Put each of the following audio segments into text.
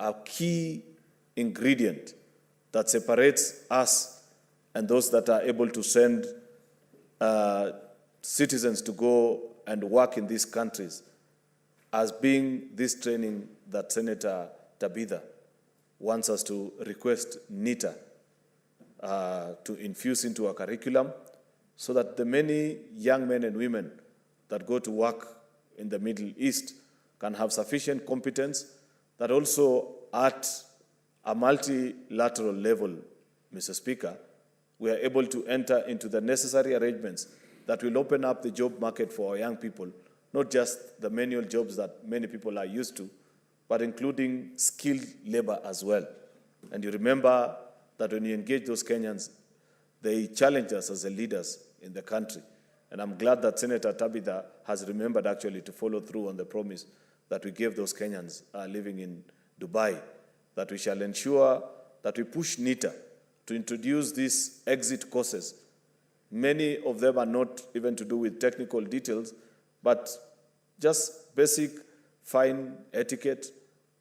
a key ingredient that separates us and those that are able to send citizens to go and work in these countries as being this training that Senator Tabitha wants us to request NITA to infuse into our curriculum so that the many young men and women that go to work in the Middle East can have sufficient competence that also at a multilateral level, Mr. Speaker, we are able to enter into the necessary arrangements that will open up the job market for our young people, not just the manual jobs that many people are used to, but including skilled labor as well. And you remember that when you engage those Kenyans, they challenge us as the leaders in the country. And I'm glad that Senator Tabitha has remembered actually to follow through on the promise that we gave those Kenyans living in Dubai, that we shall ensure that we push NITA to introduce these exit courses. Many of them are not even to do with technical details, but just basic fine etiquette,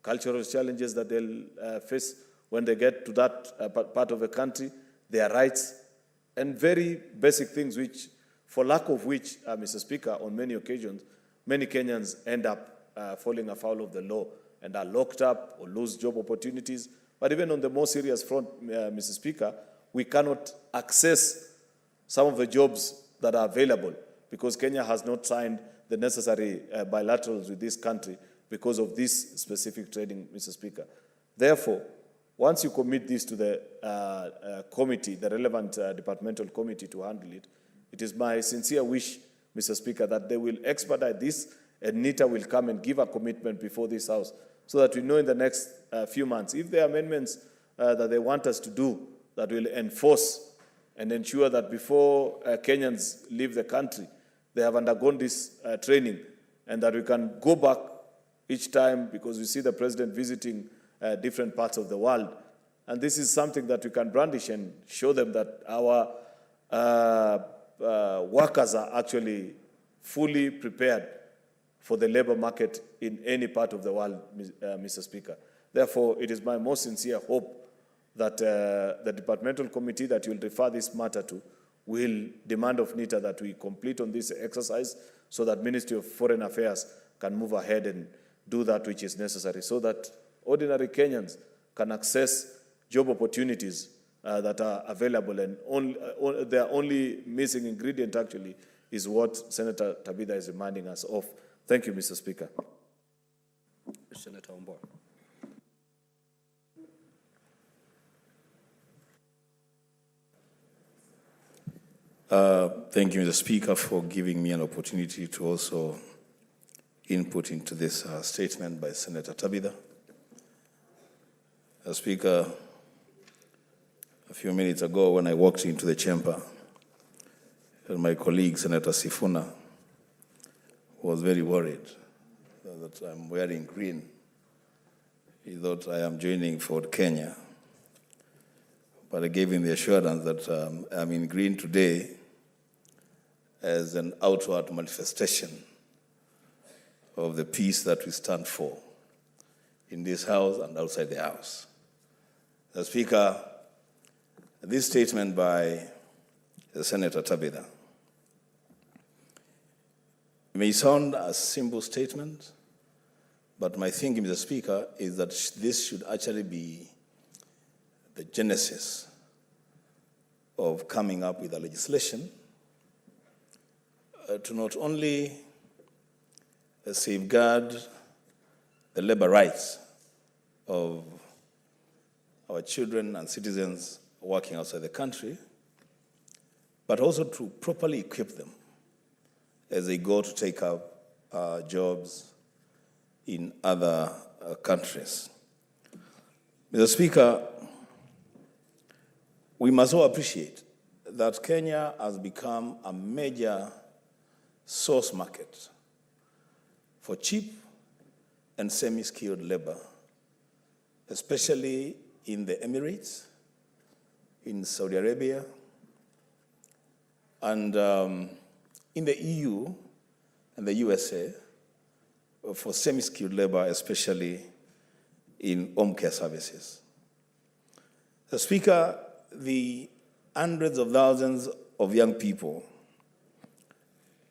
cultural challenges that they'll face when they get to that part of the country, their rights, and very basic things which, for lack of which, Mr. Speaker, on many occasions, many Kenyans end up falling afoul of the law and are locked up or lose job opportunities. But even on the more serious front, Mr. Speaker, we cannot access some of the jobs that are available because Kenya has not signed the necessary bilaterals with this country because of this specific training, Mr. Speaker. Therefore, once you commit this to the committee, the relevant departmental committee to handle it, it is my sincere wish, Mr. Speaker, that they will expedite this and NITA will come and give a commitment before this House so that we know in the next few months, if there are amendments that they want us to do that will enforce and ensure that before Kenyans leave the country, they have undergone this training and that we can go back each time because we see the president visiting different parts of the world. And this is something that we can brandish and show them that our workers are actually fully prepared for the labor market in any part of the world, Mr. Speaker. Therefore, it is my most sincere hope that the departmental committee that you will refer this matter to will demand of NITA that we complete on this exercise so that Ministry of Foreign Affairs can move ahead and do that which is necessary so that ordinary Kenyans can access job opportunities that are available, and their only missing ingredient actually is what Senator Tabitha is reminding us of. Thank you, Mr. Speaker. Senator Ombo. Thank you, Mr. Speaker, for giving me an opportunity to also input into this statement by Senator Tabitha. Speaker, a few minutes ago when I walked into the chamber, my colleague, Senator Sifuna, was very worried that I'm wearing green. He thought I am joining Ford Kenya. But I gave him the assurance that I'm in green today as an outward manifestation of the peace that we stand for in this House and outside the House. The Speaker, this statement by Senator Tabitha may sound a simple statement, but my thinking, Mr. Speaker, is that this should actually be the genesis of coming up with a legislation to not only safeguard the labor rights of our children and citizens working outside the country, but also to properly equip them as they go to take up jobs in other countries. Mr. Speaker, we must all appreciate that Kenya has become a major source market for cheap and semi-skilled labor, especially in the Emirates, in Saudi Arabia, and in the EU and the USA for semi-skilled labor, especially in home care services. Mr. Speaker, the hundreds of thousands of young people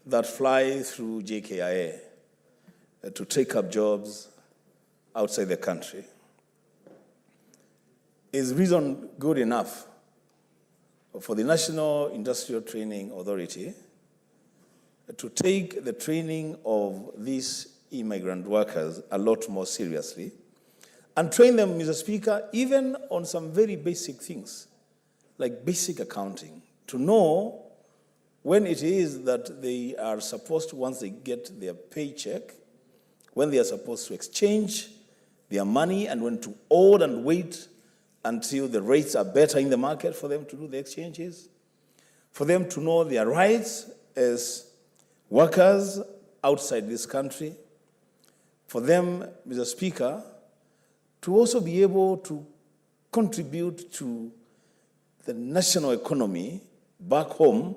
that fly through JKIA to take up jobs outside the country is reason good enough for the National Industrial Training Authority to take the training of these immigrant workers a lot more seriously and train them, Mr. Speaker, even on some very basic things, like basic accounting, to know when it is that they are supposed to, once they get their paycheck, when they are supposed to exchange their money and when to hold and wait until the rates are better in the market for them to do the exchanges, for them to know their rights as workers outside this country, for them, Mr. Speaker, to also be able to contribute to the national economy back home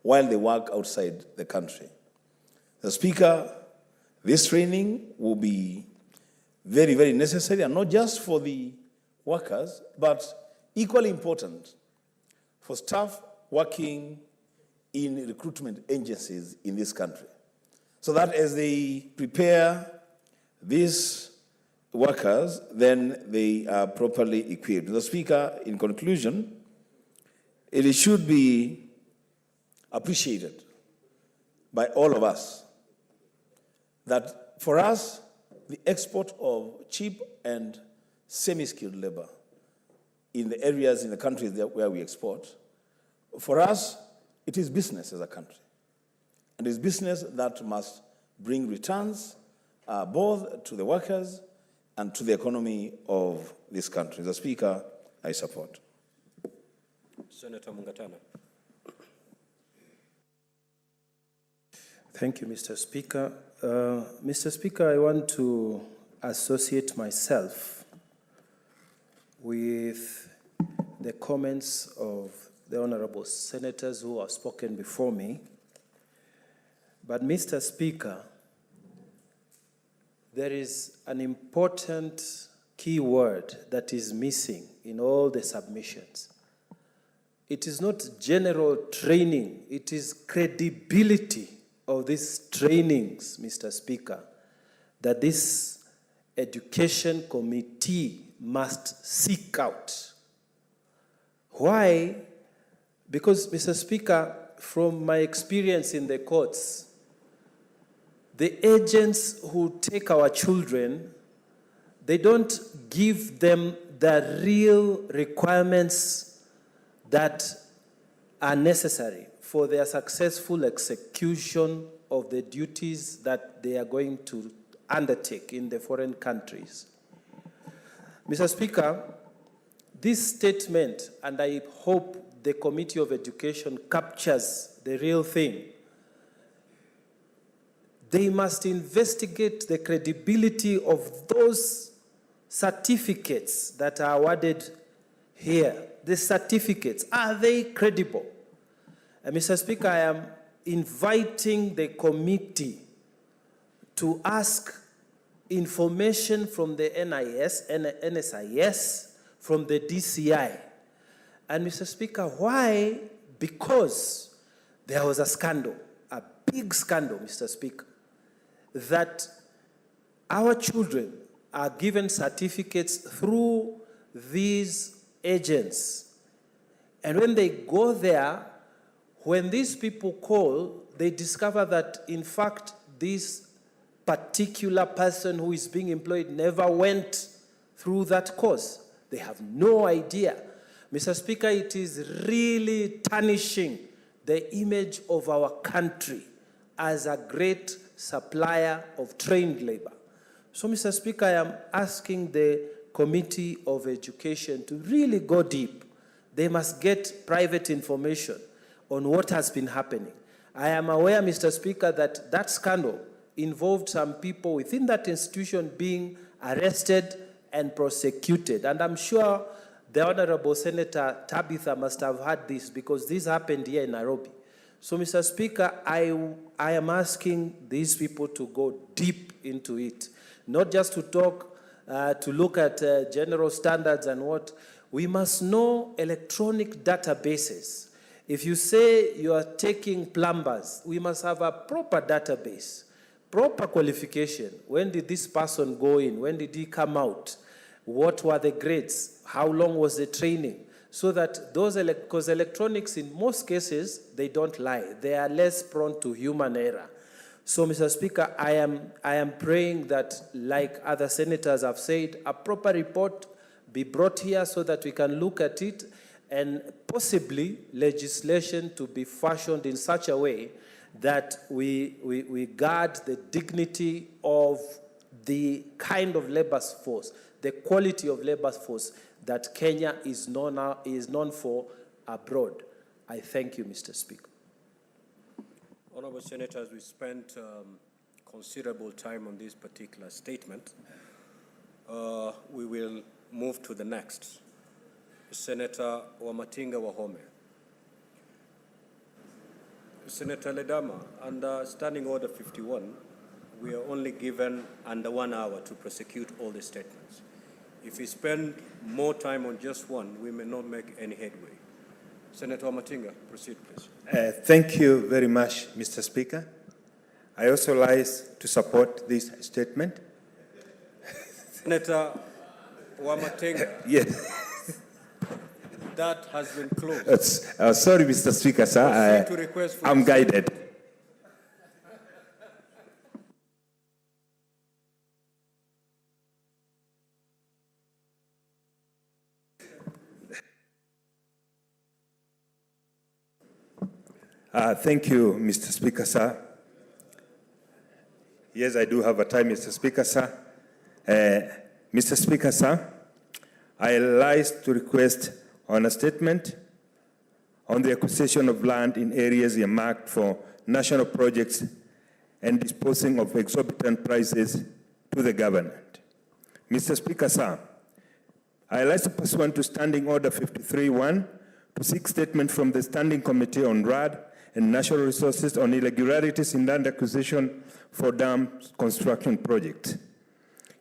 while they work outside the country. Mr. Speaker, this training will be very, very necessary, and not just for the workers, but equally important for staff working in recruitment agencies in this country, so that as they prepare these workers, then they are properly equipped. Mr. Speaker, in conclusion, it should be appreciated by all of us that for us, the export of cheap and semi-skilled labor in the areas in the countries where we export, for us, it is business as a country. And it's business that must bring returns both to the workers and to the economy of this country. Mr. Speaker, I support. Senator Mungatana. Thank you, Mr. Speaker. Mr. Speaker, I want to associate myself with the comments of the honorable senators who have spoken before me. But, Mr. Speaker, there is an important key word that is missing in all the submissions. It is not general training, it is credibility of these trainings, Mr. Speaker, that this education committee must seek out. Why? Because, Mr. Speaker, from my experience in the courts, the agents who take our children, they don't give them the real requirements that are necessary for their successful execution of the duties that they are going to undertake in the foreign countries. Mr. Speaker, this statement, and I hope the Committee of Education captures the real thing, they must investigate the credibility of those certificates that are awarded here. The certificates, are they credible? Mr. Speaker, I am inviting the committee to ask information from the NSIS, from the DCI. And Mr. Speaker, why? Because there was a scandal, a big scandal, Mr. Speaker, that our children are given certificates through these agents. And when they go there, when these people call, they discover that, in fact, this particular person who is being employed never went through that course. They have no idea. Mr. Speaker, it is really tarnishing the image of our country as a great supplier of trained labor. So, Mr. Speaker, I am asking the Committee of Education to really go deep. They must get private information on what has been happening. I am aware, Mr. Speaker, that that scandal involved some people within that institution being arrested and prosecuted. And I'm sure the Honorable Senator Tabitha must have heard this, because this happened here in Nairobi. So, Mr. Speaker, I am asking these people to go deep into it, not just to talk to look at general standards and what, we must know electronic databases. If you say you are taking plumbers, we must have a proper database, proper qualification. When did this person go in? When did he come out? What were the grades? How long was the training? So that those, because electronics in most cases, they don't lie. They are less prone to human error. So, Mr. Speaker, I am praying that, like other senators have said, a proper report be brought here so that we can look at it, and possibly legislation to be fashioned in such a way that we guard the dignity of the kind of labor force, the quality of labor force that Kenya is known for abroad. I thank you, Mr. Speaker. Honorable Senators, we spent considerable time on this particular statement. We will move to the next. Senator Wamatinga Wahome. Senator Ledama, under Standing Order 51, we are only given under 1 hour to prosecute all the statements. If we spend more time on just one, we may not make any headway. Senator Wamatinga, proceed, please. Thank you very much, Mr. Speaker. I also rise to support this statement. Senator Wamatinga. Yes. That has been closed. Sorry, Mr. Speaker, sir. I'm guided. Thank you, Mr. Speaker, sir. Yes, I do have a time, Mr. Speaker, sir. Mr. Speaker, sir, I rise to request on a statement on the acquisition of land in areas earmarked for national projects and disposing of exorbitant prices to the government. Mr. Speaker, sir, I rise to pursuant to Standing Order 53-1 to seek statement from the Standing Committee on RAD and Natural Resources on irregularities in land acquisition for dam construction projects.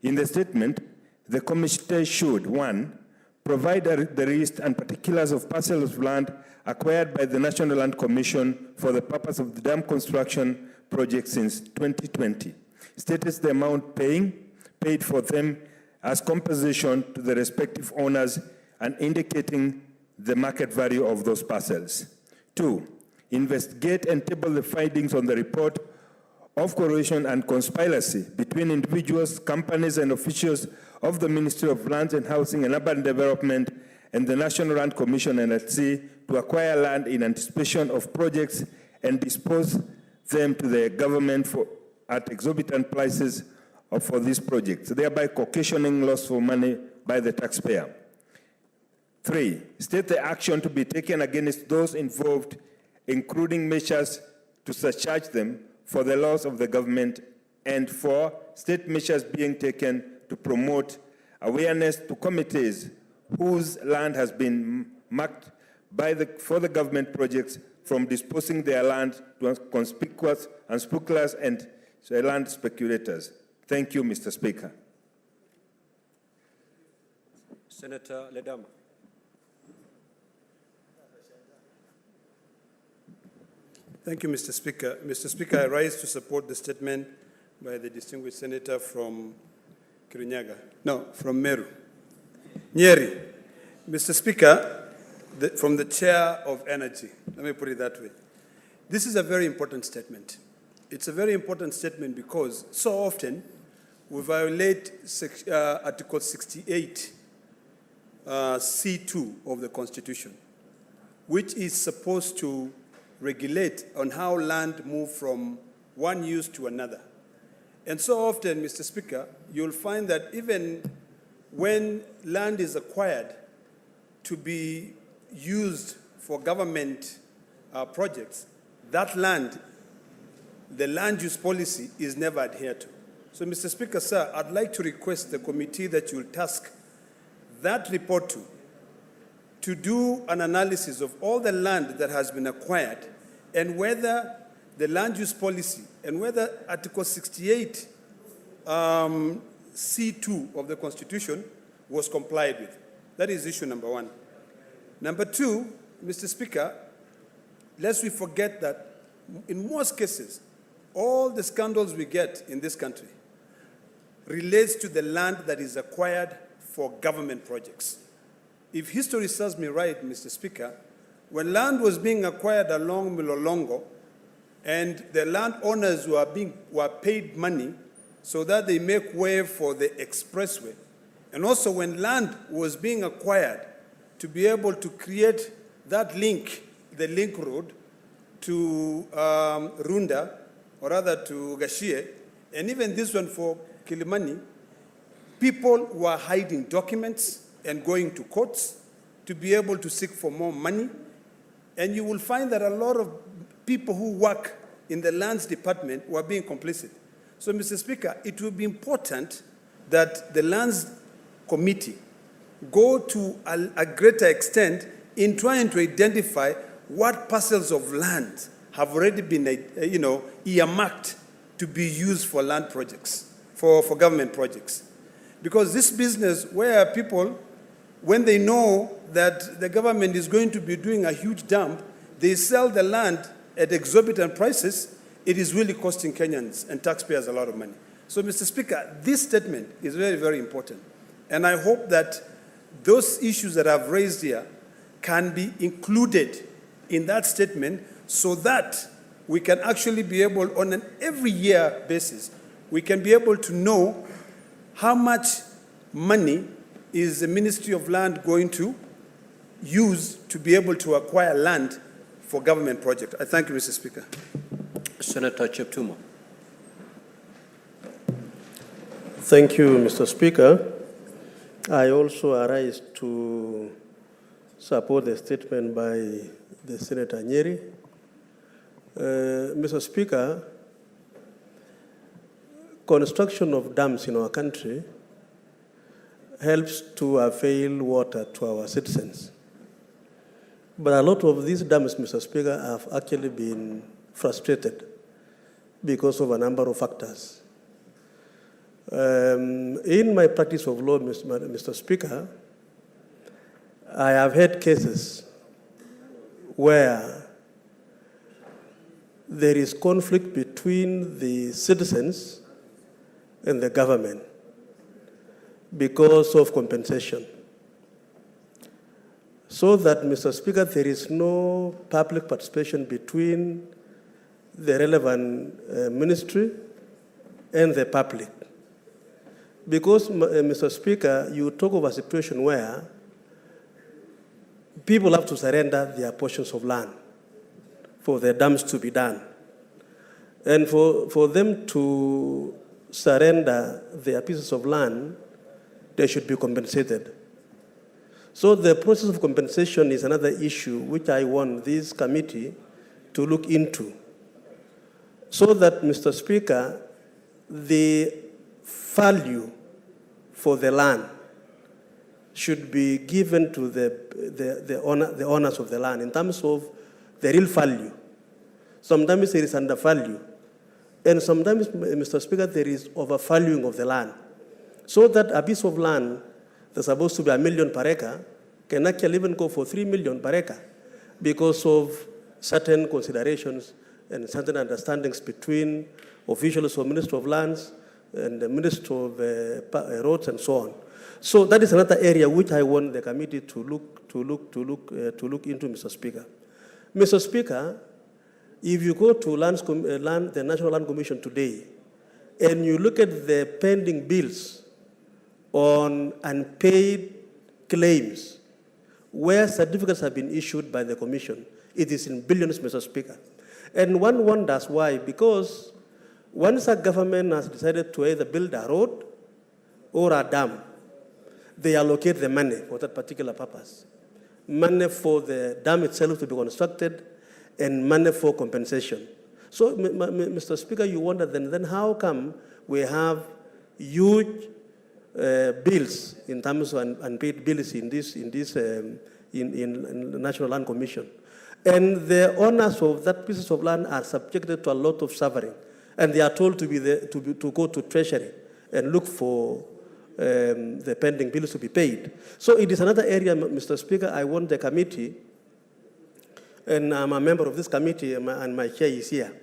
In the statement, the committee should, 1, provide the list and particulars of parcels of land acquired by the National Land Commission for the purpose of the dam construction project since 2020. States the amount paid for them as compensation to the respective owners and indicating the market value of those parcels. 2, investigate and table the findings on the report of corruption and conspiracy between individuals, companies, and officials of the Ministry of Lands and Housing and Urban Development and the National Land Commission (NLC) to acquire land in anticipation of projects and dispose them to the government at exorbitant prices for these projects, thereby occasioning loss of money by the taxpayer. 3, state the action to be taken against those involved, including measures to surcharge them for the loss of the government, and 4, state measures being taken to promote awareness to committees whose land has been marked for the government projects from disposing their land to conspicuous unspeculators and land speculators. Thank you, Mr. Speaker. Senator Ledama. Thank you, Mr. Speaker. Mr. Speaker, I rise to support the statement by the distinguished senator from Kirinyaga. No, from Meru. Nyeri. Mr. Speaker, from the chair of energy, let me put it that way. This is a very important statement. It's a very important statement because so often we violate Article 68, C2 of the Constitution, which is supposed to regulate on how land moves from one use to another. And so often, Mr. Speaker, you'll find that even when land is acquired to be used for government projects, that land, the land use policy is never adhered to. So, Mr. Speaker, sir, I'd like to request the committee that you'll task that report to do an analysis of all the land that has been acquired and whether the land use policy and whether Article 68, C2 of the Constitution was complied with. That is issue number one. Number two, Mr. Speaker, lest we forget that in most cases, all the scandals we get in this country relates to the land that is acquired for government projects. If history serves me right, Mr. Speaker, when land was being acquired along Milolongo and the landowners were paid money so that they make way for the expressway, and also when land was being acquired to be able to create that link, the link road to Runda, or rather to Gashie, and even this one for Kilimani, people were hiding documents and going to courts to be able to seek for more money. And you will find that a lot of people who work in the lands department were being complicit. So, Mr. Speaker, it will be important that the lands committee go to a greater extent in trying to identify what parcels of land have already been, earmarked to be used for land projects, for government projects. Because this business where people, when they know that the government is going to be doing a huge dump, they sell the land at exorbitant prices, it is really costing Kenyans and taxpayers a lot of money. So, Mr. Speaker, this statement is very, very important. And I hope that those issues that I've raised here can be included in that statement so that we can actually be able, on an every year basis, we can be able to know how much money is the Ministry of Land going to use to be able to acquire land for government projects. I thank you, Mr. Speaker. Senator Cheptumo. Thank you, Mr. Speaker. I also arise to support the statement by the Senator Nyeri. Mr. Speaker, construction of dams in our country helps to avail water to our citizens. But a lot of these dams, Mr. Speaker, have actually been frustrated because of a number of factors. In my practice of law, Mr. Speaker, I have had cases where there is conflict between the citizens and the government because of compensation. So that, Mr. Speaker, there is no public participation between the relevant ministry and the public. Because, Mr. Speaker, you talk of a situation where people have to surrender their portions of land for the dams to be done. And for them to surrender their pieces of land, they should be compensated. So the process of compensation is another issue which I want this committee to look into. So that, Mr. Speaker, the value for the land should be given to the owners of the land in terms of the real value. Sometimes there is undervalue. And sometimes, Mr. Speaker, there is overvaluing of the land. So that a piece of land that's supposed to be $1 million per acre can actually even go for $3 million per acre because of certain considerations and certain understandings between officials of Ministry of Lands and the Ministry of Roads and so on. So that is another area which I want the committee to look into, Mr. Speaker. Mr. Speaker, if you go to the National Land Commission today and you look at the pending bills on unpaid claims where certificates have been issued by the Commission, it is in billions, Mr. Speaker. And one wonders why, because once a government has decided to either build a road or a dam, they allocate the money for that particular purpose. Money for the dam itself to be constructed and money for compensation. So, Mr. Speaker, you wonder then how come we have huge bills in terms of unpaid bills in the National Land Commission, and the owners of that pieces of land are subjected to a lot of suffering, and they are told to go to Treasury and look for the pending bills to be paid. So it is another area, Mr. Speaker, I want the committee, and I'm a member of this committee, and my chair is here.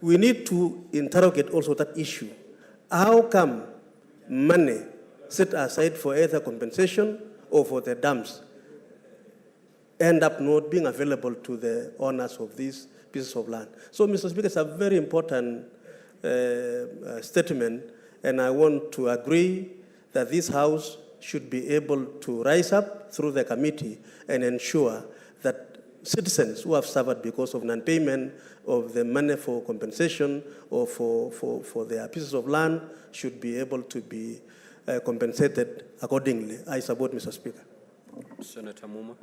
We need to interrogate also that issue. How come money set aside for either compensation or for the dams end up not being available to the owners of these pieces of land? So, Mr. Speaker, it's a very important statement, and I want to agree that this House should be able to rise up through the committee and ensure that citizens who have suffered because of non-payment of the money for compensation or for their pieces of land should be able to be compensated accordingly. I support, Mr. Speaker. Senator Muma.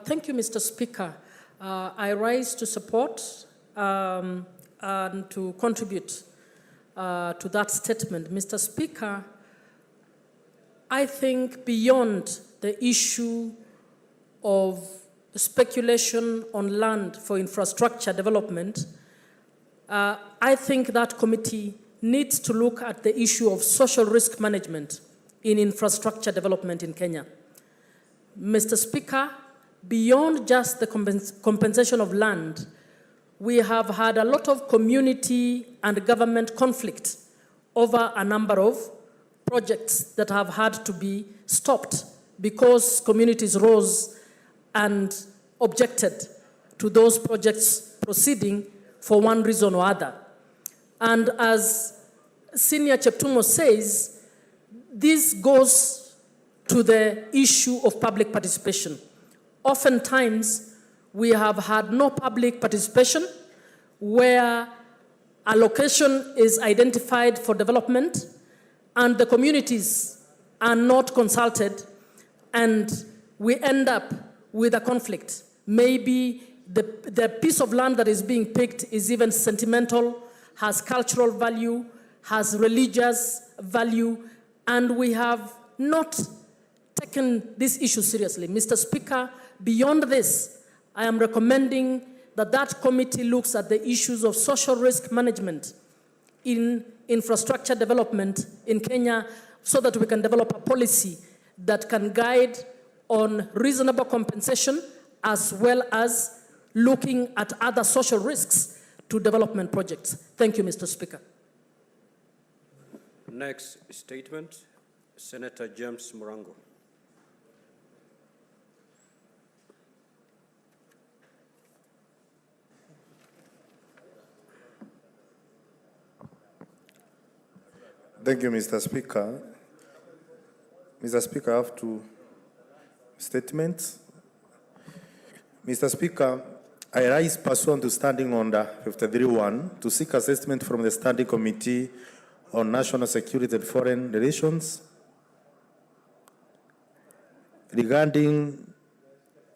Thank you, Mr. Speaker. I rise to support and to contribute to that statement. Mr. Speaker, I think beyond the issue of speculation on land for infrastructure development, I think that committee needs to look at the issue of social risk management in infrastructure development in Kenya. Mr. Speaker, beyond just the compensation of land, we have had a lot of community and government conflict over a number of projects that have had to be stopped because communities rose and objected to those projects proceeding for one reason or other. And as Senior Cheptumo says, this goes to the issue of public participation. Oftentimes, we have had no public participation where a location is identified for development and the communities are not consulted, and we end up with a conflict. Maybe the piece of land that is being picked is even sentimental, has cultural value, has religious value, and we have not taken this issue seriously. Mr. Speaker, beyond this, I am recommending that that committee looks at the issues of social risk management in infrastructure development in Kenya so that we can develop a policy that can guide on reasonable compensation as well as looking at other social risks to development projects. Thank you, Mr. Speaker. Next statement, Senator James Murango. Thank you, Mr. Speaker. Mr. Speaker, I have two statements. Mr. Speaker, I rise pursuant to Standing Order 53.1 to seek assessment from the Standing Committee on National Security and Foreign Relations regarding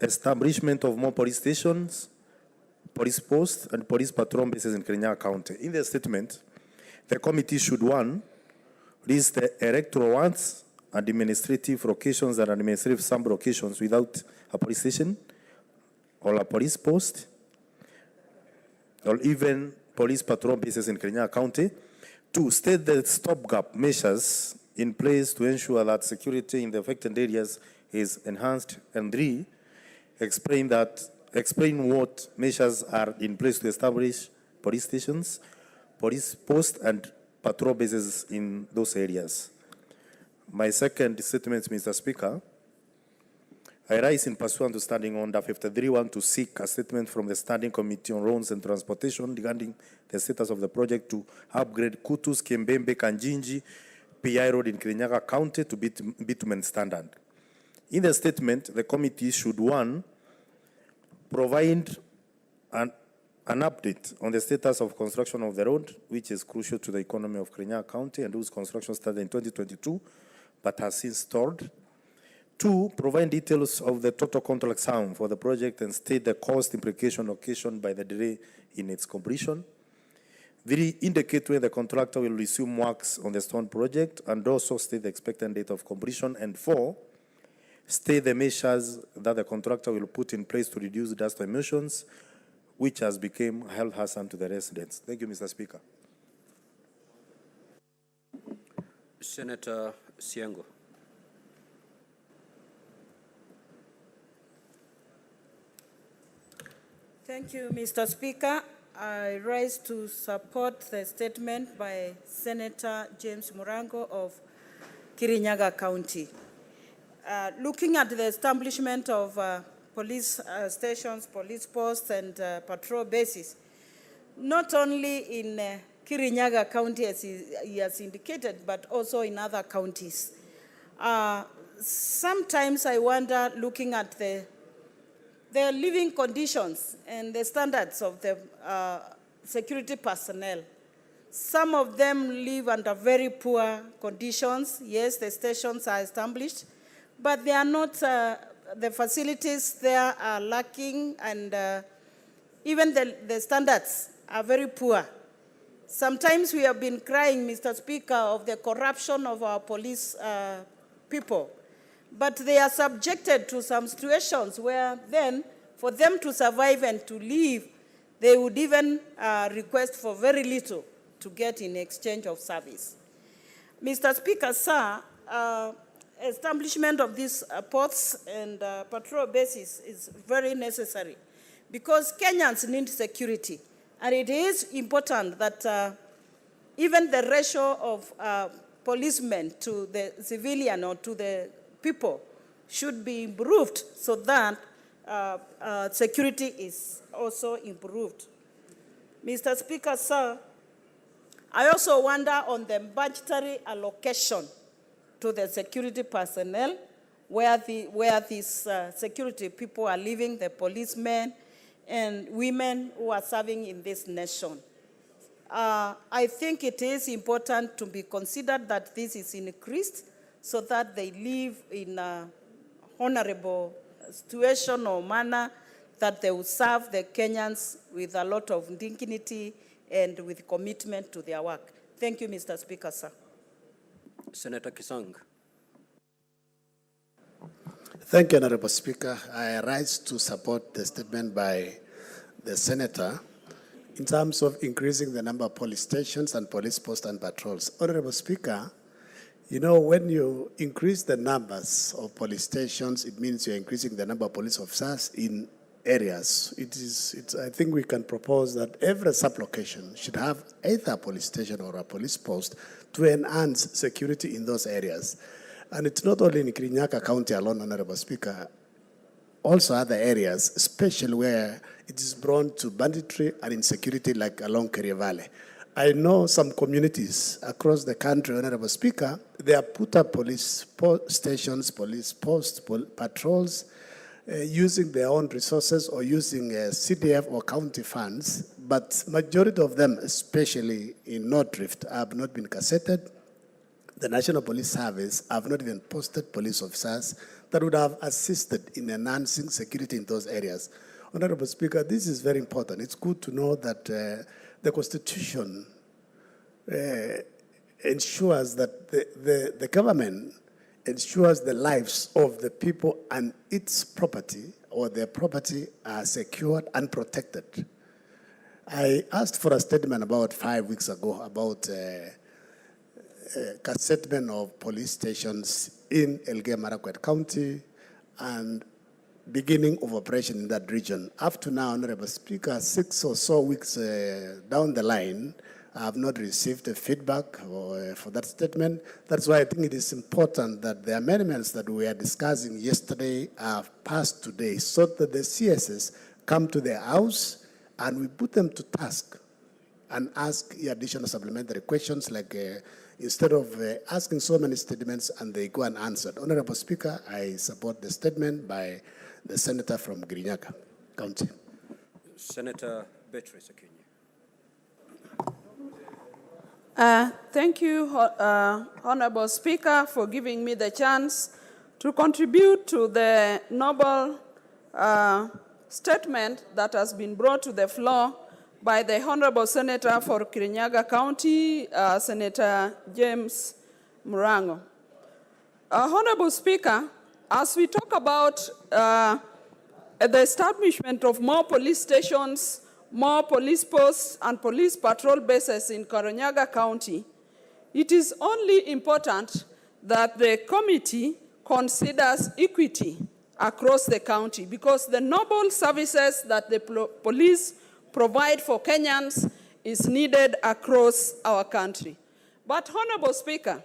establishment of more police stations, police posts, and police patrol bases in Kirinyaga County. In the statement, the committee should, one, list the electoral wards, administrative locations and administrative sub-locations without a police station or a police post, or even police patrol bases in Kirinyaga County. Two, state the stopgap measures in place to ensure that security in the affected areas is enhanced. And three, explain what measures are in place to establish police stations, police posts, and patrol bases in those areas. My second statement, Mr. Speaker, I rise in pursuant to Standing Order 53.1 to seek a statement from the Standing Committee on Roads and Transportation regarding the status of the project to upgrade Kutus, Kembembe, Kanjinji, PI Road in Kirinyaga County to bitumen standard. In the statement, the committee should, one, provide an update on the status of construction of the road, which is crucial to the economy of Kirinyaga County and whose construction started in 2022, but has since stalled. Two, provide details of the total contract sum for the project and state the cost implication occasioned by the delay in its completion. Three, indicate when the contractor will resume works on the stone project and also state the expected date of completion. And four, state the measures that the contractor will put in place to reduce dust emissions, which has become a health hazard to the residents. Thank you, Mr. Speaker. Senator Siango. Thank you, Mr. Speaker. I rise to support the statement by Senator James Murango of Kirinyaga County. Looking at the establishment of police stations, police posts, and patrol bases, not only in Kirinyaga County, as he has indicated, but also in other counties. Sometimes I wonder, looking at the living conditions and the standards of the security personnel. Some of them live under very poor conditions. Yes, the stations are established, but they are not, the facilities there are lacking, and even the standards are very poor. Sometimes we have been crying, Mr. Speaker, of the corruption of our police people. But they are subjected to some situations where then, for them to survive and to live, they would even request for very little to get in exchange of service. Mr. Speaker, sir, establishment of these posts and patrol bases is very necessary because Kenyans need security. And it is important that even the ratio of policemen to the civilian or to the people should be improved so that security is also improved. Mr. Speaker, sir, I also wonder on the budgetary allocation to the security personnel where these security people are living, the policemen and women who are serving in this nation. I think it is important to be considered that this is increased so that they live in a honorable situation or manner, that they will serve the Kenyans with a lot of dignity and with commitment to their work. Thank you, Mr. Speaker, sir. Senator Kisang. Thank you, Honorable Speaker. I rise to support the statement by the Senator in terms of increasing the number of police stations and police posts and patrols. Honorable Speaker, you know, when you increase the numbers of police stations, it means you're increasing the number of police officers in areas. I think we can propose that every sub-location should have either a police station or a police post to enhance security in those areas. And it's not only in Kirinyaga County alone, Honorable Speaker, also other areas, especially where it is prone to banditry and insecurity like along Keria Valley. I know some communities across the country, Honorable Speaker, they have put up police stations, police posts, patrols, using their own resources or using CDF or county funds, but majority of them, especially in North Rift, have not been cassetted. The National Police Service have not even posted police officers that would have assisted in enhancing security in those areas. Honorable Speaker, this is very important. It's good to know that the Constitution ensures that the government ensures the lives of the people and its property or their property are secured and protected. I asked for a statement about 5 weeks ago about cassetment of police stations in Elgeyo-Marakwet County and beginning of operation in that region. Up to now, Honorable Speaker, 6 or so weeks down the line, I have not received a feedback for that statement. That's why I think it is important that the amendments that we are discussing yesterday are passed today so that the CSS come to their house and we put them to task and ask additional supplementary questions like instead of asking so many statements and they go unanswered. Honorable Speaker, I support the statement by the senator from Kirinyaga County. Senator Beatrice Akinyi. Thank you, Honorable Speaker, for giving me the chance to contribute to the noble statement that has been brought to the floor by the Honorable Senator for Kirinyaga County, Senator James Murango. Honorable Speaker, as we talk about the establishment of more police stations, more police posts, and police patrol bases in Kirinyaga County, it is only important that the committee considers equity across the county, because the noble services that the police provide for Kenyans is needed across our country. But, Honorable Speaker,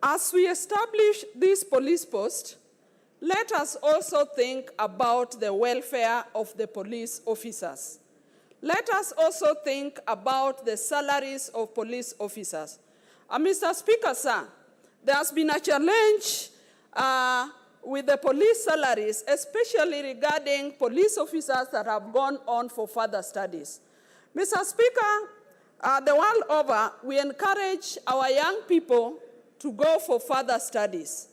as we establish this police post, let us also think about the welfare of the police officers. Let us also think about the salaries of police officers. Mr. Speaker, sir, there has been a challenge with the police salaries, especially regarding police officers that have gone on for further studies. Mr. Speaker, the world over, we encourage our young people to go for further studies.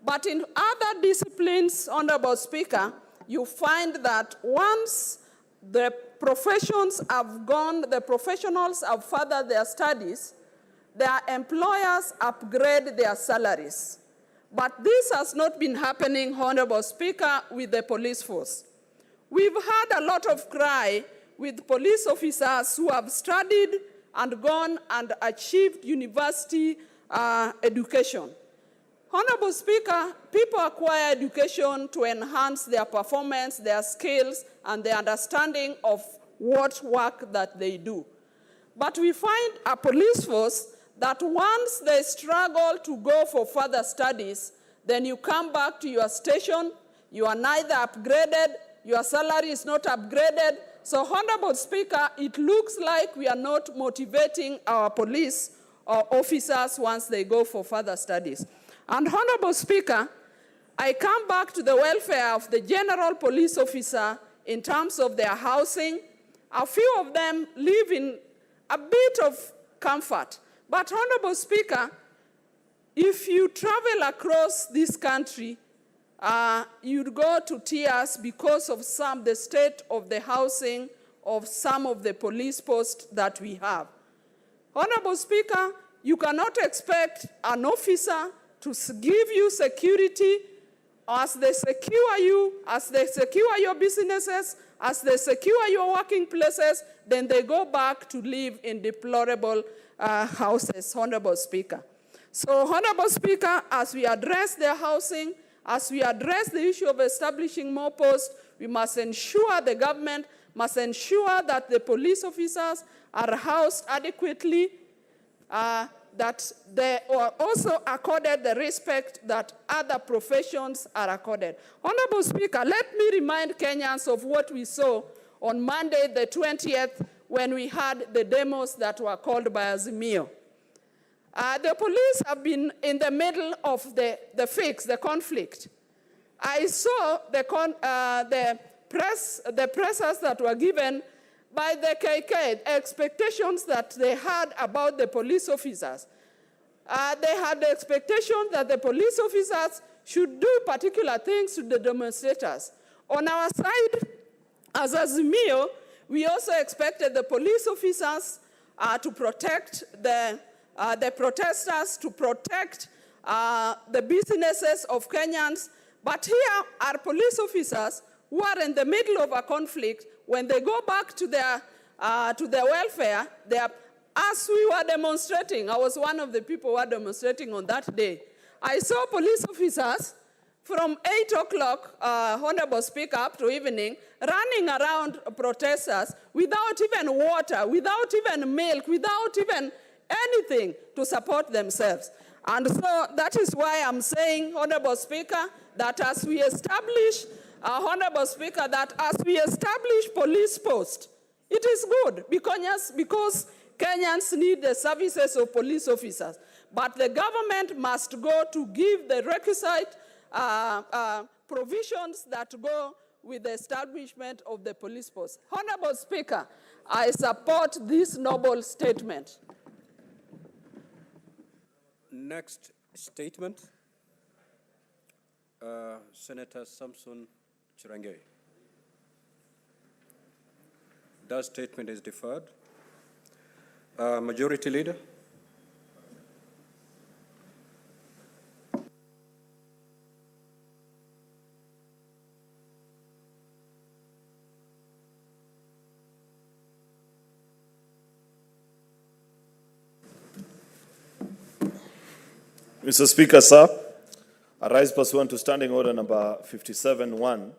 But in other disciplines, Honorable Speaker, you find that once the professionals have furthered their studies, their employers upgrade their salaries. But this has not been happening, Honorable Speaker, with the police force. We've had a lot of cry with police officers who have studied and gone and achieved university education. Honorable Speaker, people acquire education to enhance their performance, their skills, and their understanding of what work that they do. But we find a police force that once they struggle to go for further studies, then you come back to your station, you are neither upgraded, your salary is not upgraded. So, Honorable Speaker, it looks like we are not motivating our police or officers once they go for further studies. And, Honorable Speaker, I come back to the welfare of the general police officer in terms of their housing. A few of them live in a bit of comfort. But, Honorable Speaker, if you travel across this country, you'd go to tears because of the state of the housing of some of the police posts that we have. Honorable Speaker, you cannot expect an officer to give you security as they secure you, as they secure your businesses, as they secure your working places, then they go back to live in deplorable houses, Honorable Speaker. So, Honorable Speaker, as we address their housing, as we address the issue of establishing more posts, we must ensure, the government must ensure that the police officers are housed adequately, that they are also accorded the respect that other professions are accorded. Honorable Speaker, let me remind Kenyans of what we saw on Monday, the 20th, when we had the demos that were called by AZIMIO. The police have been in the middle of the conflict. I saw the pressers that were given by the KK, expectations that they had about the police officers. They had the expectation that the police officers should do particular things to the demonstrators. On our side, as AZIMIO, we also expected the police officers to protect the protesters, to protect the businesses of Kenyans. But here are police officers who are in the middle of a conflict. When they go back to their welfare, as we were demonstrating, I was one of the people who were demonstrating on that day. I saw police officers from 8 o'clock, Honorable Speaker, up to evening, running around protesters without even water, without even milk, without even anything to support themselves. And so that is why I'm saying, Honorable Speaker, that as we establish, Honorable Speaker, that as we establish police posts, it is good because Kenyans need the services of police officers. But the government must go to give the requisite provisions that go with the establishment of the police post. Honorable Speaker, I support this noble statement. Next statement, Senator Samson Chirangei. That statement is deferred. Majority Leader. Mr. Speaker, sir, I rise pursuant to Standing Order number 57-1.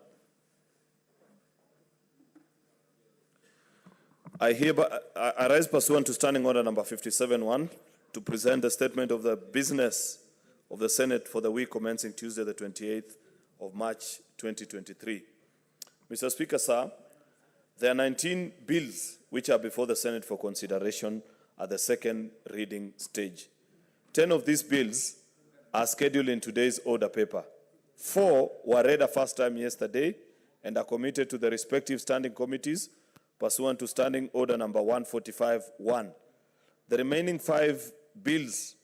I rise pursuant to Standing Order number 57-1 to present the statement of the business of the Senate for the week commencing Tuesday, the 28th of March, 2023. Mr. Speaker, sir, there are 19 bills which are before the Senate for consideration at the second reading stage. 10 of these bills are scheduled in today's order paper. 4 were read a first time yesterday and are committed to the respective standing committees pursuant to Standing Order number 145-1. The remaining 5 bills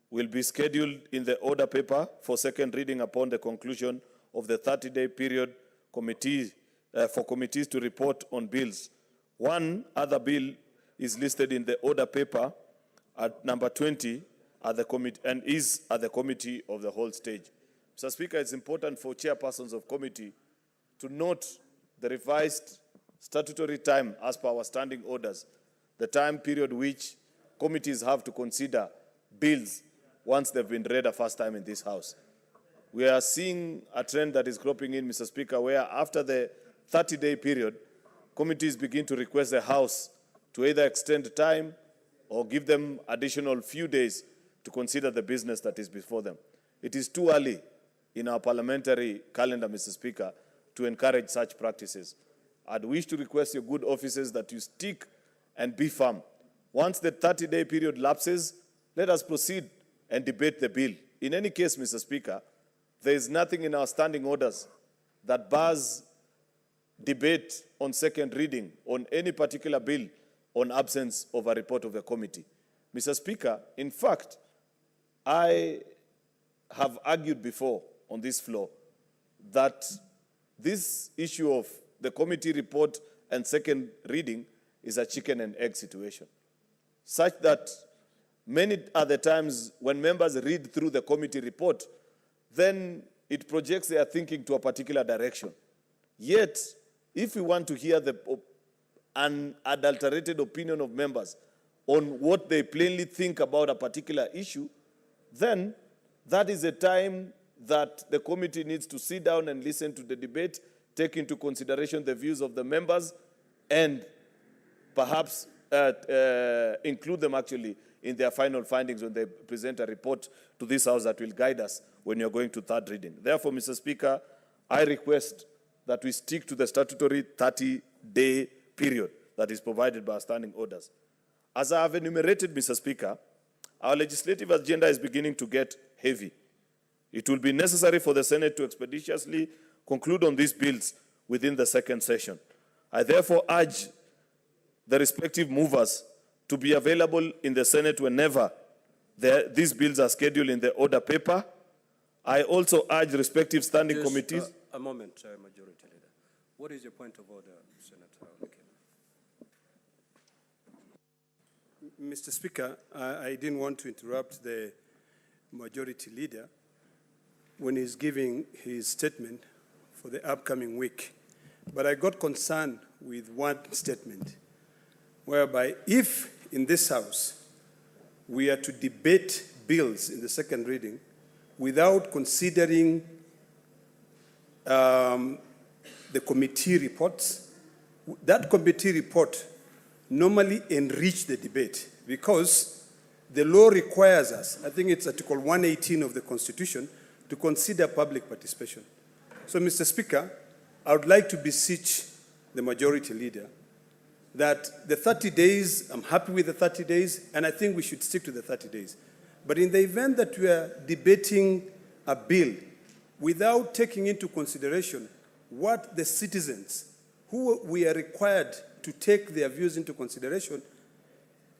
will be scheduled in the order paper for second reading upon the conclusion of the 30-day period for committees to report on bills. One other bill is listed in the order paper at number 20 at the committee and is at the committee of the whole stage. Mr. Speaker, it's important for chairpersons of committee to note the revised statutory time as per our standing orders, the time period which committees have to consider bills once they've been read a first time in this House. We are seeing a trend that is cropping in, Mr. Speaker, where after the 30-day period, committees begin to request the House to either extend time or give them additional few days to consider the business that is before them. It is too early in our parliamentary calendar, Mr. Speaker, to encourage such practices. I'd wish to request your good officers that you stick and be firm. Once the 30-day period lapses, let us proceed and debate the bill. In any case, Mr. Speaker, there is nothing in our standing orders that bars debate on second reading on any particular bill on absence of a report of the committee. Mr. Speaker, in fact, I have argued before on this floor that this issue of the committee report and second reading is a chicken and egg situation, such that many are the times when members read through the committee report, then it projects their thinking to a particular direction. Yet, if we want to hear the unadulterated opinion of members on what they plainly think about a particular issue, then that is a time that the committee needs to sit down and listen to the debate, take into consideration the views of the members, and perhaps include them actually in their final findings when they present a report to this House that will guide us when you're going to third reading. Therefore, Mr. Speaker, I request that we stick to the statutory 30-day period that is provided by our standing orders. As I have enumerated, Mr. Speaker, our legislative agenda is beginning to get heavy. It will be necessary for the Senate to expeditiously conclude on these bills within the second session. I therefore urge the respective movers to be available in the Senate whenever these bills are scheduled in the order paper. I also urge respective standing committees. A moment, Majority Leader. What is your point of order, Senator? Okay. Mr. Speaker, I didn't want to interrupt the Majority Leader when he's giving his statement for the upcoming week. But I got concerned with one statement, whereby if in this House we are to debate bills in the second reading without considering the committee reports, that committee report normally enrich the debate because the law requires us, I think it's Article 118 of the Constitution, to consider public participation. So, Mr. Speaker, I would like to beseech the Majority Leader that the 30 days, I'm happy with the 30 days, and I think we should stick to the 30 days. But in the event that we are debating a bill without taking into consideration what the citizens, who we are required to take their views into consideration,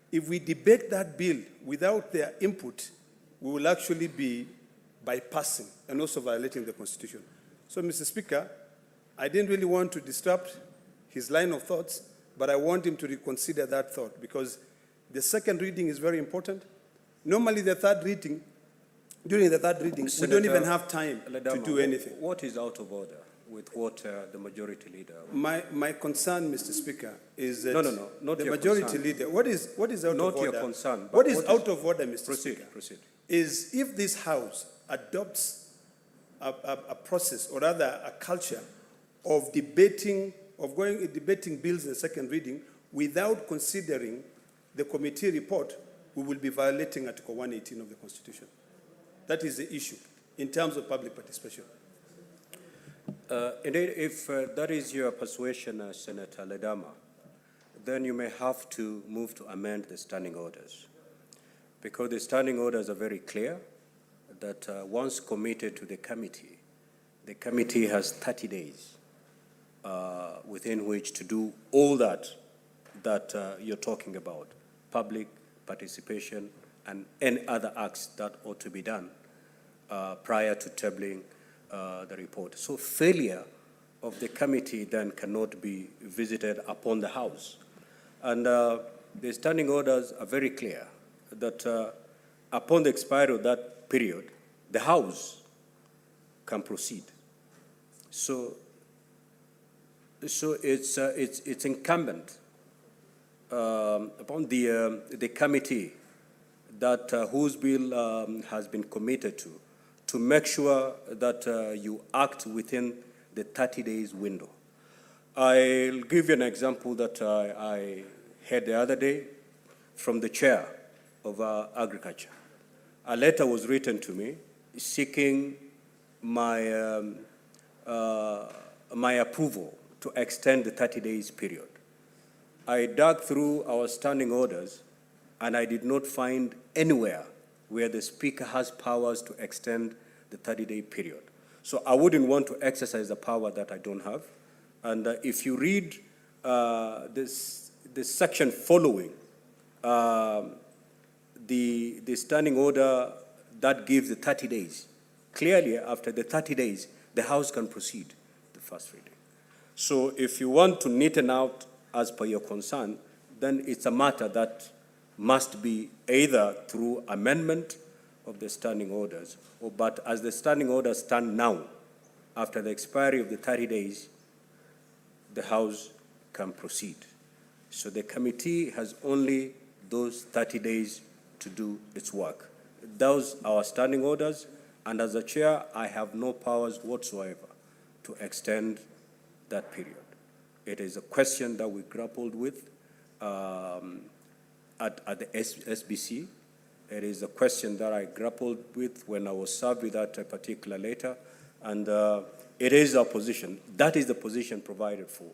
if we debate that bill without their input, we will actually be bypassing and also violating the Constitution. So, Mr. Speaker, I didn't really want to disrupt his line of thoughts, but I want him to reconsider that thought because the second reading is very important. Normally, the third reading, during the third reading, we don't even have time to do anything. What is out of order with what the Majority Leader? My concern, Mr. Speaker, is that not the your Majority concern. Leader. What is out Not of order? your concern. What is out of order, Mr. Speaker? Proceed. is if this House adopts a process, or rather a culture of debating bills in the second reading without considering the committee report, we will be violating Article 118 of the Constitution. That is the issue in terms of public participation. Indeed, if that is your persuasion, Senator Ledama, then you may have to move to amend the standing orders, because the standing orders are very clear that once committed to the committee has 30 days within which to do all that you're talking about, public participation and any other acts that ought to be done prior to tabling the report. So failure of the committee then cannot be visited upon the House. And the standing orders are very clear that upon the expiry of that period, the House can proceed. So it's incumbent upon the committee that whose bill has been committed to make sure that you act within the 30 days window. I'll give you an example that I had the other day from the chair of agriculture. A letter was written to me seeking my approval to extend the 30 days period. I dug through our standing orders and I did not find anywhere where the Speaker has powers to extend the 30-day period. So I wouldn't want to exercise a power that I don't have. And if you read this section following the standing order that gives the 30 days, clearly after the 30 days, the House can proceed the first reading. So if you want to neaten out as per your concern, then it's a matter that must be either through amendment of the standing orders, but as the standing orders stand now, after the expiry of the 30 days, the House can proceed. So the committee has only those 30 days to do its work. Those are our standing orders, and as a chair, I have no powers whatsoever to extend that period. It is a question that we grappled with at the SBC. It is a question that I grappled with when I was served with that particular letter, and it is our position. That is the position provided for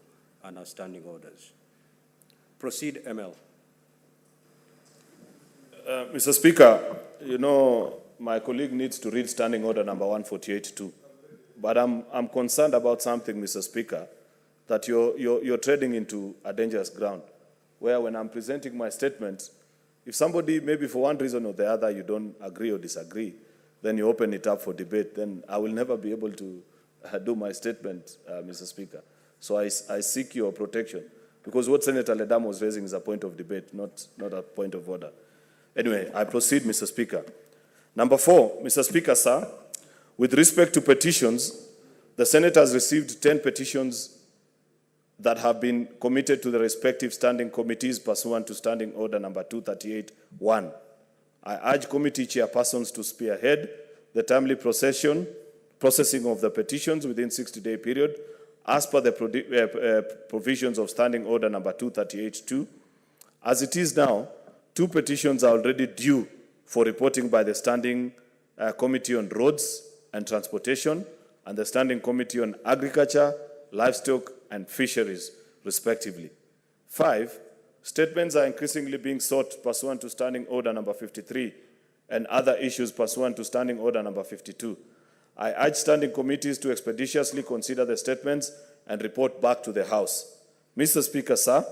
in our standing orders. Proceed, ML. Mr. Speaker, you know, my colleague needs to read standing order number 148 too. But I'm concerned about something, Mr. Speaker, that you're treading into a dangerous ground, where when I'm presenting my statement, if somebody, maybe for one reason or the other, you don't agree or disagree, then you open it up for debate, then I will never be able to do my statement, Mr. Speaker. So I seek your protection, because what Senator Ledama was raising is a point of debate, not a point of order. Anyway, I proceed, Mr. Speaker. Number 4, Mr. Speaker, sir, with respect to petitions, the Senate has received 10 petitions that have been committed to the respective standing committees pursuant to Standing Order number 238-1. I urge committee chairpersons to spearhead the timely processing of the petitions within 60-day period as per the provisions of Standing Order number 238-2. As it is now, 2 petitions are already due for reporting by the Standing Committee on Roads and Transportation and the Standing Committee on Agriculture, Livestock and Fisheries, respectively. 5, statements are increasingly being sought pursuant to Standing Order number 53 and other issues pursuant to Standing Order number 52. I urge standing committees to expeditiously consider the statements and report back to the House. Mr. Speaker, sir,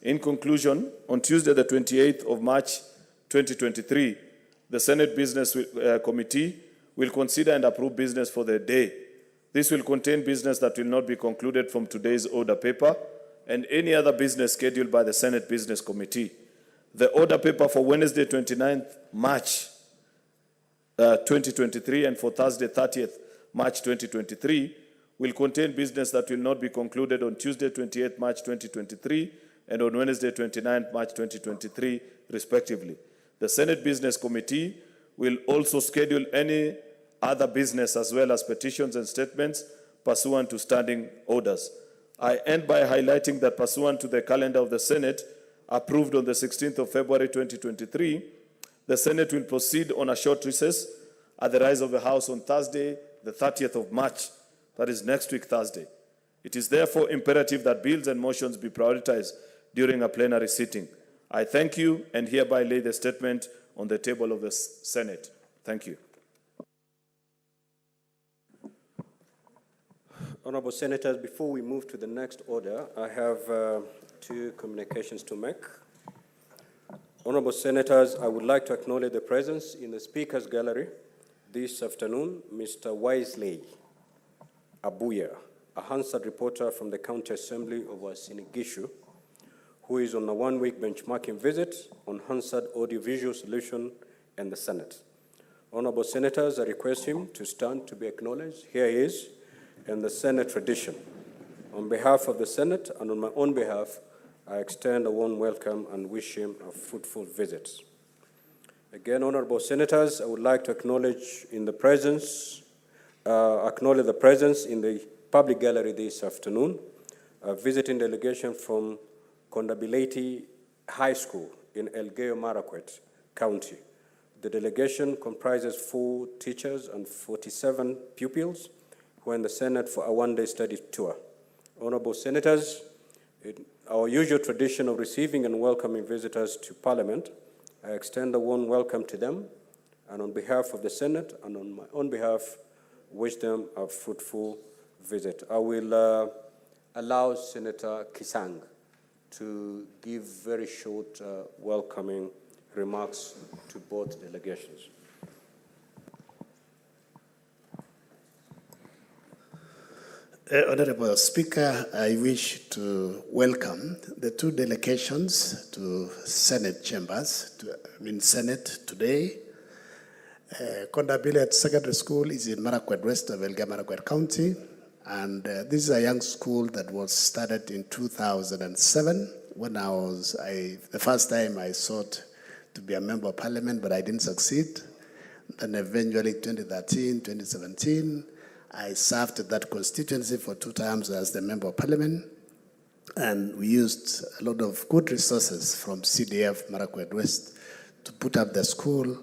in conclusion, on Tuesday, the 28th of March, 2023, the Senate Business Committee will consider and approve business for the day. This will contain business that will not be concluded from today's order paper and any other business scheduled by the Senate Business Committee. The order paper for Wednesday, 29th March 2023 and for Thursday, 30th March 2023 will contain business that will not be concluded on Tuesday, 28th March 2023 and on Wednesday, 29th March 2023, respectively. The Senate Business Committee will also schedule any other business as well as petitions and statements pursuant to standing orders. I end by highlighting that pursuant to the calendar of the Senate, approved on the 16th of February 2023, the Senate will proceed on a short recess at the rise of the House on Thursday, the 30th of March, that is next week Thursday. It is therefore imperative that bills and motions be prioritized during a plenary sitting. I thank you and hereby lay the statement on the table of the Senate. Thank you. Honorable Senators, before we move to the next order, I have two communications to make. Honorable Senators, I would like to acknowledge the presence in the Speaker's Gallery this afternoon, Mr. Wisely Abuya, a Hansard reporter from the County Assembly of Wasinigishu, who is on a one-week benchmarking visit on Hansard Audiovisual Solution and the Senate. Honorable Senators, I request him to stand to be acknowledged. Here he is, in the Senate tradition. On behalf of the Senate and on my own behalf, I extend a warm welcome and wish him a fruitful visit. Again, Honorable Senators, I would like to acknowledge the presence in the public gallery this afternoon, a visiting delegation from Kondabileti High School in Elgeyo Marakwet County. The delegation comprises 4 teachers and 47 pupils who are in the Senate for a one-day study tour. Honorable Senators, in our usual tradition of receiving and welcoming visitors to Parliament, I extend a warm welcome to them, and on behalf of the Senate and on my own behalf, wish them a fruitful visit. I will allow Senator Kisang to give very short welcoming remarks to both delegations. Honorable Speaker, I wish to welcome the 2 delegations to Senate chambers, Senate today. Kondabileti Secondary School is in Marakwet West of Elgeyo Marakwet County, and this is a young school that was started in 2007 when the first time I sought to be a member of Parliament, but I didn't succeed. Then eventually 2013, 2017, I served at that constituency for 2 terms as the Member of Parliament, and we used a lot of good resources from CDF Marakwet West to put up the school,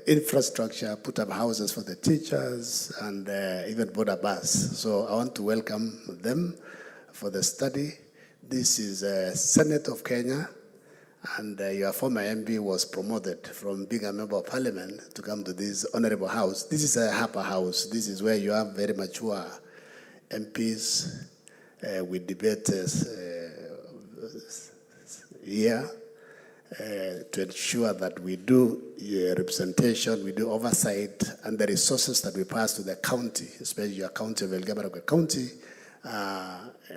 infrastructure, put up houses for the teachers, and even bought a bus. So I want to welcome them for the study. This is Senate of Kenya, and your former MP was promoted from being a member of Parliament to come to this honorable house. This is a Harper House. This is where you have very mature MPs with debaters here to ensure that we do representation, we do oversight, and the resources that we pass to the county, especially your county of Elgeyo Marakwet County,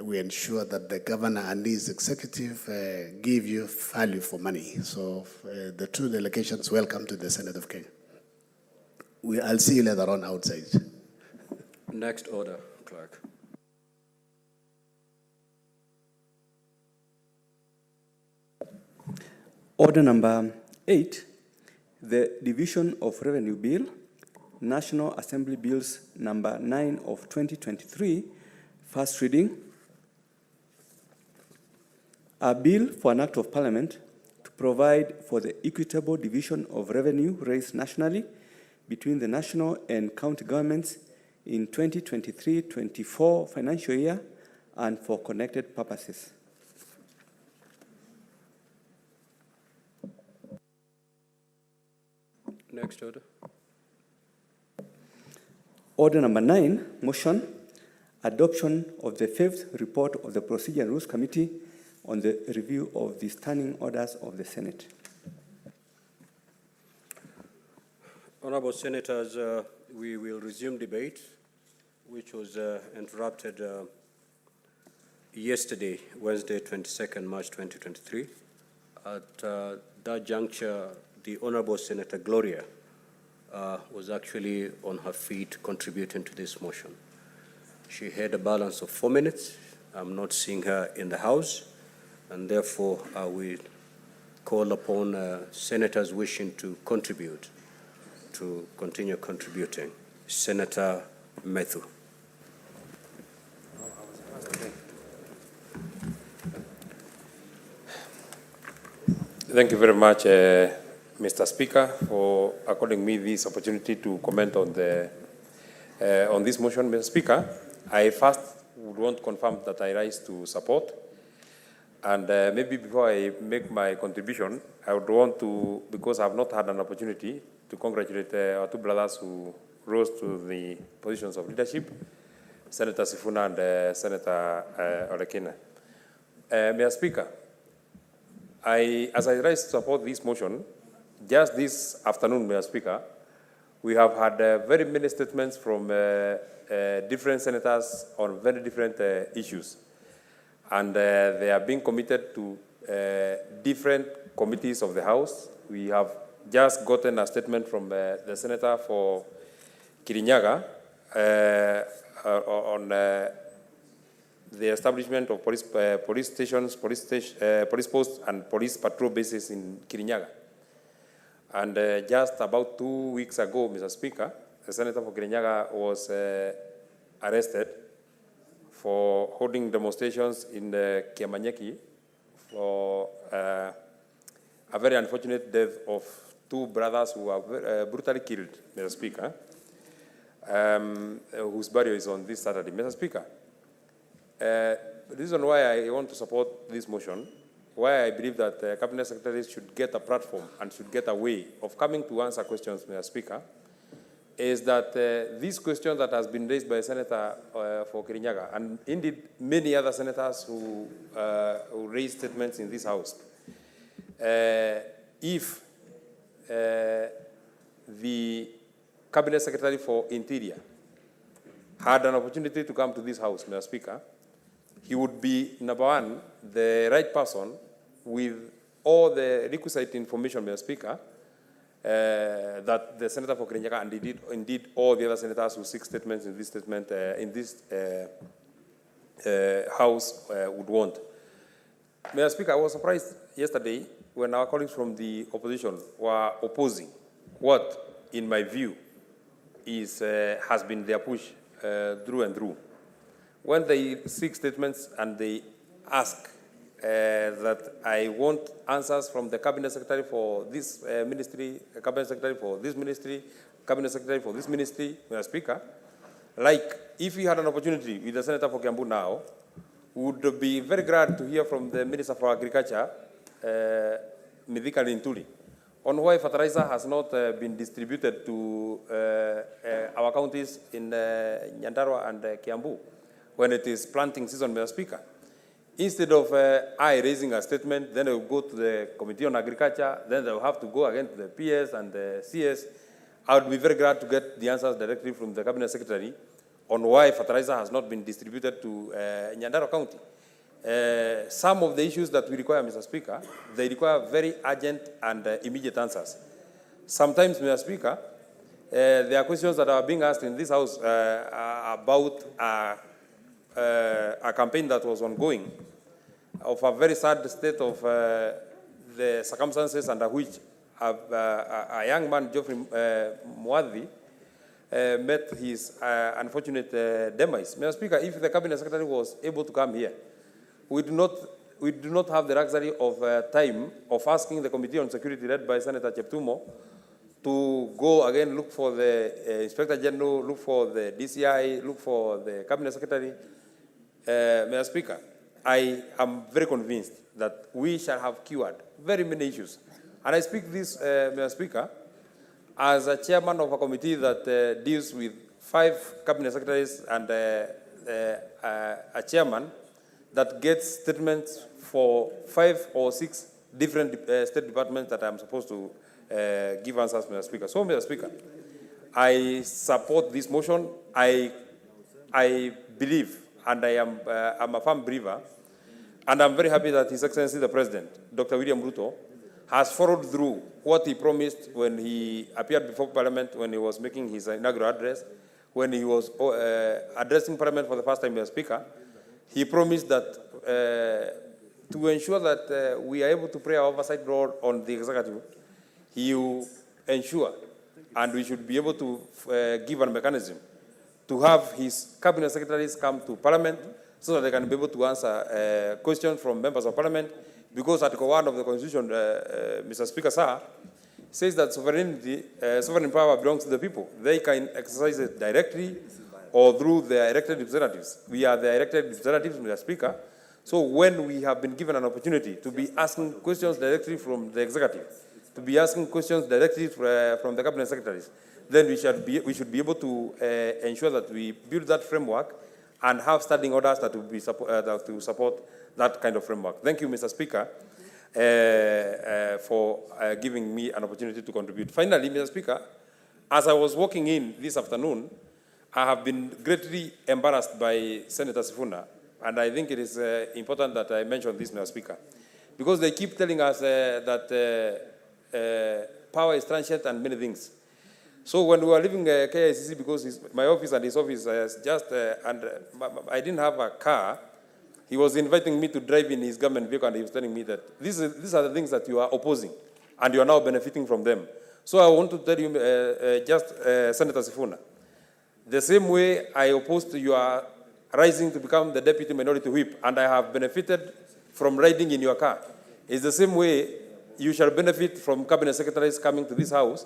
we ensure that the governor and his executive give you value for money. So the 2 delegations, welcome to the Senate of Kenya. I'll see you later on outside. Next order, Clerk. Order number 8, the Division of Revenue Bill, National Assembly Bills number 9 of 2023, first reading. A bill for an act of Parliament to provide for the equitable division of revenue raised nationally between the national and county governments in 2023-24 financial year and for connected purposes. Next order. Order number 9, motion, adoption of the 5th report of the Procedure and Rules Committee on the review of the standing orders of the Senate. Honorable Senators, we will resume debate, which was interrupted yesterday, Wednesday, 22nd March 2023. At that juncture, the Honorable Senator Gloria was actually on her feet contributing to this motion. She had a balance of 4 minutes. I'm not seeing her in the House, and therefore we call upon senators wishing to contribute to continue contributing. Senator Methu. Thank you very much, Mr. Speaker, for according me this opportunity to comment on this motion. Mr. Speaker, I first would want to confirm that I rise to support. And maybe before I make my contribution, I would want to, because I have not had an opportunity, to congratulate our two brothers who rose to the positions of leadership, Senator Sifuna and Senator Olekina. Mr. Speaker, as I rise to support this motion, just this afternoon, Mr. Speaker, we have had very many statements from different senators on very different issues. And they are being committed to different committees of the House. We have just gotten a statement from the Senator for Kirinyaga on the establishment of police stations, police posts, and police patrol bases in Kirinyaga. And just about 2 weeks ago, Mr. Speaker, the Senator for Kirinyaga was arrested for holding demonstrations in Kiamanyeki for a very unfortunate death of two brothers who were brutally killed, Mr. Speaker, whose burial is on this Saturday. Mr. Speaker, the reason why I want to support this motion, why I believe that cabinet secretaries should get a platform and should get a way of coming to answer questions, Mr. Speaker, is that this question that has been raised by Senator for Kirinyaga, and indeed many other senators who raised statements in this House, if the Cabinet Secretary for Interior had an opportunity to come to this House, Mr. Speaker, he would be, number one, the right person with all the requisite information, Mr. Speaker, that the Senator for Kirinyaga and indeed all the other senators who seek statements in this statement in this House would want. Mr. Speaker, I was surprised yesterday when our colleagues from the opposition were opposing what, in my view, has been their push through and through. When they seek statements and they ask that I want answers from the Cabinet Secretary for this ministry, Cabinet Secretary for this ministry, Cabinet Secretary for this ministry, Mr. Speaker, like if we had an opportunity with the Senator for Kiambu now, we would be very glad to hear from the Minister for Agriculture, Mithika Lintuli, on why fertilizer has not been distributed to our counties in Nyandarua and Kiambu when it is planting season, Mr. Speaker. Instead of I raising a statement, then it will go to the Committee on Agriculture, then they will have to go again to the PS and the CS. I would be very glad to get the answers directly from the Cabinet Secretary on why fertilizer has not been distributed to Nyandarua County. Some of the issues that we require, Mr. Speaker, they require very urgent and immediate answers. Sometimes, Mr. Speaker, there are questions that are being asked in this House about a campaign that was ongoing of a very sad state of the circumstances under which a young man, Geoffrey Mwadhi, met his unfortunate demise. Mr. Speaker, if the Cabinet Secretary was able to come here, we do not have the luxury of time of asking the Committee on Security led by Senator Cheptumo to go again, look for the Inspector General, look for the DCI, look for the Cabinet Secretary. Mr. Speaker, I am very convinced that we shall have cured very many issues. And I speak this, Mr. Speaker, as a chairman of a committee that deals with 5 cabinet secretaries and a chairman that gets statements for 5 or 6 different state departments that I'm supposed to give answers, Mr. Speaker. So, Mr. Speaker, I support this motion. I believe, and I'm a firm believer, and I'm very happy that His Excellency the President, Dr. William Ruto, has followed through what he promised when he appeared before Parliament, when he was making his inaugural address, when he was addressing Parliament for the first time, Mr. Speaker. He promised that to ensure that we are able to play our oversight role on the executive, he will ensure and we should be able to give a mechanism to have his cabinet secretaries come to Parliament so that they can be able to answer questions from members of Parliament, because Article 1 of the Constitution, Mr. Speaker, sir, says that sovereign power belongs to the people. They can exercise it directly or through their elected representatives. We are the elected representatives, Mr. Speaker. So when we have been given an opportunity to be asking questions directly from the executive, to be asking questions directly from the cabinet secretaries, then we should be able to ensure that we build that framework and have standing orders that will be to support that kind of framework. Thank you, Mr. Speaker, for giving me an opportunity to contribute. Finally, Mr. Speaker, as I was walking in this afternoon, I have been greatly embarrassed by Senator Sifuna, and I think it is important that I mention this, Mr. Speaker, because they keep telling us that power is transient and many things. So when we were leaving KICC, because my office and his office and I didn't have a car, he was inviting me to drive in his government vehicle, and he was telling me that these are the things that you are opposing, and you are now benefiting from them. So I want to tell you, Senator Sifuna, the same way I opposed to your rising to become the deputy minority whip, and I have benefited from riding in your car, is the same way you shall benefit from cabinet secretaries coming to this house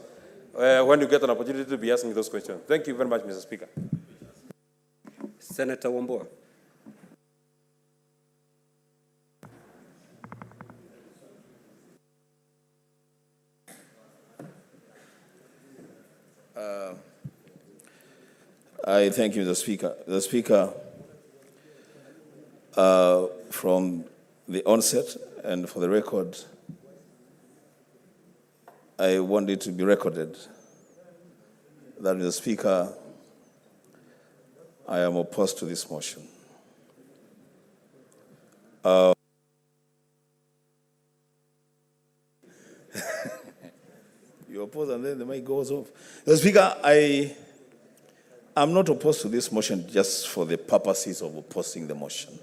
when you get an opportunity to be asking those questions. Thank you very much, Mr. Speaker. Senator Wambua. I thank you, Mr. Speaker. Mr. Speaker, from the onset and for the record, I want it to be recorded that, Mr. Speaker, I am opposed to this motion. You oppose and then the mic goes off. Mr. Speaker, I'm not opposed to this motion just for the purposes of opposing the motion.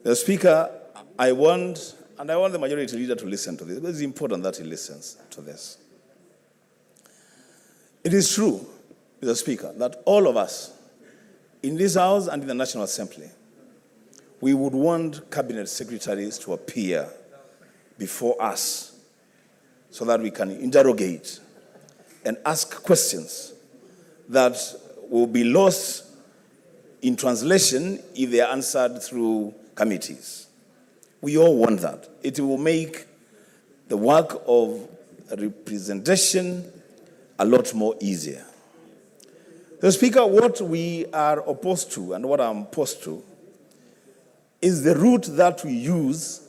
Mr. Speaker, I want the majority leader to listen to this. It's important that he listens to this. It is true, Mr. Speaker, that all of us in this House and in the National Assembly, we would want cabinet secretaries to appear before us so that we can interrogate and ask questions that will be lost in translation if they are answered through committees. We all want that. It will make the work of representation a lot more easier. The Speaker, what we are opposed to and what I'm opposed to is the route that we use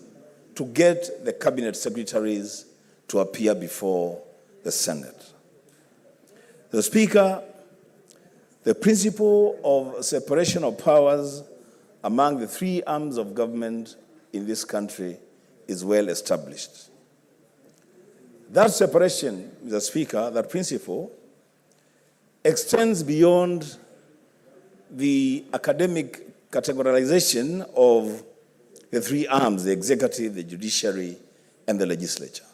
to get the cabinet secretaries to appear before the Senate. The Speaker, the principle of separation of powers among the three arms of government in this country is well established. That separation, Mr. Speaker, that principle extends beyond the academic categorization of the three arms, the executive, the judiciary, and the legislature.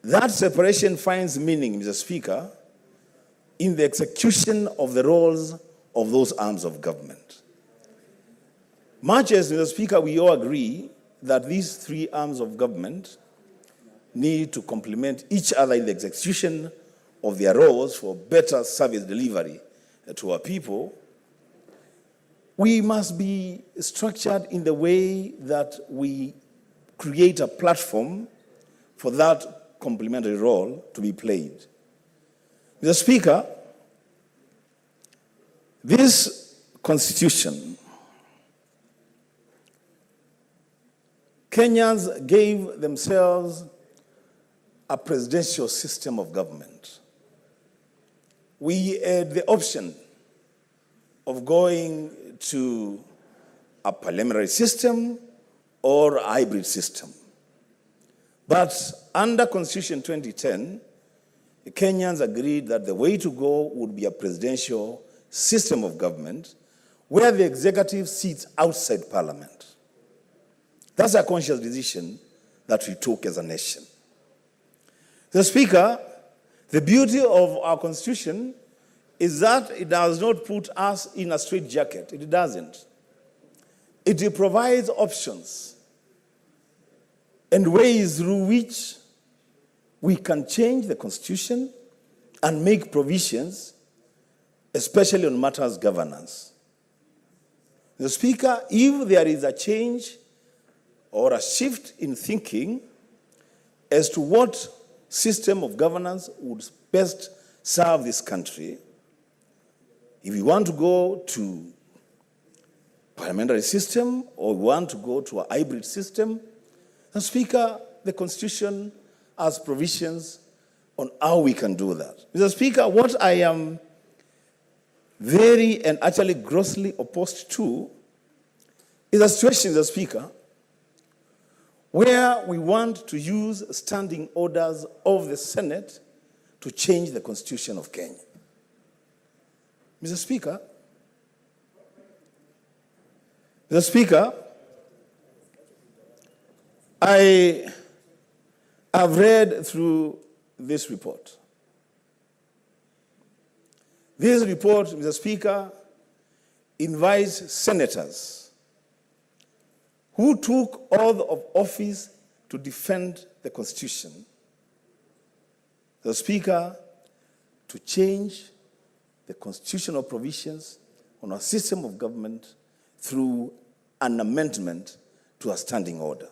That separation finds meaning, Mr. Speaker, in the execution of the roles of those arms of government. Much as, Mr. Speaker, we all agree that these three arms of government need to complement each other in the execution of their roles for better service delivery to our people, we must be structured in the way that we create a platform for that complementary role to be played. Mr. Speaker, this Constitution, Kenyans gave themselves a presidential system of government. We had the option of going to a parliamentary system or a hybrid system. But under Constitution 2010, the Kenyans agreed that the way to go would be a presidential system of government where the executive sits outside Parliament. That's a conscious decision that we took as a nation. Mr. Speaker, the beauty of our Constitution is that it does not put us in a straitjacket. It doesn't. It provides options and ways through which we can change the Constitution and make provisions, especially on matters of governance. Mr. Speaker, if there is a change or a shift in thinking as to what system of governance would best serve this country, if we want to go to parliamentary system or we want to go to a hybrid system, Mr. Speaker, the Constitution has provisions on how we can do that. Mr. Speaker, what I am very and actually grossly opposed to is a situation, Mr. Speaker, where we want to use standing orders of the Senate to change the Constitution of Kenya. Mr. Speaker, I have read through this report. This report, Mr. Speaker, invites senators who took oath of office to defend the Constitution, Mr. Speaker, to change the constitutional provisions on our system of government through an amendment to a standing order.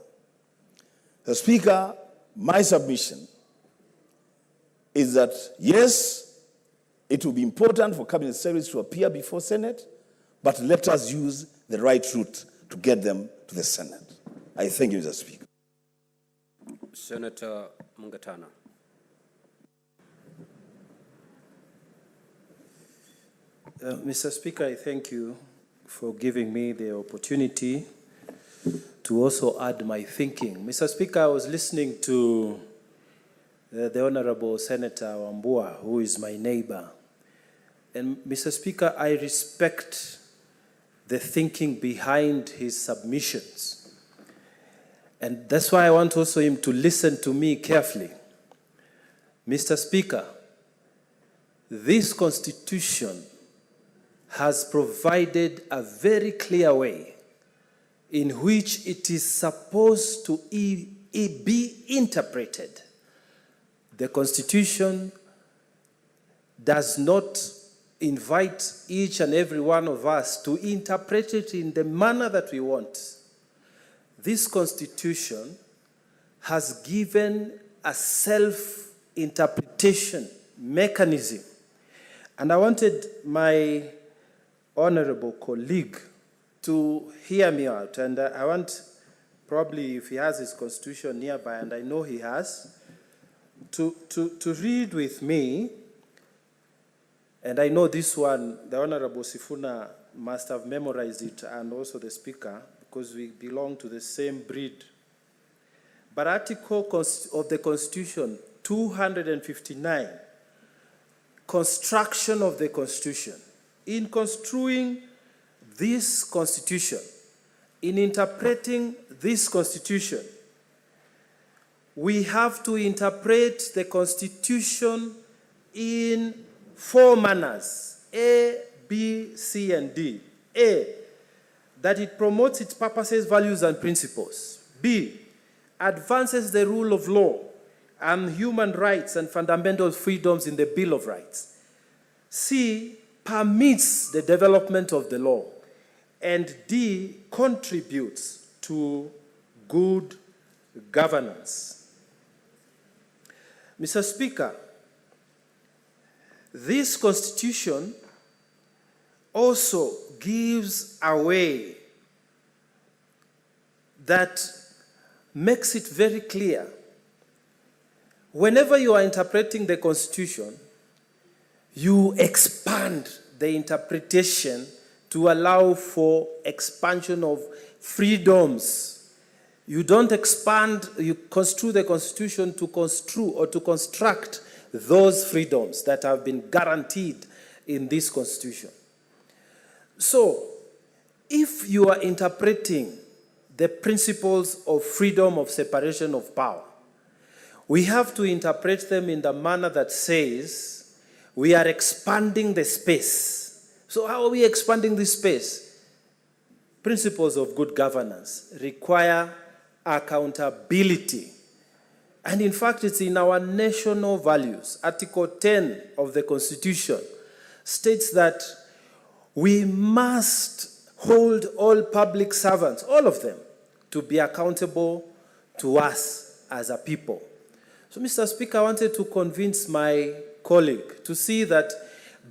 Mr. Speaker, my submission is that, yes, it will be important for cabinet secretaries to appear before Senate, but let us use the right route to get them to the Senate. I thank you, Mr. Speaker. Senator Mungatana. Mr. Speaker, I thank you for giving me the opportunity to also add my thinking. Mr. Speaker, I was listening to the Honorable Senator Wambua, who is my neighbor. And Mr. Speaker, I respect the thinking behind his submissions. And that's why I want also him to listen to me carefully. Mr. Speaker, this Constitution has provided a very clear way in which it is supposed to be interpreted. The Constitution does not invite each and every one of us to interpret it in the manner that we want. This Constitution has given a self-interpretation mechanism. And I wanted my honorable colleague to hear me out. And I want, probably if he has his Constitution nearby, and I know he has, to read with me. And I know this one, the Honorable Sifuna must have memorized it, and also the Speaker, because we belong to the same breed. But Article of the Constitution 259, construction of the Constitution. In construing this Constitution, in interpreting this Constitution, we have to interpret the Constitution in 4 manners: A, B, C, and D. A, that it promotes its purposes, values, and principles. B, advances the rule of law and human rights and fundamental freedoms in the Bill of Rights. C, permits the development of the law. And D, contributes to good governance. Mr. Speaker, this Constitution also gives a way that makes it very clear. Whenever you are interpreting the Constitution, you expand the interpretation to allow for expansion of freedoms. You don't expand, you construe the Constitution to construe or to construct those freedoms that have been guaranteed in this Constitution. So, if you are interpreting the principles of freedom of separation of power, we have to interpret them in the manner that says we are expanding the space. So how are we expanding this space? Principles of good governance require accountability. And in fact, it's in our national values. Article 10 of the Constitution states that we must hold all public servants, all of them, to be accountable to us as a people. So, Mr. Speaker, I wanted to convince my colleague to see that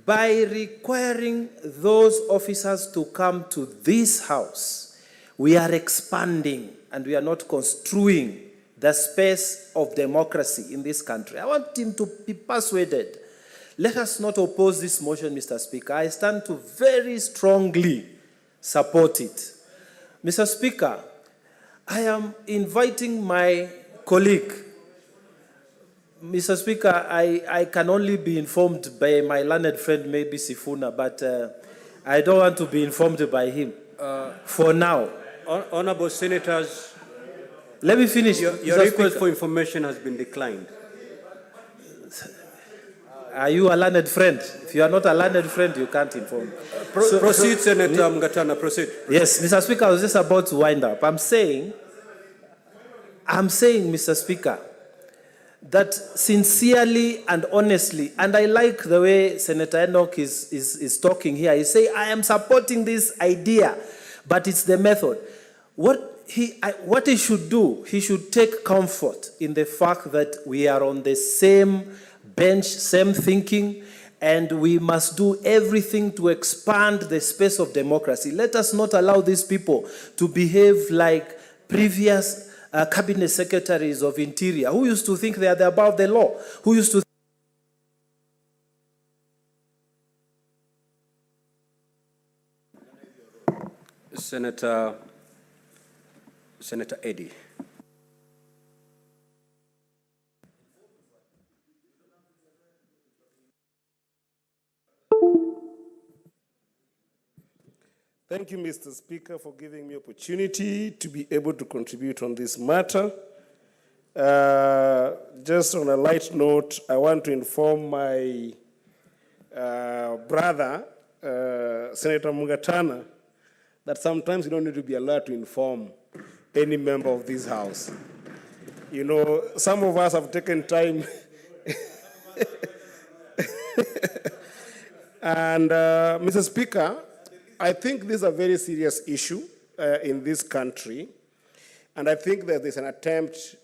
by requiring those officers to come to this House, we are expanding and we are not construing the space of democracy in this country. I want him to be persuaded. Let us not oppose this motion, Mr. Speaker. I stand to very strongly support it. Mr. Speaker, I am inviting my colleague. Mr. Speaker, I can only be informed by my learned friend, maybe Sifuna, but I don't want to be informed by him for now. Honorable Senators, let me finish. Your request for information has been declined. Are you a learned friend? If you are not a learned friend, you can't inform. Proceed, Senator Mngatana, proceed. Yes, Mr. Speaker, I was just about to wind up. I'm saying, Mr. Speaker, that sincerely and honestly, and I like the way Senator Enoch is talking here. He say, I am supporting this idea, but it's the method. What he should do, he should take comfort in the fact that we are on the same bench, same thinking, and we must do everything to expand the space of democracy. Let us not allow these people to behave like previous cabinet secretaries of Interior who used to think they are above the law, who used to Senator Eddy. Thank you, Mr. Speaker, for giving me opportunity to be able to contribute on this matter. Just on a light note, I want to inform my brother, Senator Mungatana, that sometimes you don't need to be allowed to inform any member of this House. You know, some of us have taken time and Mr. Speaker, I think this is a very serious issue in this country, and I think that there's an attempt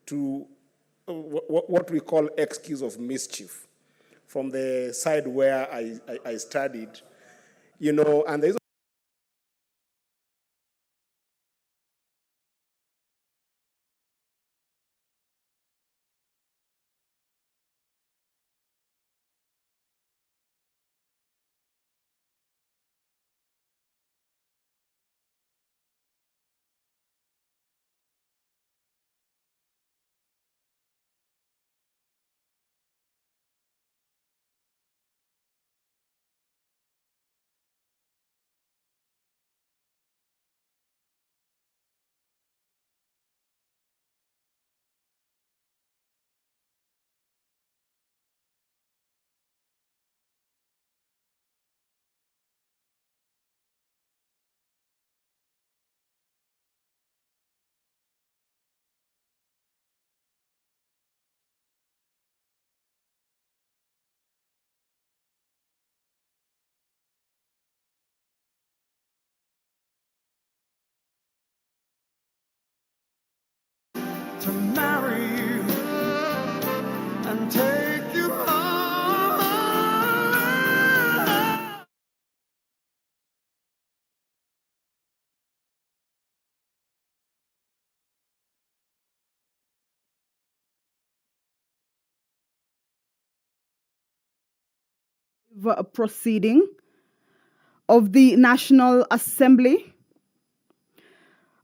to what we call excuse of mischief from the side where I studied, you know, and there's to marry you and take you home. A proceeding of the National Assembly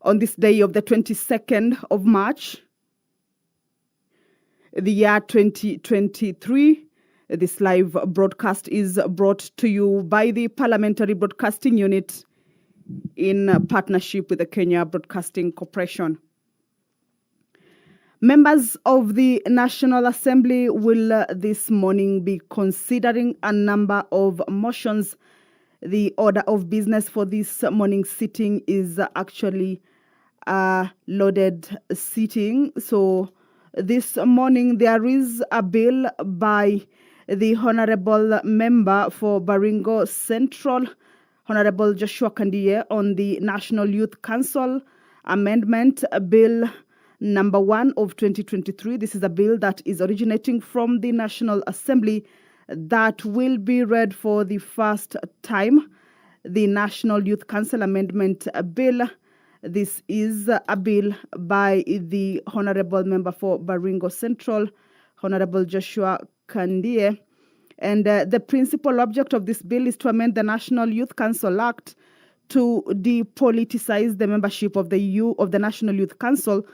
on this day of the 22nd of March, the year 2023. This live broadcast is brought to you by the Parliamentary Broadcasting Unit in partnership with the Kenya Broadcasting Corporation. Members of the National Assembly will this morning be considering a number of motions. The order of business for this morning sitting is actually a loaded sitting. So this morning there is a bill by the Honorable Member for Baringo Central, Honorable Joshua Kandiye, on the National Youth Council Amendment Bill number 1 of 2023. This is a bill that is originating from the National Assembly that will be read for the first time. The National Youth Council Amendment Bill. This is a bill by the Honorable Member for Baringo Central, Honorable Joshua Kandiye. And the principal object of this bill is to amend the National Youth Council Act to depoliticize the membership of the National Youth Council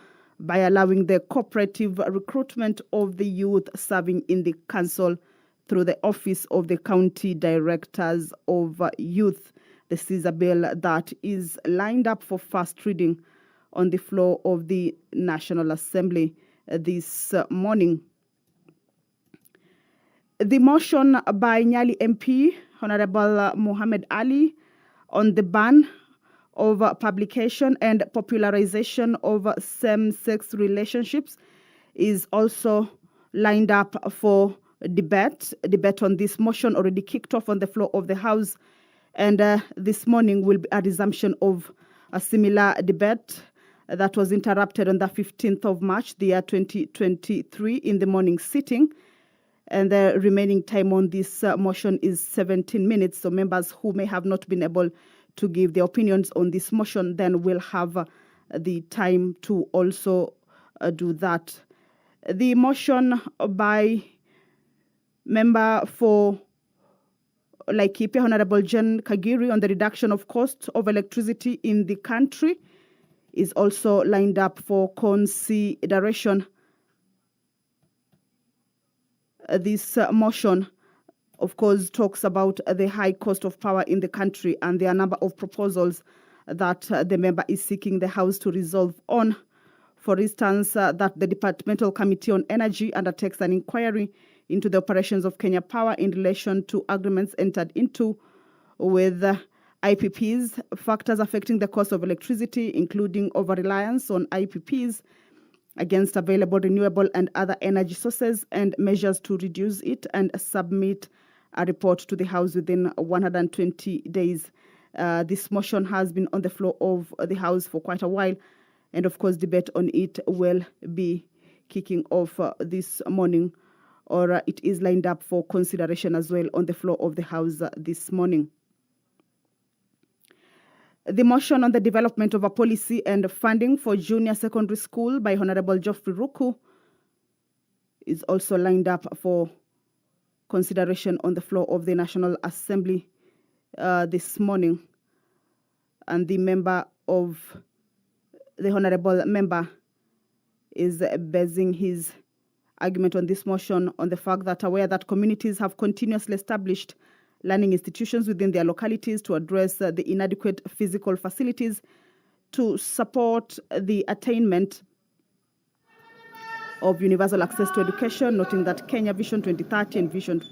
by allowing the cooperative recruitment of the youth serving in the council through the Office of the County Directors of Youth. This is a bill that is lined up for first reading on the floor of the National Assembly this morning. The motion by Nyali MP, Honorable Mohammed Ali, on the ban of publication and popularization of same-sex relationships is also lined up for debate. Debate on this motion already kicked off on the floor of the House, and this morning will be a resumption of a similar debate that was interrupted on the 15th of March, the year 2023, in the morning sitting. And the remaining time on this motion is 17 minutes. So members who may have not been able to give their opinions on this motion then will have the time to also do that. The motion by member for Laikipia, Honorable Jen Kagiri, on the reduction of cost of electricity in the country is also lined up for consideration. This motion, of course, talks about the high cost of power in the country, and there are a number of proposals that the member is seeking the House to resolve on. For instance, that the Departmental Committee on Energy undertakes an inquiry into the operations of Kenya Power in relation to agreements entered into with IPPs, factors affecting the cost of electricity, including over-reliance on IPPs against available renewable and other energy sources, and measures to reduce it, and submit a report to the House within 120 days. This motion has been on the floor of the House for quite a while, and of course debate on it will be kicking off this morning, or it is lined up for consideration as well on the floor of the House this morning. The motion on the development of a policy and funding for junior secondary school by Honorable Geoffrey Ruku is also lined up for consideration on the floor of the National Assembly this morning. And the Honorable Member is basing his argument on this motion on the fact that aware that communities have continuously established learning institutions within their localities to address the inadequate physical facilities to support the attainment of universal access to education, noting that Kenya Vision 2030 envisioned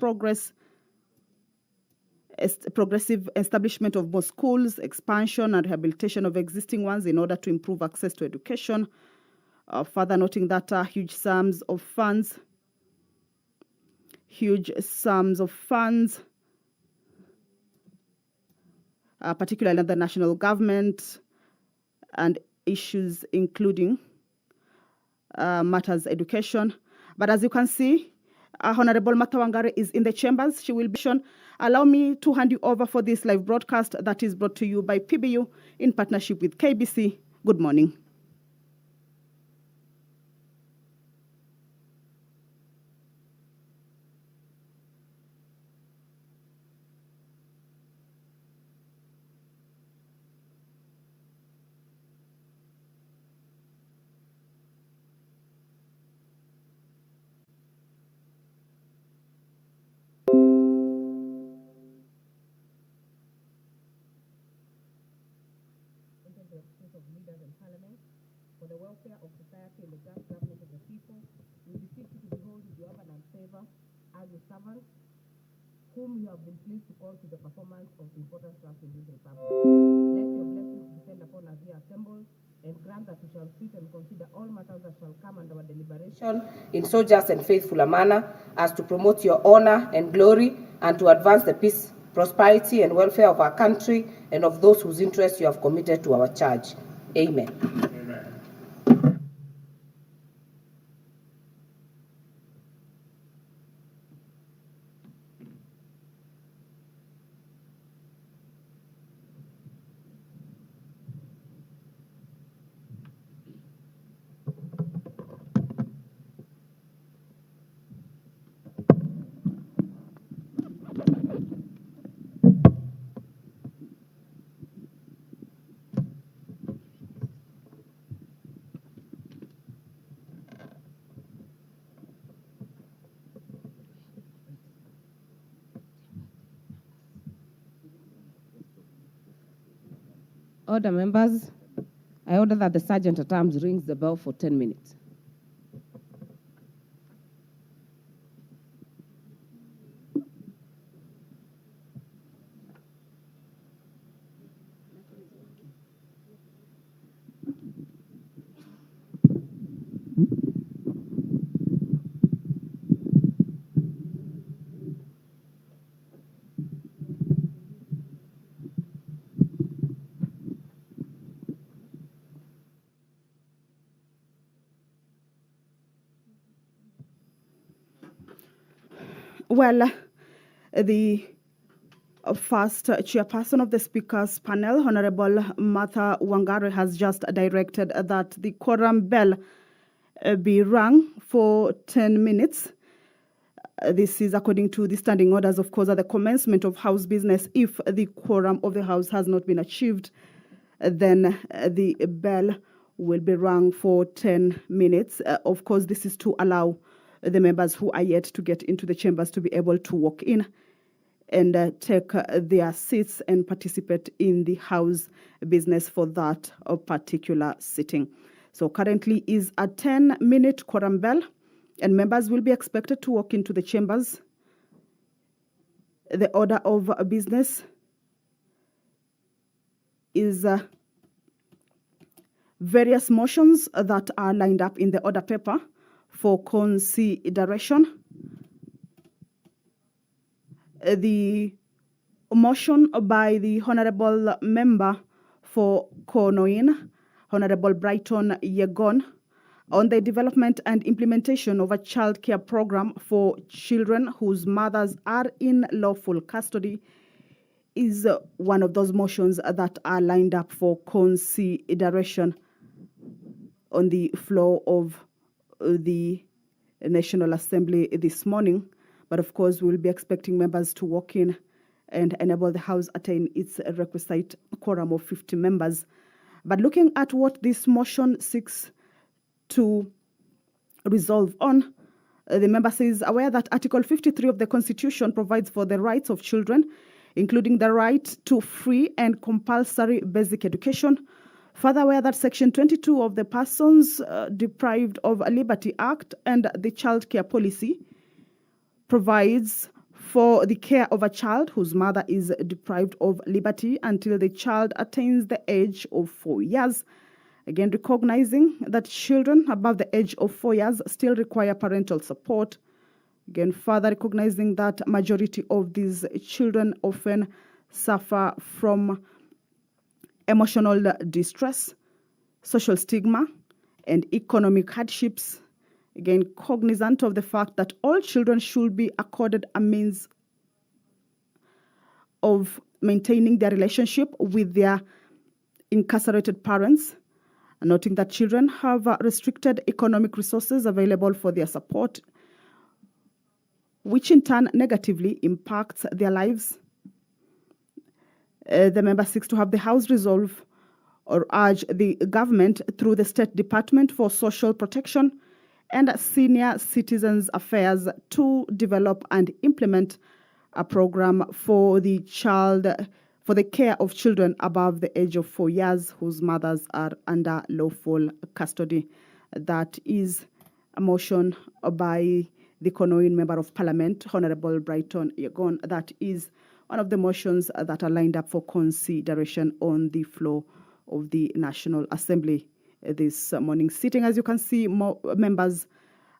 progressive establishment of more schools, expansion and rehabilitation of existing ones in order to improve access to education. Further noting that huge sums of funds, particularly the national government, and issues including matters education. But as you can see, Honorable Martha Wangari is in the chambers. She will be shown. Allow me to hand you over for this live broadcast that is brought to you by PBU in partnership with KBC. Good morning. Of leaders in parliament for the welfare of society and the just government of the people. been pleased to call to the performance of the important trust in this republic. Let your blessings descend upon us here assembled, and grant that we shall sit and consider all matters that shall come under our deliberation in so just and faithful a manner as to promote your honor and glory, and to advance the peace, prosperity, and welfare of our country and of those whose interests you have committed to our charge. Amen. Order, members. I order that the Sergeant at Arms rings the bell for 10 minutes. Well, the first chairperson of the Speaker's panel, Honorable Martha Wangari, has just directed that the quorum bell be rung for 10 minutes. This is according to the standing orders, of course, at the commencement of House business. If the quorum of the House has not been achieved, then the bell will be rung for 10 minutes. Of course, this is to allow the members who are yet to get into the chambers to be able to walk in and take their seats and participate in the House business for that particular sitting. So currently is a 10-minute quorum bell, and members will be expected to walk into the chambers. The order of business is various motions that are lined up in the order paper for consideration. The motion by the Honorable Member for Konoin, Honorable Brighton Yegon, on the development and implementation of a child care program for children whose mothers are in lawful custody, is one of those motions that are lined up for consideration on the floor of the National Assembly this morning. But of course, we'll be expecting members to walk in and enable the House attain its requisite quorum of 50 members. But looking at what this motion seeks to resolve on, the member says, aware that Article 53 of the Constitution provides for the rights of children, including the right to free and compulsory basic education. Further, aware that Section 22 of the Persons Deprived of Liberty Act and the Child Care Policy provides for the care of a child whose mother is deprived of liberty until the child attains the age of 4 years. Again, recognizing that children above the age of 4 years still require parental support. Again, further recognizing that majority of these children often suffer from emotional distress, social stigma, and economic hardships. Again, cognizant of the fact that all children should be accorded a means of maintaining their relationship with their incarcerated parents, and noting that children have restricted economic resources available for their support, which in turn negatively impacts their lives. The member seeks to have the House resolve or urge the government through the State Department for Social Protection and Senior Citizens Affairs to develop and implement a program for the care of children above the age of 4 years whose mothers are under lawful custody. That is a motion by the Konoin Member of Parliament, Honorable Brighton Yegon. That is one of the motions that are lined up for consideration on the floor of the National Assembly this morning sitting. As you can see, more members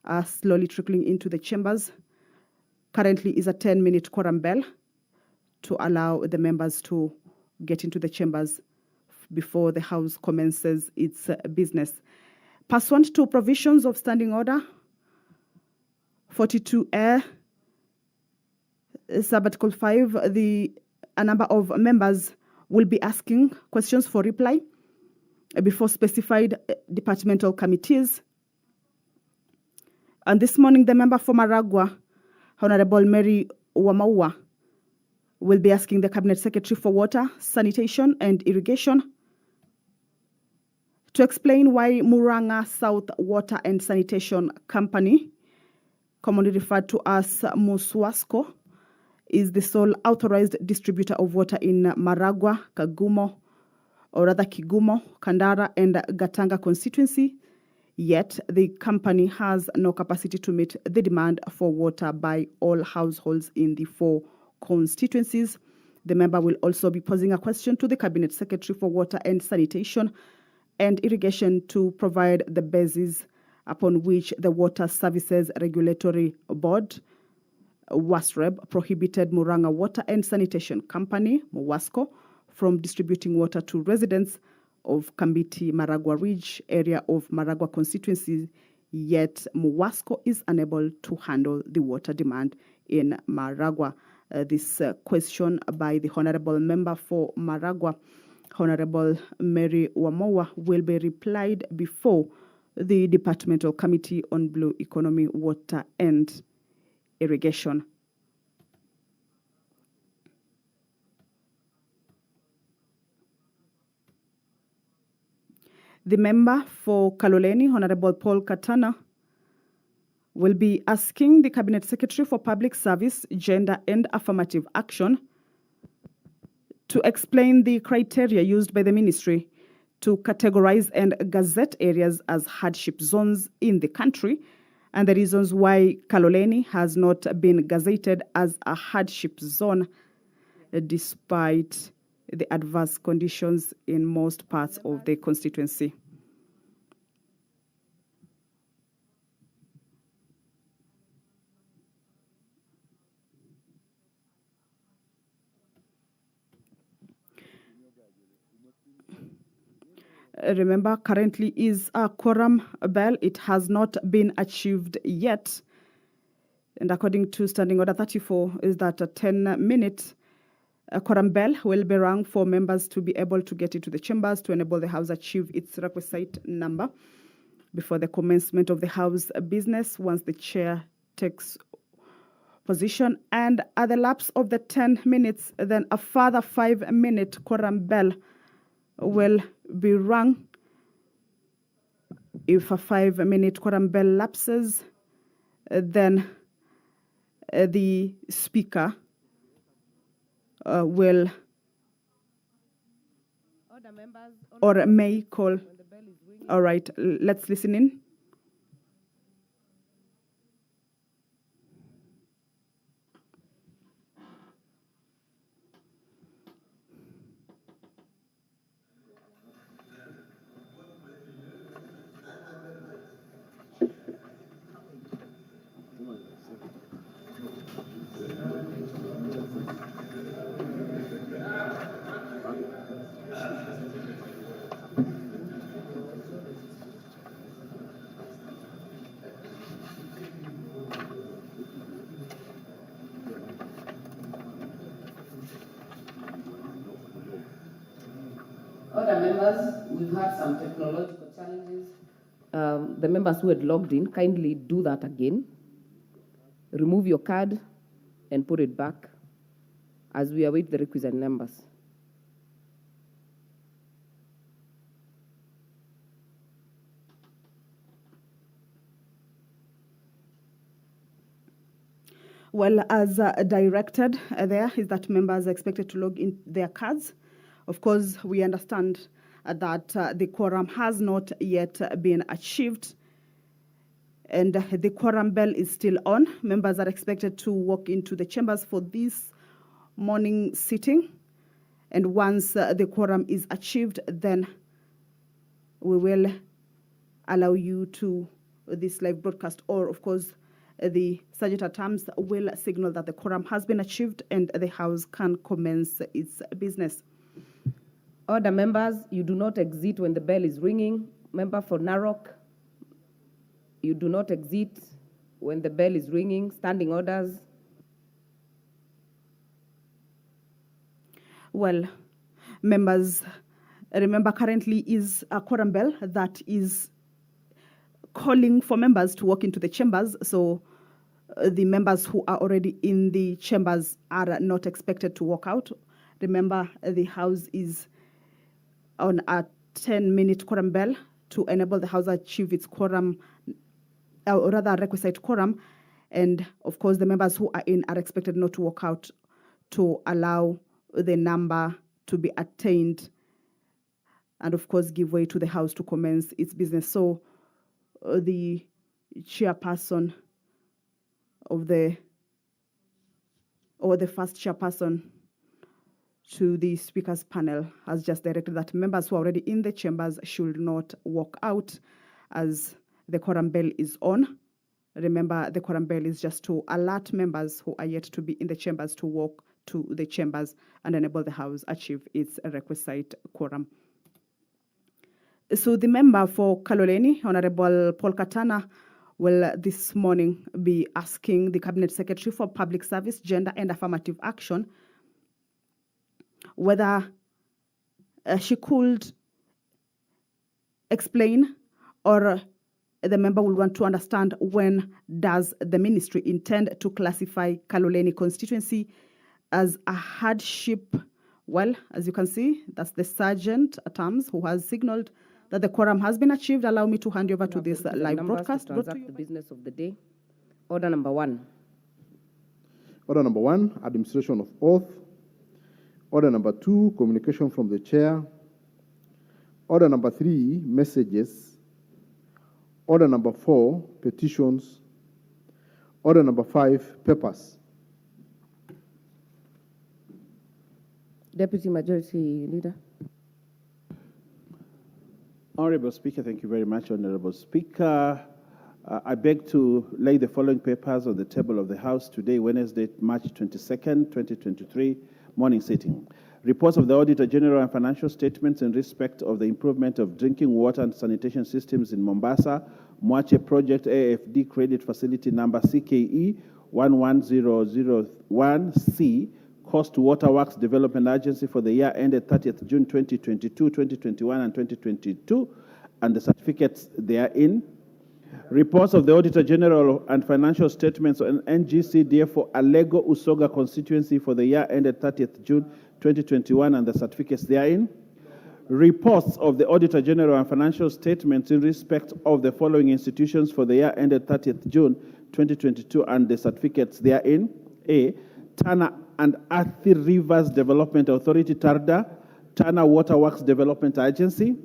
are slowly trickling into the chambers. Currently is a 10-minute quorum bell to allow the members to get into the chambers before the House commences its business. Pursuant to provisions of Standing Order 42A, Sub-Article 5, a number of members will be asking questions for reply before specified departmental committees. And this morning, the member for Maragua, Honorable Mary Wamaua, will be asking the Cabinet Secretary for Water, Sanitation and Irrigation to explain why Muranga South Water and Sanitation Company, commonly referred to as MUSWASCO, is the sole authorized distributor of water in Maragua, Kigumo, Kandara and Gatanga constituency, yet the company has no capacity to meet the demand for water by all households in the 4 constituencies. The member will also be posing a question to the Cabinet Secretary for Water and Sanitation and Irrigation to provide the basis upon which the Water Services Regulatory Board, WASREB, prohibited Muranga Water and Sanitation Company, MUWASCO, from distributing water to residents of Kambiti, Maragua Ridge area of Maragua constituency, yet MUWASCO is unable to handle the water demand in Maragua. This question by the Honorable Member for Maragua, Honorable Mary Wamowa, will be replied before the Departmental Committee on Blue Economy, Water and Irrigation. The member for Kaloleni, Honorable Paul Katana, will be asking the Cabinet Secretary for Public Service, Gender and Affirmative Action to explain the criteria used by the ministry to categorize and gazette areas as hardship zones in the country, and the reasons why Kaloleni has not been gazetted as a hardship zone despite the adverse conditions in most parts of the constituency. Remember, currently is a quorum bell. It has not been achieved yet. And according to Standing Order 34, is that a 10-minute quorum bell will be rung for members to be able to get into the chambers to enable the House achieve its requisite number before the commencement of the House business once the chair takes position. And at the lapse of the 10 minutes, then a further 5-minute quorum bell will be rung. If a 5-minute quorum bell lapses, then the speaker will or may call. All right, let's listen in. Other members, we've had some technological challenges. The members who had logged in, kindly do that again. Remove your card and put it back as we await the requisite numbers. Well, as directed there is that members are expected to log in their cards. Of course, we understand that the quorum has not yet been achieved. And the quorum bell is still on. Members are expected to walk into the chambers for this morning sitting. And once the quorum is achieved, then we will allow you to this live broadcast, or of course, the Sergeant at Arms will signal that the quorum has been achieved and the House can commence its business. Order, members, you do not exit when the bell is ringing. Member for Narok, you do not exit when the bell is ringing. Standing orders. Well, members, remember currently is a quorum bell that is calling for members to walk into the chambers. So the members who are already in the chambers are not expected to walk out. Remember, the House is on a 10-minute quorum bell to enable the House achieve its quorum, or rather requisite quorum. And of course, the members who are in are expected not to walk out to allow the number to be attained and of course give way to the House to commence its business. So the chairperson of the first chairperson to the speakers panel has just directed that members who are already in the chambers should not walk out as the quorum bell is on. Remember, the quorum bell is just to alert members who are yet to be in the chambers to walk to the chambers and enable the House achieve its requisite quorum. So the member for Kaloleni, Honorable Paul Katana, will this morning be asking the Cabinet Secretary for Public Service, Gender and Affirmative Action whether she could explain, or the member will want to understand, when does the ministry intend to classify Kaloleni constituency as a hardship. Well, as you can see, that's the Sergeant at Arms who has signaled that the quorum has been achieved. Allow me to hand you over to this live broadcast. To transact the business of the day. Order number 1. Order number 1, administration of oath. Order number 2, communication from the chair. Order number 3, messages. Order number 4, petitions. Order number 5, papers. Deputy Majority Leader. Honorable Speaker, thank you very much, Honorable Speaker. I beg to lay the following papers on the table of the House today, Wednesday, March 22nd, 2023, morning sitting. Reports of the Auditor General and financial statements in respect of the improvement of drinking water and sanitation systems in Mombasa, Mwache Project AFD Credit Facility number CKE 11001C, Coast Waterworks Development Agency for the year ended 30th June 2022, 2021, and 2022, and the certificates therein. Reports of the Auditor General and financial statements on NGCDF for Alego Usoga constituency for the year ended 30th June 2021 and the certificates therein. Reports of the Auditor General and financial statements in respect of the following institutions for the year ended 30th June 2022 and the certificates therein. A. Tana and Athi Rivers Development Authority, TARDA, Tana Waterworks Development Agency,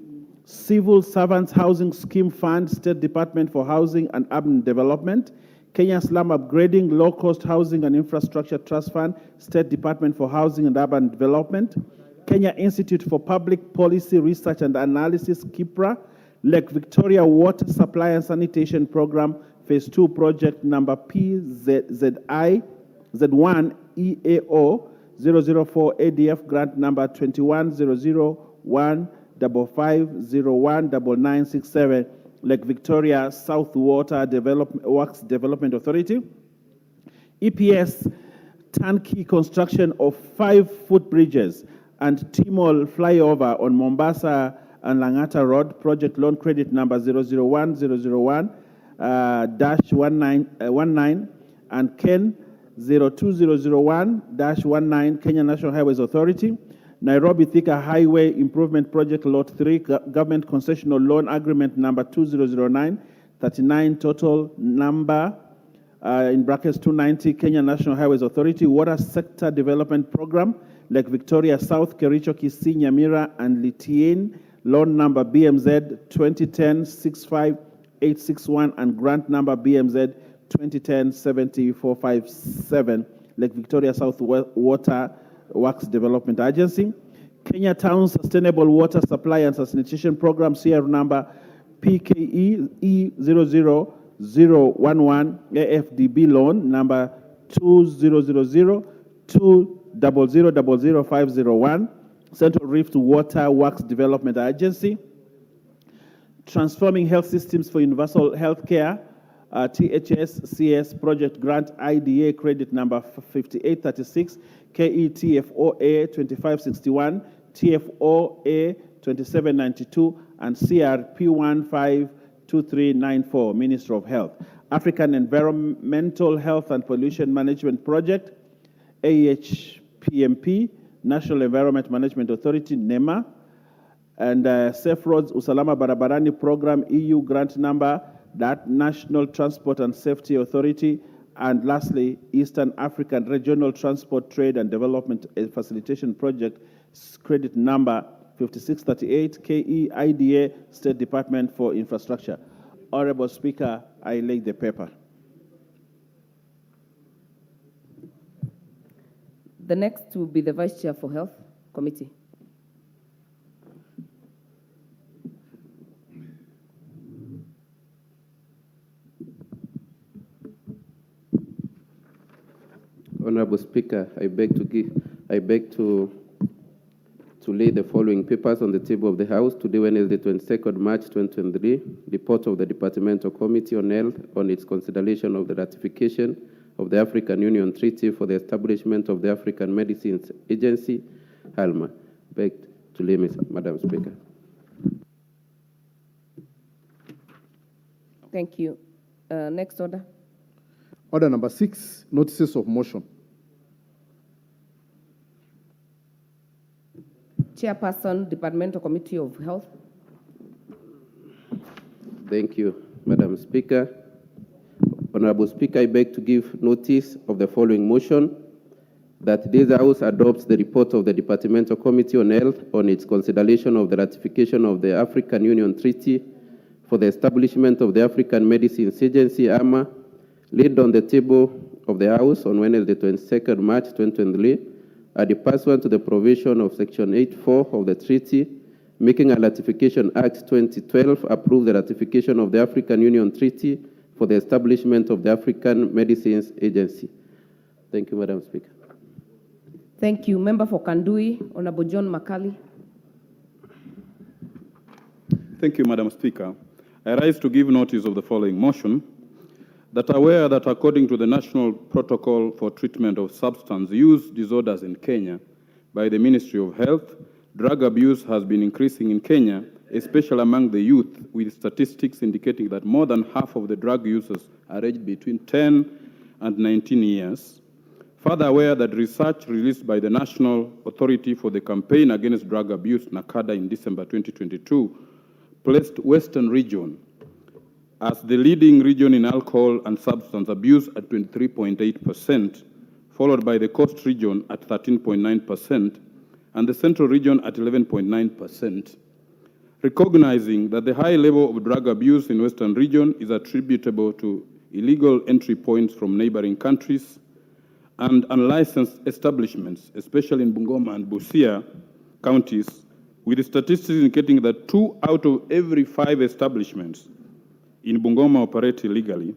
Civil Servants Housing Scheme Fund, State Department for Housing and Urban Development, Kenya Slum Upgrading, Low Cost Housing and Infrastructure Trust Fund, State Department for Housing and Urban Development, Kenya Institute for Public Policy Research and Analysis, KIPRA, Lake Victoria Water Supply and Sanitation Program, Phase 2 Project number PZI Z1 EAO 004 ADF Grant number 210015501967, Lake Victoria South Water Works Development Authority. EPS turnkey construction of 5 footbridges and Timol flyover on Mombasa and Langata Road, project loan credit number 001-001-19, and Ken 02001-19, Kenya National Highways Authority. Nairobi Thika Highway Improvement Project Lot 3, Government Concessional Loan Agreement number 2009-39, total number in brackets 290, Kenya National Highways Authority. Water Sector Development Program, Lake Victoria South, Kericho, Kisii, Nyamira, and Litien, loan number BMZ 2010-65 861 and grant number BMZ 2010-70457, Lake Victoria South Water Works Development Agency. Kenya Town Sustainable Water Supply and Sanitation Program, CR number PKE E00011 AFDB loan number 200020000501, Central Rift Water Works Development Agency. Transforming Health Systems for Universal Healthcare, THSCS Project Grant IDA credit number 5836, KETFOA 2561, TFOA 2792, and CRP 152394, Ministry of Health. African Environmental Health and Pollution Management Project, AHPMP, National Environment Management Authority, NEMA, and Safe Roads Usalama Barabarani Program, EU grant number, that National Transport and Safety Authority, and lastly, Eastern African Regional Transport Trade and Development Facilitation Project, credit number 5638, KEIDA, State Department for Infrastructure. Honorable Speaker, I lay the paper. The next will be the Vice Chair for Health Committee. Honorable Speaker, I beg to lay the following papers on the table of the House today, Wednesday, 22nd March 2023. Report of the Departmental Committee on Health on its consideration of the ratification of the African Union Treaty for the establishment of the African Medicines Agency, ALMA. Beg to lay, Madam Speaker. Thank you. Next order. Order number 6, notices of motion. Chairperson, Departmental Committee of Health. Thank you, Madam Speaker. Honorable Speaker, I beg to give notice of the following motion, that this House adopts the report of the Departmental Committee on Health on its consideration of the ratification of the African Union Treaty for the establishment of the African Medicines Agency, AMA, laid on the table of the House on Wednesday, 22nd March 2023, are pursuant to the provision of Section 8.4 of the Treaty, making a Ratification Act 2012 approve the ratification of the African Union Treaty for the establishment of the African Medicines Agency. Thank you, Madam Speaker. Thank you. Member for Kandui, Honorable John Makali. Thank you, Madam Speaker. I rise to give notice of the following motion, that aware that according to the National Protocol for Treatment of Substance Use Disorders in Kenya by the Ministry of Health, drug abuse has been increasing in Kenya, especially among the youth, with statistics indicating that more than half of the drug users are aged between 10 and 19 years. Further aware that research released by the National Authority for the Campaign Against Drug Abuse, NACADA, in December 2022, placed Western Region as the leading region in alcohol and substance abuse at 23.8%, followed by the Coast Region at 13.9%, and the Central Region at 11.9%. Recognizing that the high level of drug abuse in Western Region is attributable to illegal entry points from neighboring countries and unlicensed establishments, especially in Bungoma and Busia counties, with statistics indicating that 2 out of every 5 establishments in Bungoma operate illegally.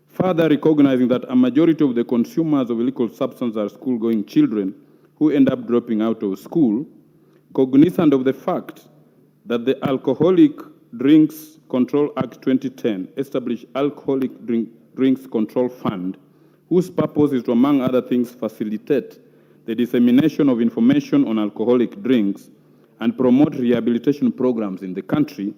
Further recognizing that a majority of the consumers of illegal substances are school-going children who end up dropping out of school, cognizant of the fact that the Alcoholic Drinks Control Act 2010 established Alcoholic Drinks Control Fund, whose purpose is to, among other things, facilitate the dissemination of information on alcoholic drinks and promote rehabilitation programs in the country.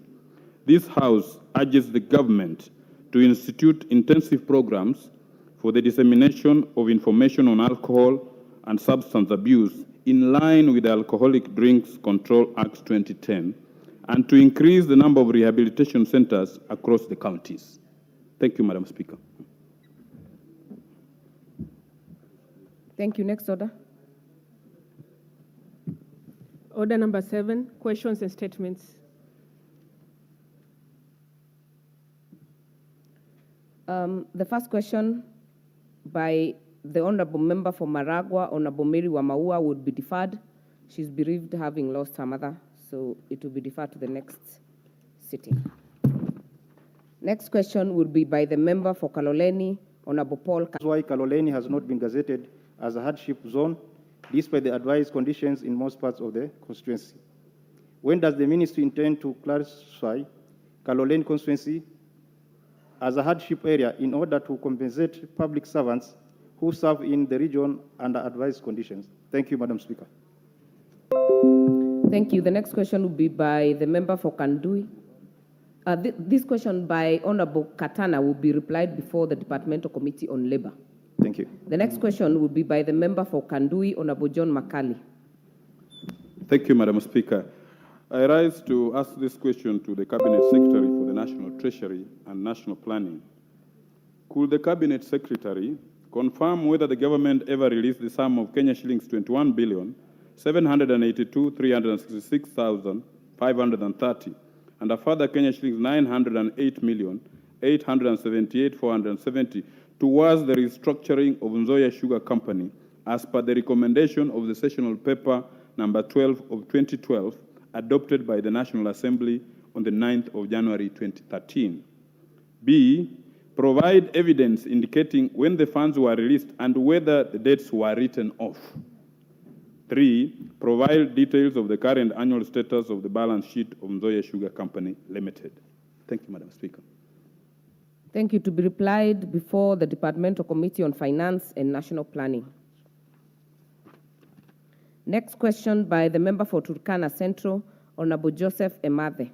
This House urges the government to institute intensive programs for the dissemination of information on alcohol and substance abuse in line with the Alcoholic Drinks Control Act 2010, and to increase the number of rehabilitation centers across the counties. Thank you, Madam Speaker. Thank you. Next order. Order number 7, questions and statements. The first question by the Honorable Member for Maragua, Honorable Mary Wamaua, would be deferred. She's bereaved having lost her mother, so it will be deferred to the next sitting. Next question will be by the member for Kaloleni, Honorable Paul. That's why Kaloleni has not been gazetted as a hardship zone, despite the advised conditions in most parts of the constituency. When does the ministry intend to classify Kaloleni constituency as a hardship area in order to compensate public servants who serve in the region under advised conditions? Thank you, Madam Speaker. Thank you. The next question will be by the member for Kandui. This question by Honorable Katana will be replied before the Departmental Committee on Labor. Thank you. The next question will be by the member for Kandui, Honorable John Makali. Thank you, Madam Speaker. I rise to ask this question to the Cabinet Secretary for the National Treasury and National Planning. Could the Cabinet Secretary confirm whether the government ever released the sum of Kenya shillings 21,782,366,530 and a further Kenya shillings 908,878,470 towards the restructuring of Nzoia Sugar Company as per the recommendation of the sessional paper number 12 of 2012 adopted by the National Assembly on the 9th of January 2013. B, provide evidence indicating when the funds were released and whether the debts were written off. 3, provide details of the current annual status of the balance sheet of Nzoia Sugar Company Limited. Thank you, Madam Speaker. Thank you. To be replied before the Departmental Committee on Finance and National Planning. Next question by the member for Turkana Central, Honorable Joseph Emathe.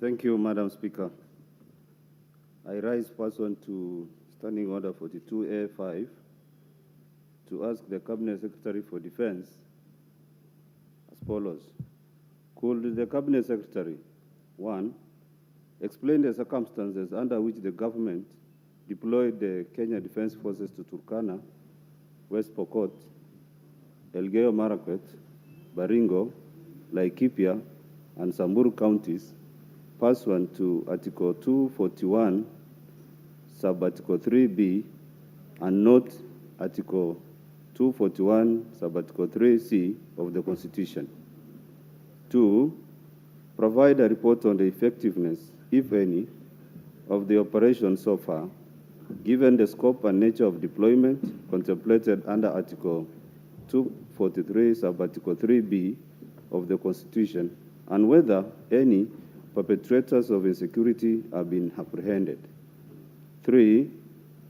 Thank you, Madam Speaker. I rise pursuant to Standing Order 42A5 to ask the Cabinet Secretary for Defense as follows. Could the Cabinet Secretary, 1, explain the circumstances under which the government deployed the Kenya Defense Forces to Turkana, West Pokot, Elgeyo Marakwet, Baringo, Laikipia, and Samburu counties pursuant to Article 241, Sub-Article 3B, and note Article 241, Sub-Article 3C of the Constitution. 2, provide a report on the effectiveness, if any, of the operation so far, given the scope and nature of deployment contemplated under Article 243, Sub-Article 3B of the Constitution, and whether any perpetrators of insecurity have been apprehended. 3,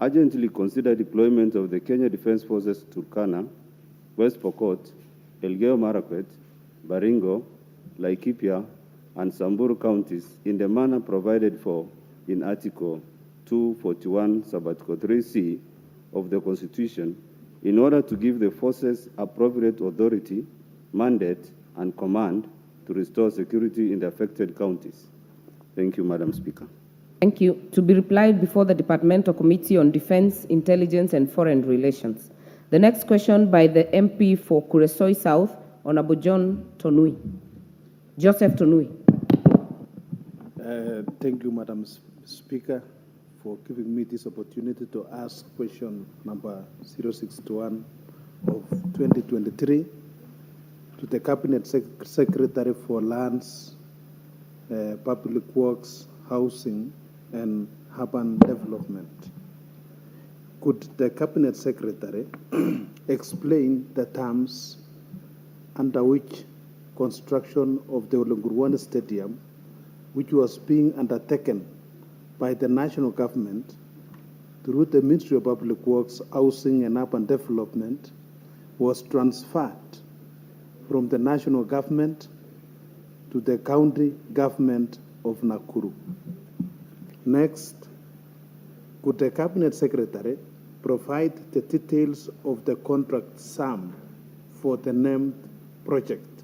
urgently consider deployment of the Kenya Defense Forces to Turkana, West Pokot, Elgeyo Marakwet, Baringo, Laikipia, and Samburu counties in the manner provided for in Article 241, Sub-Article 3C of the Constitution, in order to give the forces appropriate authority, mandate, and command to restore security in the affected counties. Thank you, Madam Speaker. Thank you. To be replied before the Departmental Committee on Defense, Intelligence, and Foreign Relations. The next question by the MP for Kuresoi South, Honorable Joseph Tonui. Thank you, Madam Speaker, for giving me this opportunity to ask question number 061 of 2023 to the Cabinet Secretary for Lands, Public Works, Housing, and Urban Development. Could the Cabinet Secretary explain the terms under which construction of the Olengurwan Stadium, which was being undertaken by the national government through the Ministry of Public Works, Housing, and Urban Development, was transferred from the national government to the county government of Nakuru? Next, could the Cabinet Secretary provide the details of the contract sum for the named project,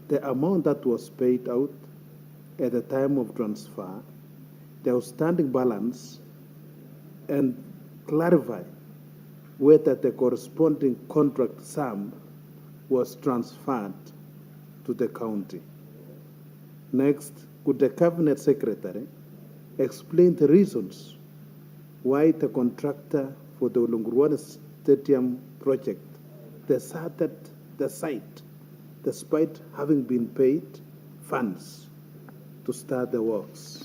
the amount that was paid out at the time of transfer, the outstanding balance and clarify whether the corresponding contract sum was transferred to the county. Next, could the Cabinet Secretary explain the reasons why the contractor for the Olonguruan Stadium project deserted the site despite having been paid funds to start the works?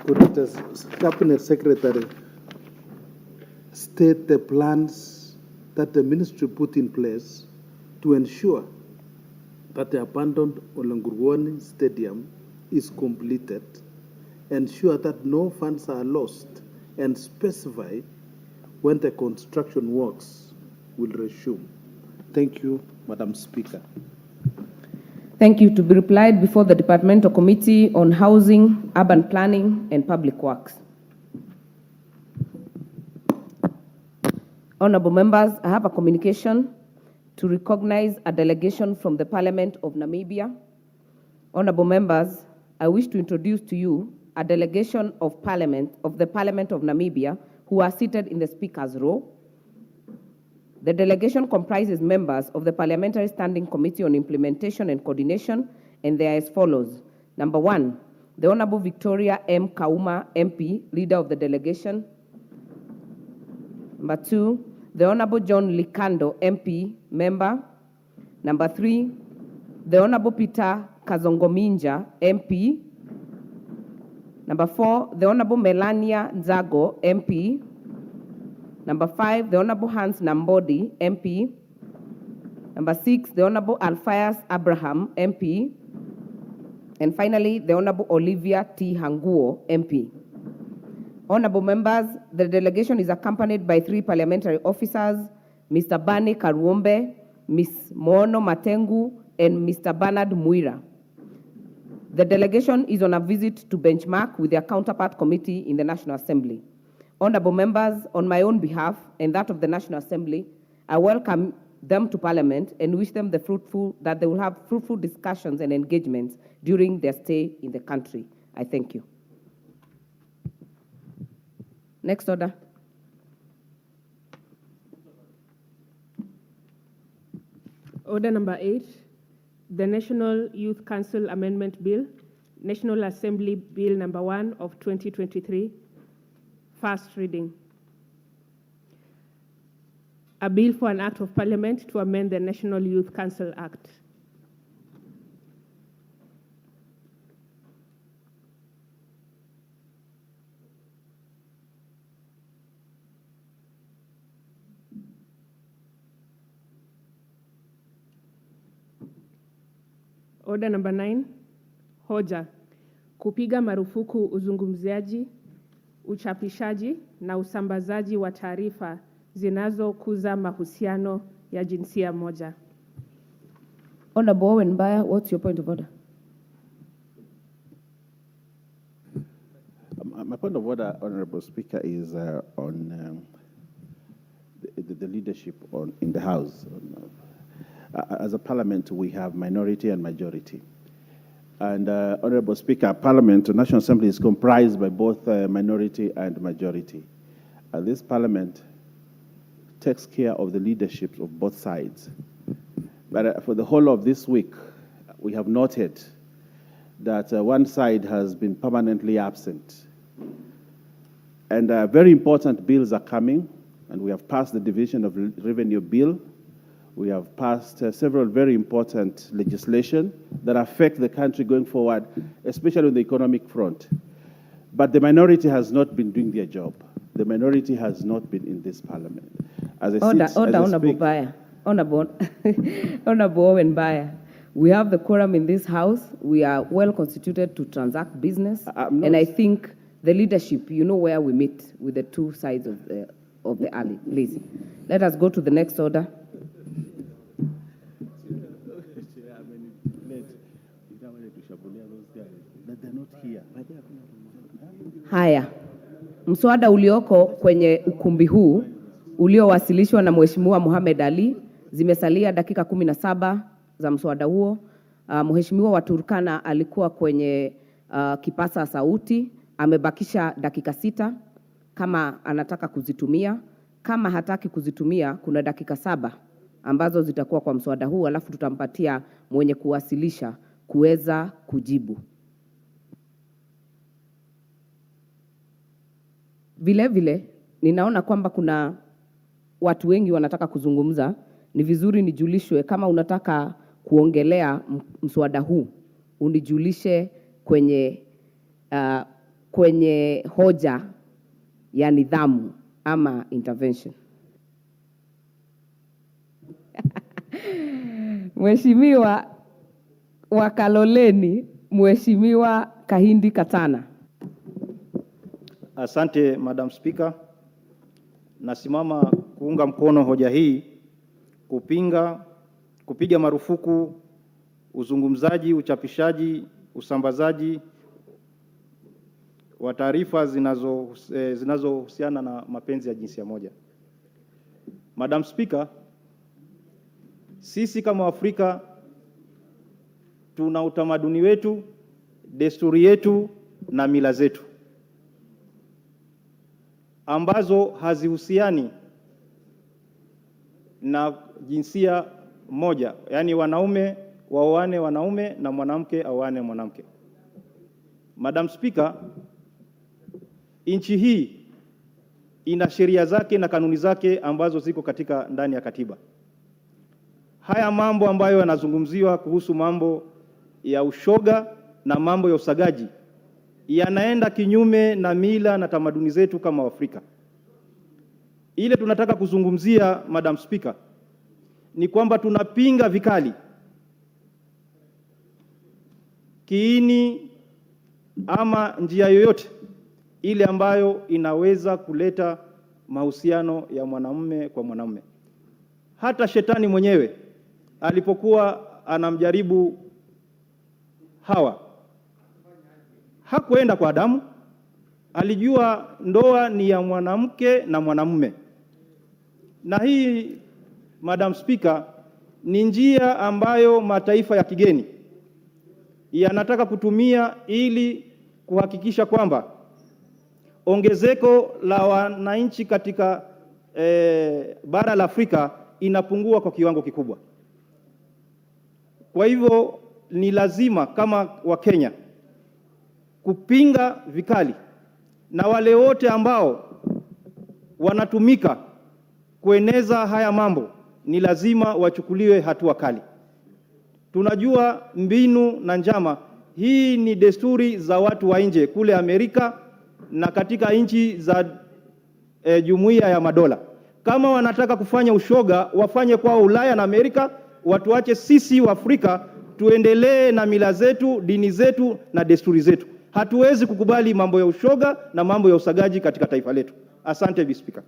Could the Cabinet Secretary state the plans that the ministry put in place to ensure that the abandoned Olonguruan Stadium is completed, ensure that no funds are lost, and specify when the construction works will resume? Thank you, Madam Speaker. Thank you. To be replied before the Departmental Committee on Housing, Urban Planning, and Public Works. Honorable members, I have a communication to recognize a delegation from the Parliament of Namibia. Honorable members, I wish to introduce to you a delegation of the Parliament of Namibia who are seated in the Speaker's row. The delegation comprises members of the Parliamentary Standing Committee on Implementation and Coordination, and they are as follows. Number 1, the Honorable Victoria M. Kauma, MP, leader of the delegation. Number 2, the Honorable John Likando, MP, member. Number 3, the Honorable Peter Kazongominja, MP. Number 4, the Honorable Melania Nzago, MP. Number 5, the Honorable Hans Nambodi, MP. Number 6, the Honorable Alphaeus Abraham, MP. And finally, the Honorable Olivia T. Hanguo, MP. Honorable members, the delegation is accompanied by 3 parliamentary officers, Mr. Bani Karuombe, Ms. Mono Matengu, and Mr. Bernard Muira. The delegation is on a visit to benchmark with their counterpart committee in the National Assembly. Honorable members, on my own behalf and that of the National Assembly, I welcome them to Parliament and wish them that they will have fruitful discussions and engagements during their stay in the country. I thank you. Next order. Order number 8, the National Youth Council Amendment Bill, National Assembly Bill number 1 of 2023, first reading. A bill for an act of Parliament to amend the National Youth Council Act. Order number 9, hoja, kupiga marufuku uzungumziaji, uchapishaji na usambazaji wa taarifa zinazokuza mahusiano ya jinsia moja. Honorable Owen Mbaya, what's your point of order? My point of order, Honorable Speaker, is on the leadership in the House. As a Parliament, we have minority and majority. And Honorable Speaker, Parliament, the National Assembly is comprised by both minority and majority. And this Parliament takes care of the leadership of both sides. But for the whole of this week, we have noted that one side has been permanently absent. And very important bills are coming, and we have passed the Division of Revenue Bill. We have passed several very important legislation that affect the country going forward, especially on the economic front. But the minority has not been doing their job. The minority has not been in this Parliament. Honorable Baya. Honorable Owen Baya. We have the quorum in this House. We are well constituted to transact business. And I think the leadership, you know where we meet with the two sides of the alley. Please, let us go to the next order. Haya, mswada ulioko kwenye ukumbi huu uliowasilishwa na Mheshimiwa Mohamed Ali, zimesalia dakika 17 za mswada huo. Mheshimiwa wa Turkana alikuwa kwenye kipasa sauti. Amebakisha dakika 6 kama anataka kuzitumia. Kama hataki kuzitumia, kuna dakika 7 ambazo zitakuwa kwa mswada huu, alafu tutampatia mwenye kuwasilisha kuweza kujibu. Vile vile, ninaona kwamba kuna watu wengi wanataka kuzungumza. Ni vizuri nijulishwe kama unataka kuongelea mswada huu, unijulishe kwenye hoja ya nidhamu ama intervention. Mheshimiwa wa Kaloleni, Mheshimiwa Kahindi Katana. Asante Madam Speaker. Nasimama kuunga mkono hoja hii kupiga marufuku uzungumzaji, uchapishaji, usambazaji wa taarifa zinazohusiana na mapenzi ya jinsia moja. Madam Speaker, sisi kama Afrika tuna utamaduni wetu, desturi yetu na mila zetu ambazo hazihusiani na jinsia moja, yani wanaume waoane wanaume na mwanamke aoane mwanamke. Madam Speaker, nchi hii ina sheria zake na kanuni zake ambazo ziko katika ndani ya katiba. Haya mambo ambayo yanazungumziwa kuhusu mambo ya ushoga na mambo ya usagaji yanaenda kinyume na mila na tamaduni zetu kama Afrika. Ile tunataka kuzungumzia, Madam Speaker, ni kwamba tunapinga vikali kiini ama njia yoyote ile ambayo inaweza kuleta mahusiano ya mwanamume kwa mwanamume. Hata shetani mwenyewe alipokuwa anamjaribu Hawa, hakuenda kwa Adamu. Alijua ndoa ni ya mwanamke na mwanamume. Na hii, Madam Speaker, ni njia ambayo mataifa ya kigeni yanataka kutumia ili kuhakikisha kwamba ongezeko la wananchi katika bara la Afrika inapungua kwa kiwango kikubwa. Kwa hivyo ni lazima kama Wakenya kupinga vikali, na wale wote ambao wanatumika kueneza haya mambo ni lazima wachukuliwe hatua kali. Tunajua mbinu na njama, hii ni desturi za watu wa nje kule Amerika na katika nchi za Jumuiya ya Madola. Kama wanataka kufanya ushoga, wafanye kwa Ulaya na Amerika, watuache sisi wa Afrika tuendelee na mila zetu, dini zetu na desturi zetu. Hatuwezi kukubali mambo ya ushoga na mambo ya usagaji katika taifa letu. Asante, Mr. Speaker.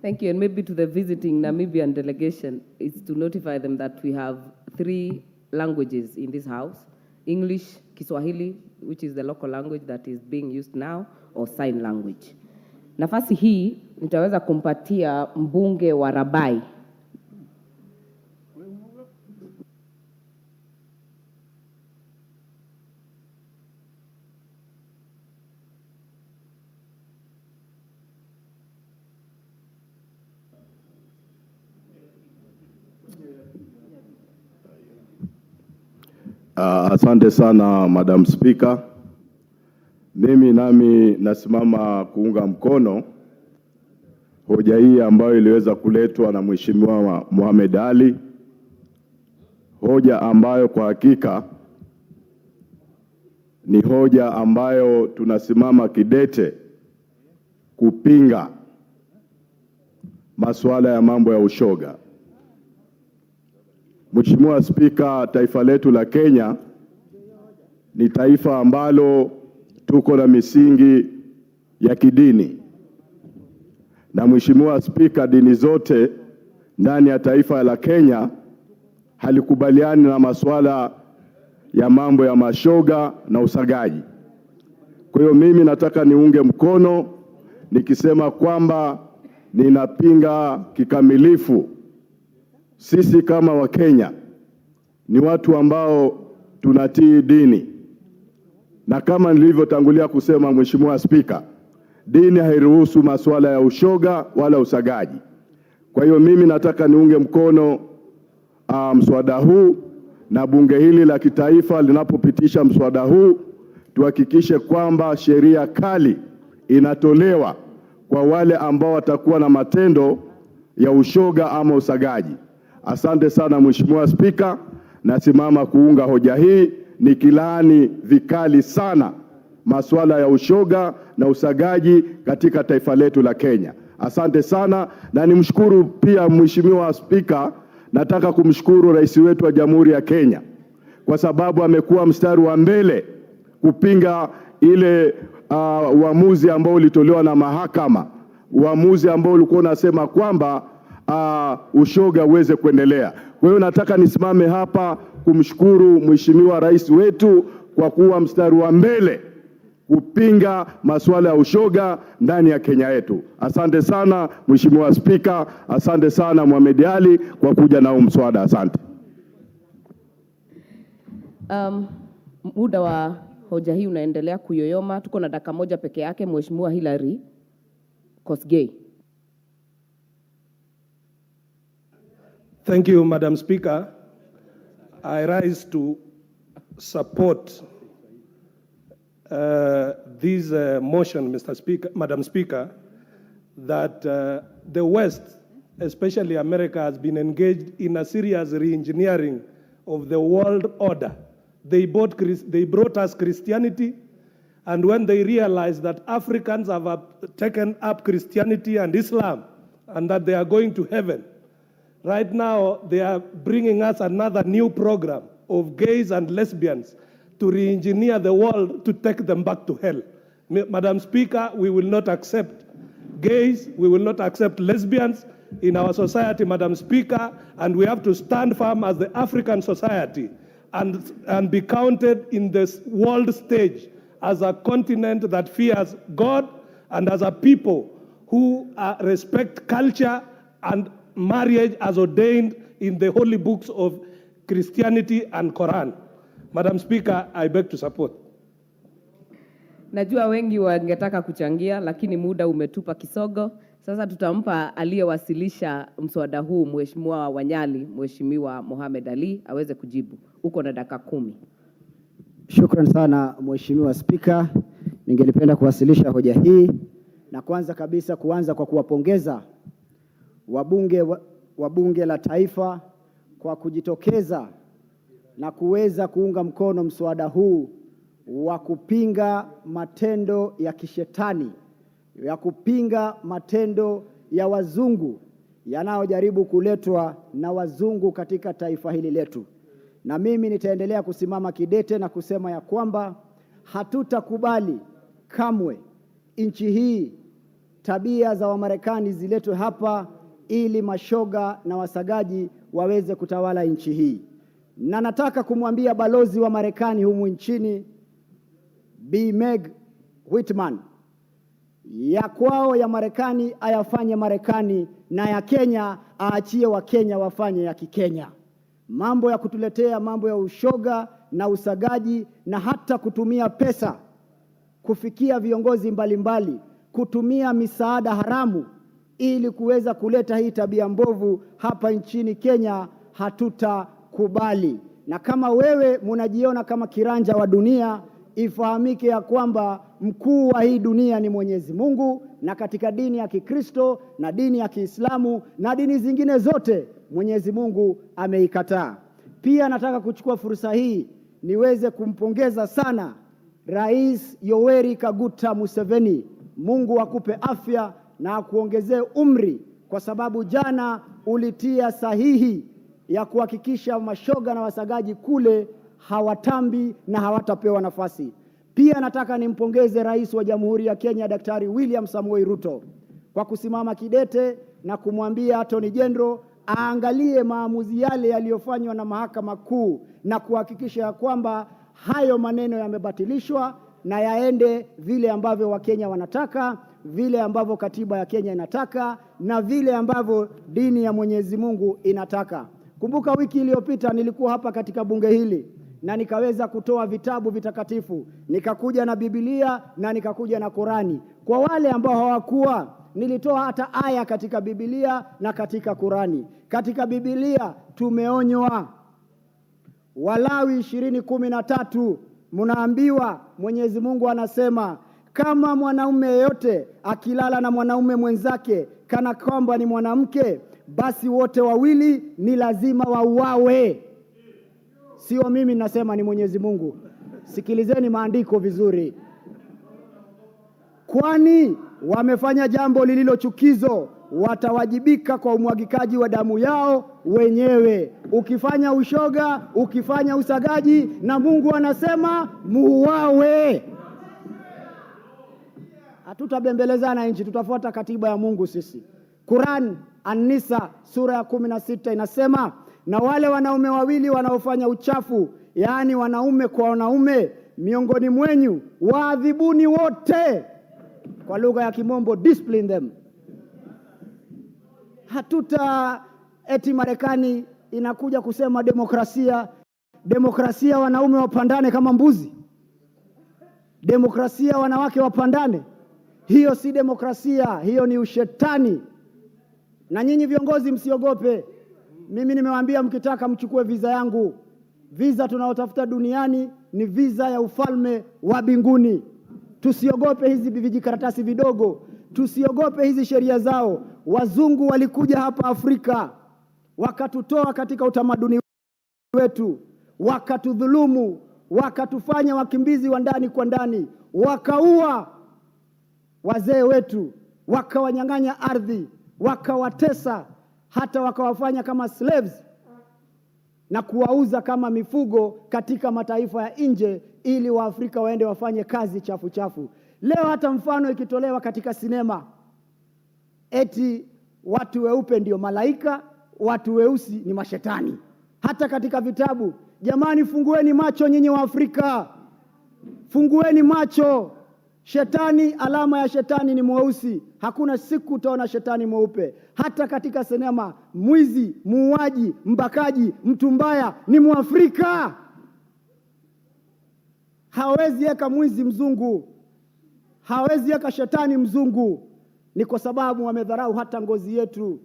Thank you. And maybe to the visiting Namibian delegation is to notify them that we have 3 languages in this house: English, Kiswahili, which is the local language that is being used now, or sign language. Nafasi hii nitaweza kumpatia mbunge wa Rabai. Asante sana Madam Speaker. Mimi nami nasimama kuunga mkono hoja hii ambayo iliweza kuletwa na Mheshimiwa Mohamed Ali, hoja ambayo kwa hakika ni hoja ambayo tunasimama kidete kupinga masuala ya mambo ya ushoga. Mheshimiwa Spika, taifa letu la Kenya ni taifa ambalo tuko na misingi ya kidini. Na Mheshimiwa Spika, dini zote ndani ya taifa la Kenya halikubaliani na masuala ya mambo ya mashoga na usagaji. Kwa hiyo mimi nataka niunge mkono nikisema kwamba ninapinga kikamilifu. Sisi kama Wakenya ni watu ambao tunatii dini. na kama nilivyotangulia kusema, Mheshimiwa Spika, dini hairuhusu masuala ya ushoga wala usagaji. Kwa hiyo mimi nataka niunge mkono mswada huu, na bunge hili la kitaifa linapopitisha mswada huu tuhakikishe kwamba sheria kali inatolewa kwa wale ambao watakuwa na matendo ya ushoga ama usagaji. Asante sana Mheshimiwa Spika, nasimama kuunga hoja hii nikilaani vikali sana masuala ya ushoga na usagaji katika taifa letu la Kenya. Asante sana, na nimshukuru pia Mheshimiwa Spika, nataka kumshukuru Rais wetu wa Jamhuri ya Kenya kwa sababu amekuwa mstari wa mbele kupinga ile uamuzi ambao ulitolewa na mahakama, uamuzi ambao ulikuwa unasema kwamba ushoga uweze kuendelea. Kwa hiyo nataka nisimame hapa kumshukuru Mheshimiwa Rais wetu kwa kuwa mstari wa mbele kupinga masuala ya ushoga ndani ya Kenya yetu. Asante sana Mheshimiwa Spika, asante sana Mohamed Ali kwa kuja na mswada. Asante. Muda wa hoja hii unaendelea kuyoyoma. Tuko na dakika moja peke yake. Mheshimiwa Hilary Kosgei. Thank you, Madam Speaker. I rise to support this motion, Madam Speaker, that the West, especially America, has been engaged in a serious re-engineering of the world order. They brought us Christianity, and when they realized that Africans have taken up Christianity and Islam, and that they are going to heaven, right now they are bringing us another new program of gays and lesbians to re-engineer the world to take them back to hell. Madam Speaker, we will not accept gays, we will not accept lesbians in our society, Madam Speaker, and we have to stand firm as the African society and be counted in this world stage as a continent that fears God and as a people who respect culture and marriage as ordained in the holy books of Christianity and Quran. Madam Speaker, I beg to support. Najua wengi wangetaka kuchangia, lakini muda umetupa kisogo. Sasa tutampa aliyewasilisha mswada huu, Mheshimiwa Wanyali, Mheshimiwa Mohamed Ali, aweze kujibu. Uko na dakika 10. Shukran sana Mheshimiwa Spika. Ningelipenda kuwasilisha hoja hii, na kwanza kabisa kuanza kwa kuwapongeza wa bunge la taifa kwa kujitokeza na kuweza kuunga mkono mswada huu wa kupinga matendo ya kishetani, ya kupinga matendo ya wazungu yanayojaribu kuletwa na wazungu katika taifa hili letu. Na mimi nitaendelea kusimama kidete na kusema ya kwamba hatutakubali kamwe nchi hii tabia za Wamarekani ziletwe hapa ili mashoga na wasagaji waweze kutawala nchi hii. Na nataka kumwambia balozi wa Marekani humu nchini B. Meg Whitman, ya kwao ya Marekani ayafanye Marekani, na ya Kenya aachie wa Kenya wafanye ya Kikenya. Mambo ya kutuletea mambo ya ushoga na usagaji na hata kutumia pesa kufikia viongozi mbalimbali, kutumia misaada haramu ili kuweza kuleta hii tabia mbovu hapa nchini Kenya, hatutakubali. Na kama wewe munajiona kama kiranja wa dunia, ifahamike ya kwamba mkuu wa hii dunia ni Mwenyezi Mungu, na katika dini ya Kikristo na dini ya Kiislamu na dini zingine zote Mwenyezi Mungu ameikataa. Pia nataka kuchukua fursa hii niweze kumpongeza sana Rais Yoweri Kaguta Museveni. Mungu akupe afya na akuongezee umri, kwa sababu jana ulitia sahihi ya kuhakikisha mashoga na wasagaji kule hawatambi na hawatapewa nafasi. Pia nataka nimpongeze Rais wa Jamhuri ya Kenya Daktari William Samoei Ruto kwa kusimama kidete na kumwambia Attorney General aangalie maamuzi yale yaliyofanywa na Mahakama Kuu na kuhakikisha kwamba hayo maneno yamebatilishwa na yaende vile ambavyo Wakenya wanataka, vile ambavyo katiba ya Kenya inataka, na vile ambavyo dini ya Mwenyezi Mungu inataka. Kumbuka wiki iliyopita nilikuwa hapa katika bunge hili na nikaweza kutoa vitabu vitakatifu, nikakuja na Biblia na nikakuja na Qurani. Kwa wale ambao hawakuwa, nilitoa hata aya katika Biblia na katika Qurani. Katika Biblia tumeonywa, Walawi 20:13, mnaambiwa Mwenyezi Mungu anasema, kama mwanaume yeyote akilala na mwanaume mwenzake kana kwamba ni mwanamke, basi wote wawili ni lazima wauawe. Sio mimi nasema, ni Mwenyezi Mungu. Sikilizeni maandiko vizuri. Kwani wamefanya jambo lililo chukizo, watawajibika kwa umwagikaji wa damu yao wenyewe. Ukifanya ushoga, ukifanya usagaji, na Mungu anasema muuawe. Hatutabembelezana nchi, tutafuata katiba ya Mungu sisi. Quran An-Nisa sura ya 16 inasema, na wale wanaume wawili wanaofanya uchafu, yaani wanaume kwa wanaume, miongoni mwenyu waadhibuni wote. Kwa lugha ya Kimombo, discipline them. Eti Marekani inakuja kusema demokrasia wanaume wapandane kama mbuzi, demokrasia wanawake wapandane. Hiyo si demokrasia, hiyo ni ushetani. Na nyinyi viongozi msiogope. Mimi nimewaambia mkitaka mchukue visa yangu. Visa tunaotafuta duniani ni visa ya ufalme wa mbinguni. Tusiogope hizi vijikaratasi vidogo, tusiogope hizi sheria zao. Wazungu walikuja hapa Afrika, wakatutoa katika utamaduni wetu, wakatudhulumu, wakatufanya wakimbizi wa ndani kwa ndani, wakaua wazee wetu, wakawanyang'anya ardhi, wakawatesa, hata wakawafanya kama slaves na kuwauza kama mifugo katika mataifa ya nje, ili Waafrika waende wafanye kazi chafu chafu. Leo hata mfano ikitolewa katika sinema, eti watu weupe ndio malaika, watu weusi ni mashetani. Hata katika vitabu, jamani, fungueni macho nyinyi wa Afrika, fungueni macho. Shetani, alama ya shetani ni mweusi. Hakuna siku utaona shetani mweupe. Hata katika sinema, mwizi, muuaji, mbakaji, mtu mbaya ni Mwafrika. Hawezi eka mwizi mzungu, hawezi eka shetani mzungu. Ni kwa sababu wamedharau hata ngozi yetu.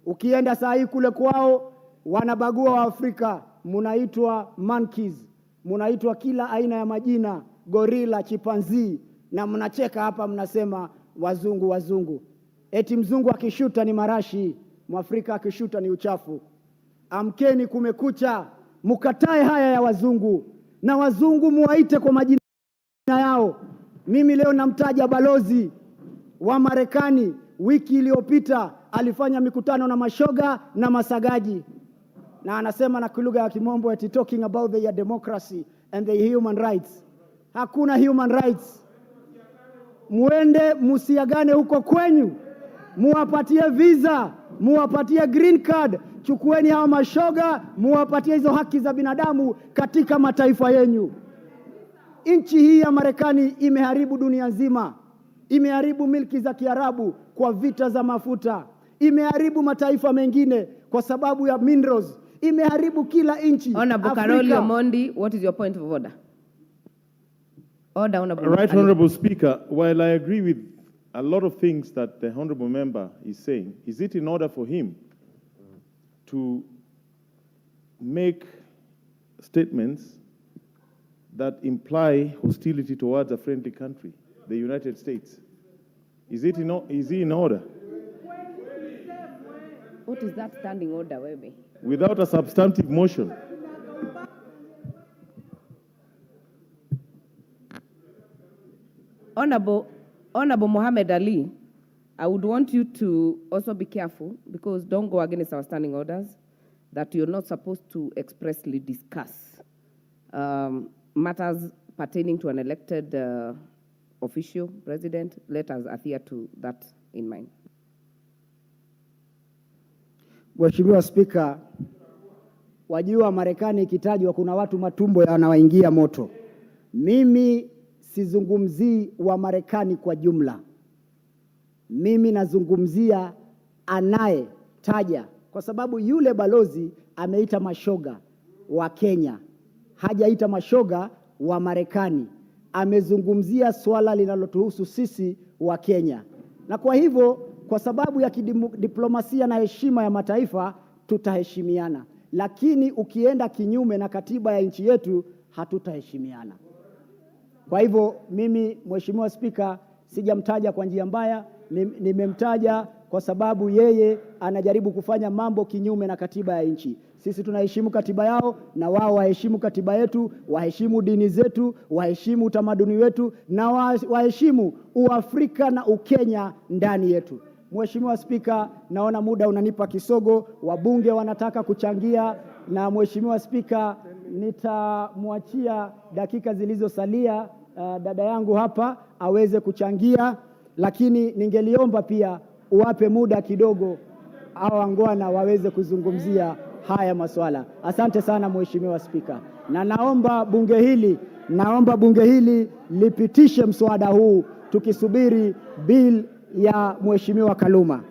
Ukienda saa hii kule kwao, wanabagua wa Afrika, munaitwa monkeys, munaitwa kila aina ya majina, gorila, chimpanzee, na mnacheka hapa mnasema wazungu wazungu. Eti mzungu akishuta ni marashi, Mwafrika akishuta ni uchafu. Amkeni, kumekucha. Mukatae haya ya wazungu, na wazungu muwaite kwa majina yao. Mimi leo namtaja balozi wa Marekani, wiki iliyopita alifanya mikutano na mashoga na masagaji, na anasema na lugha ya Kimombo eti talking about their democracy and their human rights. Hakuna human rights. Muende musiagane huko kwenyu, muwapatie visa, muwapatie green card. Chukueni hawa mashoga, muwapatie hizo haki za binadamu katika mataifa yenu. Nchi hii ya Marekani imeharibu dunia nzima. Imeharibu milki za Kiarabu kwa vita za mafuta. Imeharibu mataifa mengine kwa sababu ya minerals. Imeharibu kila nchi. Honorable Karoli Omondi, what is your point of order? Order, Honorable. Right, Honorable Speaker, while I agree with a lot of things that the Honorable Member is saying, is it in order for him to make statements that imply hostility towards a friendly country, the United States? Is he in order? What is that standing order, Webe? Without a substantive motion. Honorable Mohammed Ali, I would want you to also be careful, because don't go against our standing orders, that you're not supposed to expressly discuss matters pertaining to an elected official, president. Let us adhere to that in mind. Mheshimiwa Spika, wajua Marekani ikitajwa kuna watu matumbo yanawaingia moto. Mimi sizungumzii wa Marekani kwa jumla. Mimi nazungumzia anayetaja, kwa sababu yule balozi ameita mashoga wa Kenya. hajaita mashoga wa Marekani, amezungumzia swala linalotuhusu sisi wa Kenya. Na kwa hivyo, kwa sababu ya kidiplomasia na heshima ya mataifa, tutaheshimiana. Lakini ukienda kinyume na katiba ya nchi yetu, hatutaheshimiana. Kwa hivyo, mimi Mheshimiwa Spika, sijamtaja kwa njia mbaya, nimemtaja kwa sababu yeye anajaribu kufanya mambo kinyume na katiba ya nchi. Sisi tunaheshimu katiba yao na wao waheshimu katiba yetu, waheshimu dini zetu, waheshimu utamaduni wetu na waheshimu Uafrika na Ukenya ndani yetu. Mheshimiwa Spika, naona muda unanipa kisogo, wabunge wanataka kuchangia, na Mheshimiwa Spika, nitamwachia dakika zilizosalia dada yangu hapa aweze kuchangia, lakini ningeliomba pia uwape muda kidogo hao wangwana waweze kuzungumzia haya maswala. Asante sana Mheshimiwa Spika, na naomba bunge hili lipitishe mswada huu tukisubiri bill ya Mheshimiwa Kaluma.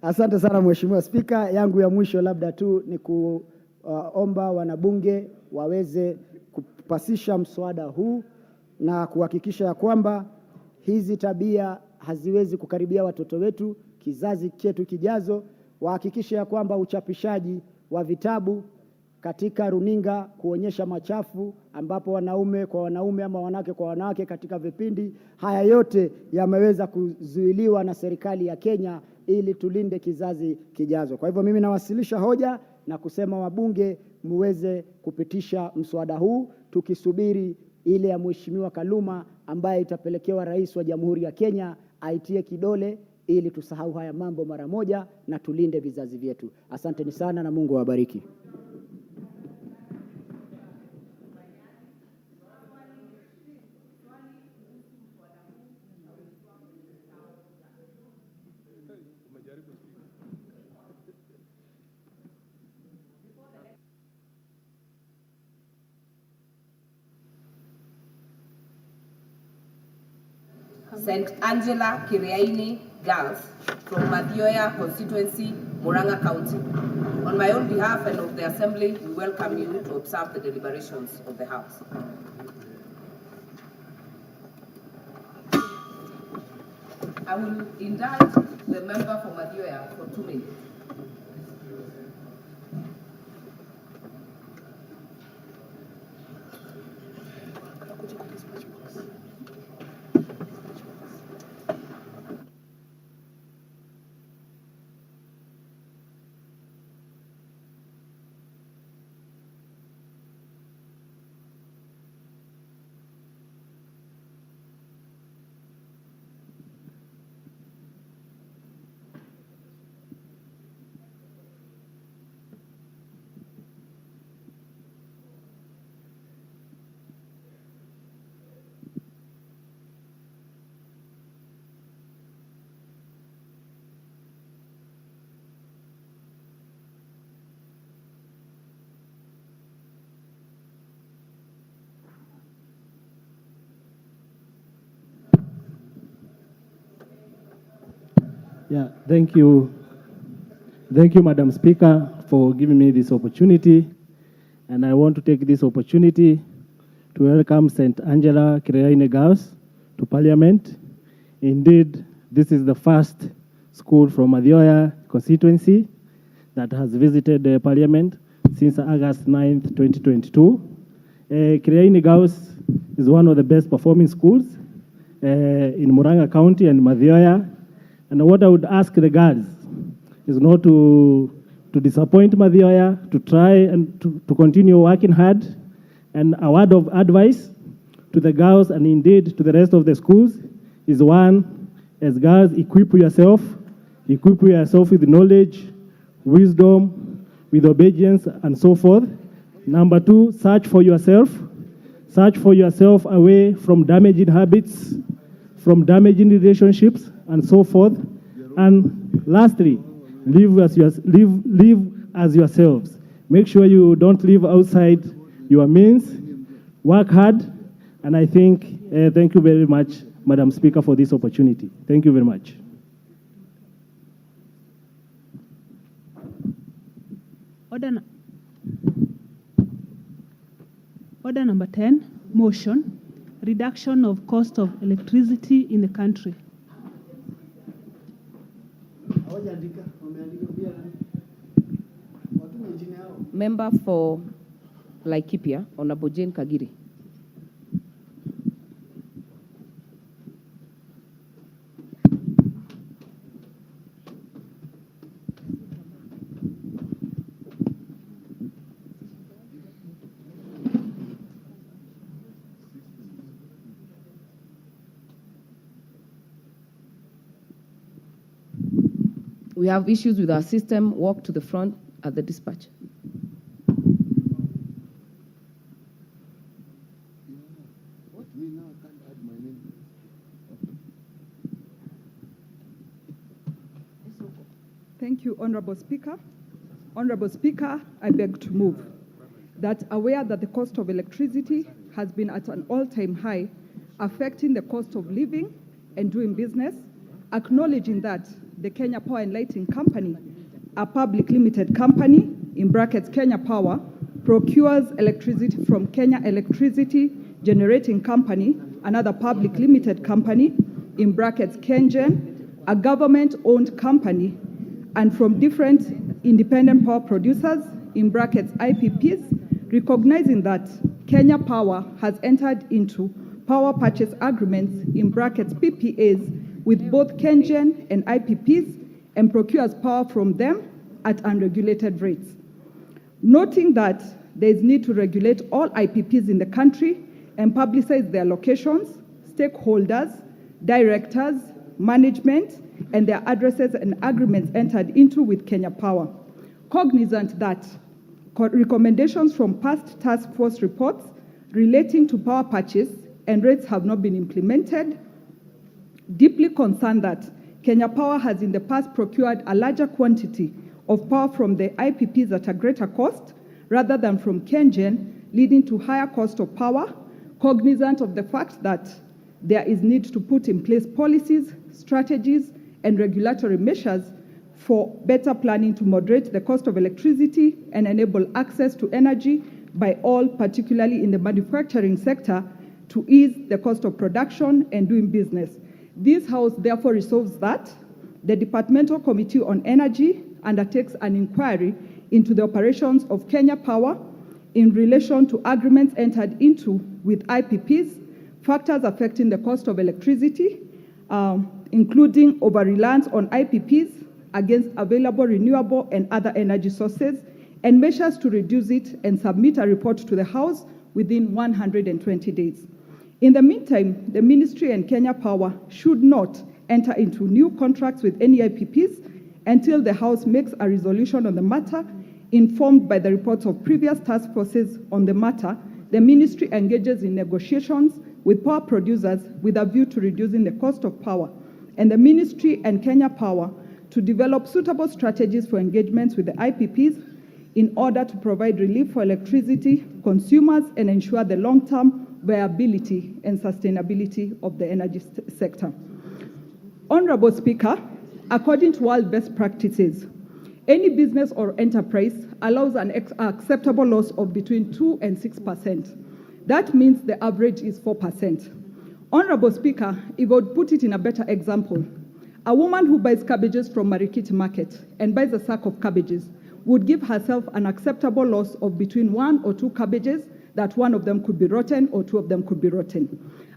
Asante sana Mheshimiwa Spika, yangu ya mwisho labda tu ni kuomba wanabunge waweze kupasisha mswada huu na kuhakikisha ya kwamba hizi tabia haziwezi kukaribia watoto wetu, kizazi chetu kijazo. Wahakikishe ya kwamba uchapishaji wa vitabu katika runinga kuonyesha machafu ambapo wanaume kwa wanaume ama wanawake kwa wanawake katika vipindi, haya yote yameweza kuzuiliwa na serikali ya Kenya ili tulinde kizazi kijazo. Kwa hivyo mimi nawasilisha hoja na kusema wabunge muweze kupitisha mswada huu tukisubiri ile ya Mheshimiwa Kaluma ambaye itapelekewa Rais wa Jamhuri ya Kenya aitie kidole ili tusahau haya mambo mara moja na tulinde vizazi vyetu. Asanteni sana na Mungu awabariki. St. Angela Kiriaini Girls from Mathioya constituency, Murang'a County. On my own behalf and of the Assembly, we welcome you to observe the deliberations of the House. I will indulge the member for Mathioya for 2 minutes. Yeah, thank you. Thank you, Madam Speaker, for giving me this opportunity. And I want to take this opportunity to welcome St. Angela Kiriaini Girls to Parliament. Indeed, this is the first school from Mathioya constituency that has visited the Parliament since August 9th, 2022. Kiriaini Girls is one of the best performing schools in Murang'a County and Mathioya. And what I would ask the girls is not to disappoint Mathioya, to try and to continue working hard. And a word of advice to the girls and indeed to the rest of the schools is one, as girls, equip yourself with knowledge, wisdom, with obedience and so forth. Number two, search for yourself away from damaging habits, from damaging relationships and so forth. And lastly, live as yourselves. Make sure you don't live outside your means. Work hard. And I think, thank you very much. Madam Speaker, for this opportunity. Thank you very much. Order number 10, motion, reduction of cost of electricity in the country. Member for Laikipia, Honorable Jane Kagiri. We have issues with our system. Walk to the front at the dispatch. Thank you, Honorable Speaker. Honorable Speaker, I beg to move that aware that the cost of electricity has been at an all-time high, affecting the cost of living and doing business, acknowledging that the Kenya Power and Lighting Company, a public limited company, in brackets Kenya Power, procures electricity from Kenya Electricity Generating Company, another public limited company, in brackets KenGen, a government-owned company, and from different independent power producers, in brackets IPPs, recognizing that Kenya Power has entered into power purchase agreements, in brackets PPAs, with both KenGen and IPPs, and procures power from them at unregulated rates. Noting that there is need to regulate all IPPs in the country and publicize their locations, stakeholders, directors, management, and their addresses and agreements entered into with Kenya Power. Cognizant that recommendations from past task force reports relating to power purchase and rates have not been implemented, deeply concerned that Kenya Power has in the past procured a larger quantity of power from the IPPs at a greater cost rather than from KenGen, leading to higher cost of power, cognizant of the fact that there is need to put in place policies, strategies, and regulatory measures for better planning to moderate the cost of electricity and enable access to energy by all, particularly in the manufacturing sector, to ease the cost of production and doing business. This House therefore resolves that the Departmental Committee on Energy undertakes an inquiry into the operations of Kenya Power in relation to agreements entered into with IPPs, factors affecting the cost of electricity, including over-reliance on IPPs against available renewable and other energy sources, and measures to reduce it, and submit a report to the House within 120 days. In the meantime, the Ministry and Kenya Power should not enter into new contracts with any IPPs until the House makes a resolution on the matter. Informed by the reports of previous task forces on the matter, the Ministry engages in negotiations with power producers with a view to reducing the cost of power, and the Ministry and Kenya Power to develop suitable strategies for engagements with the IPPs in order to provide relief for electricity consumers and ensure the long-term viability and sustainability of the energy sector. Honorable Speaker, according to world best practices, any business or enterprise allows an acceptable loss of between 2 and 6%. That means the average is 4%. Honorable Speaker, if I would put it in a better example, a woman who buys cabbages from Marikiti Market and buys a sack of cabbages would give herself an acceptable loss of between 1 or 2 cabbages, that one of them could be rotten or 2 of them could be rotten.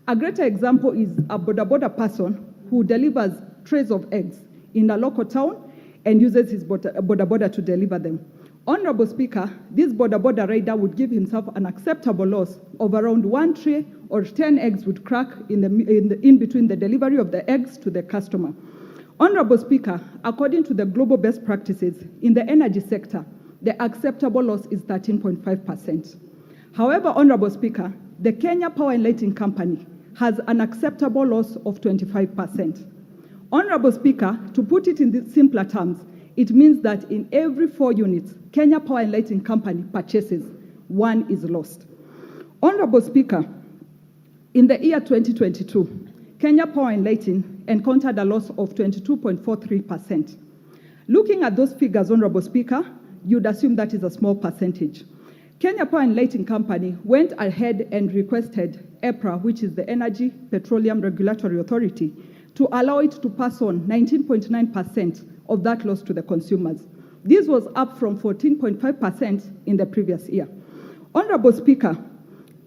A greater example is a boda person who delivers trays of eggs in a local town and uses his boda to deliver them. Honorable Speaker, this boda rider would give himself an acceptable loss of around 1 tray or 10 eggs would crack in between the delivery of the eggs to the customer. Honorable Speaker, according to the global best practices in the energy sector, the acceptable loss is 13.5%. However, Honorable Speaker, the Kenya Power and Lighting Company has an acceptable loss of 25%. Honorable Speaker, to put it in simpler terms, it means that in every 4 units Kenya Power and Lighting Company purchases, 1 is lost. Honorable Speaker, in the year 2022, Kenya Power and Lighting encountered a loss of 22.43%. Looking at those figures, Honorable Speaker, you'd assume that is a small percentage. Kenya Power and Lighting Company went ahead and requested EPRA, which is the Energy Petroleum Regulatory Authority, to allow it to pass on 19.9% of that loss to the consumers. This was up from 14.5% in the previous year. Honorable Speaker,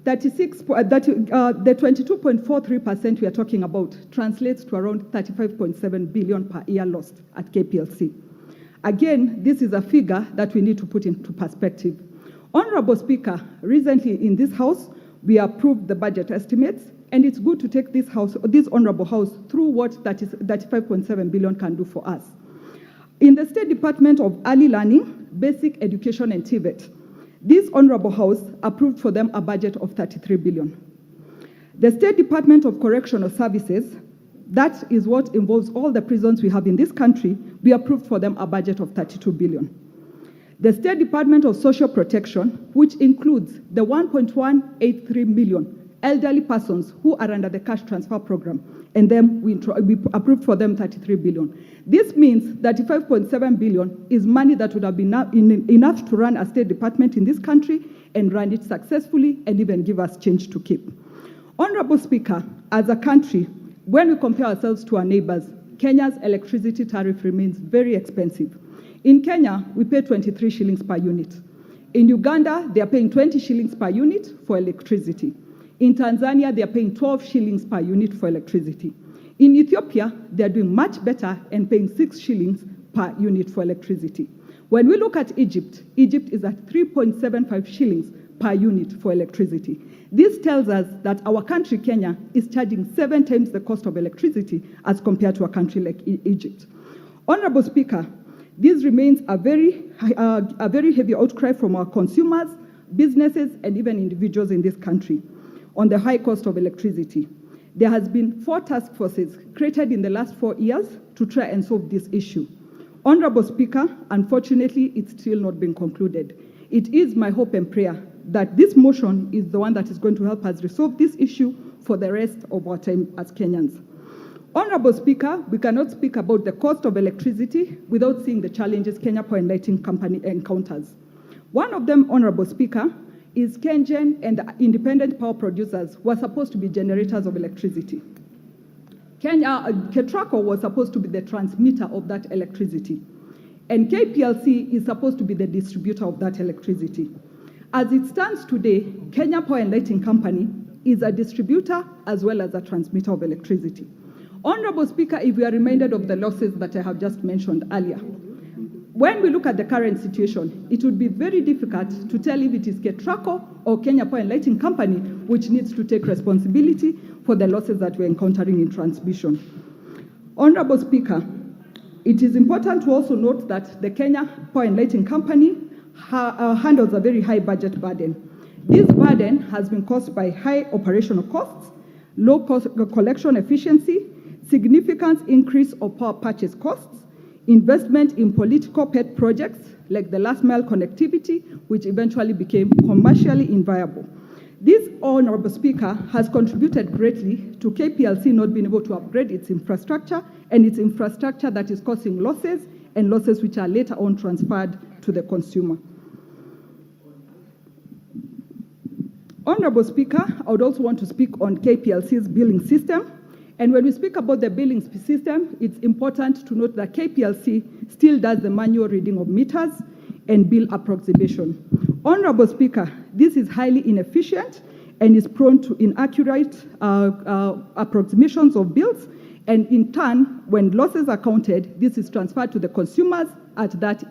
the 22.43% we are talking about translates to around 35.7 billion per year lost at KPLC. Again, this is a figure that we need to put into perspective. Honorable Speaker, recently in this House, we approved the budget estimates, and it's good to take this Honorable House through what that is 35.7 billion can do for us. In the State Department of Early Learning, Basic Education and TVET, this Honorable House approved for them a budget of 33 billion. The State Department of Correctional Services, that is what involves all the prisons we have in this country, we approved for them a budget of 32 billion. The State Department of Social Protection, which includes the 1.183 million elderly persons who are under the cash transfer program, and then we approved for them 33 billion. This means 35.7 billion is money that would have been enough to run a state department in this country and run it successfully and even give us change to keep. Honorable Speaker, as a country, when we compare ourselves to our neighbors, Kenya's electricity tariff remains very expensive. In Kenya, we pay 23 shillings per unit. In Uganda, they are paying 20 shillings per unit for electricity. In Tanzania, they are paying 12 shillings per unit for electricity. In Ethiopia, they are doing much better and paying 6 shillings per unit for electricity. When we look at Egypt, Egypt is at 3.75 shillings per unit for electricity. This tells us that our country, Kenya, is charging 7 times the cost of electricity as compared to a country like Egypt. Honorable Speaker, this remains a very heavy outcry from our consumers, businesses, and even individuals in this country on the high cost of electricity. There has been 4 task forces created in the last 4 years to try and solve this issue. Honorable Speaker, unfortunately, it's still not been concluded. It is my hope and prayer that this motion is the one that is going to help us resolve this issue for the rest of our time as Kenyans. Honorable Speaker, we cannot speak about the cost of electricity without seeing the challenges Kenya Power and Lighting Company encounters. One of them, Honorable Speaker, is KenGen and the independent power producers were supposed to be generators of electricity. KETRACO was supposed to be the transmitter of that electricity. And KPLC is supposed to be the distributor of that electricity. As it stands today, Kenya Power and Lighting Company is a distributor as well as a transmitter of electricity. Honorable Speaker, if we are reminded of the losses that I have just mentioned earlier, when we look at the current situation, it would be very difficult to tell if it is KETRACO or Kenya Power and Lighting Company which needs to take responsibility for the losses that we're encountering in transmission. Honorable Speaker, it is important to also note that the Kenya Power and Lighting Company handles a very high budget burden. This burden has been caused by high operational costs, low cost collection efficiency, significant increase of power purchase costs, investment in political pet projects like the last mile connectivity, which eventually became commercially inviable. This, Honorable Speaker, has contributed greatly to KPLC not being able to upgrade its infrastructure, and its infrastructure that is causing losses, and losses which are later on transferred to the consumer. Honorable Speaker, I would also want to speak on KPLC's billing system. And when we speak about the billing system, it's important to note that KPLC still does the manual reading of meters and bill approximation. Honorable Speaker, this is highly inefficient and is prone to inaccurate approximations of bills. And in turn, when losses are counted, this is transferred to the consumers at that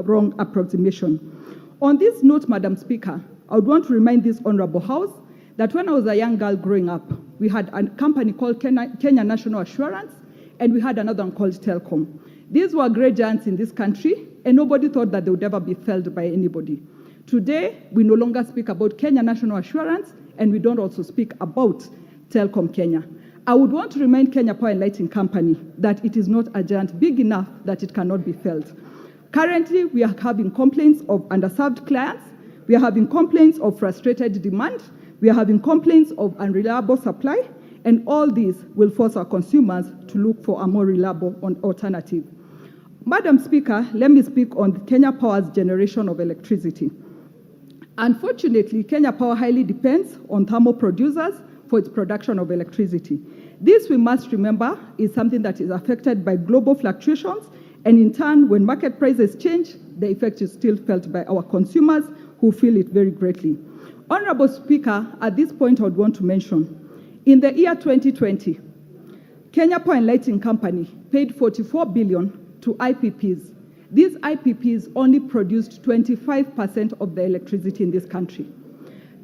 wrong approximation. On this note, Madam Speaker, I would want to remind this Honorable House that when I was a young girl growing up, we had a company called Kenya National Assurance, and we had another one called Telcom. These were great giants in this country, and nobody thought that they would ever be felled by anybody. Today, we no longer speak about Kenya National Assurance, and we don't also speak about Telcom Kenya. I would want to remind Kenya Power and Lighting Company that it is not a giant big enough that it cannot be felled. Currently, we are having complaints of underserved clients. We are having complaints of frustrated demand. We are having complaints of unreliable supply, And all these will force our consumers to look for a more reliable alternative. Madam Speaker, let me speak on Kenya Power's generation of electricity. Unfortunately, Kenya Power highly depends on thermal producers for its production of electricity. This, we must remember, is something that is affected by global fluctuations, and in turn, when market prices change, the effect is still felt by our consumers who feel it very greatly. Honorable Speaker, at this point I would want to mention, in the year 2020, Kenya Power and Lighting Company paid 44 billion to IPPs. These IPPs only produced 25% of the electricity in this country.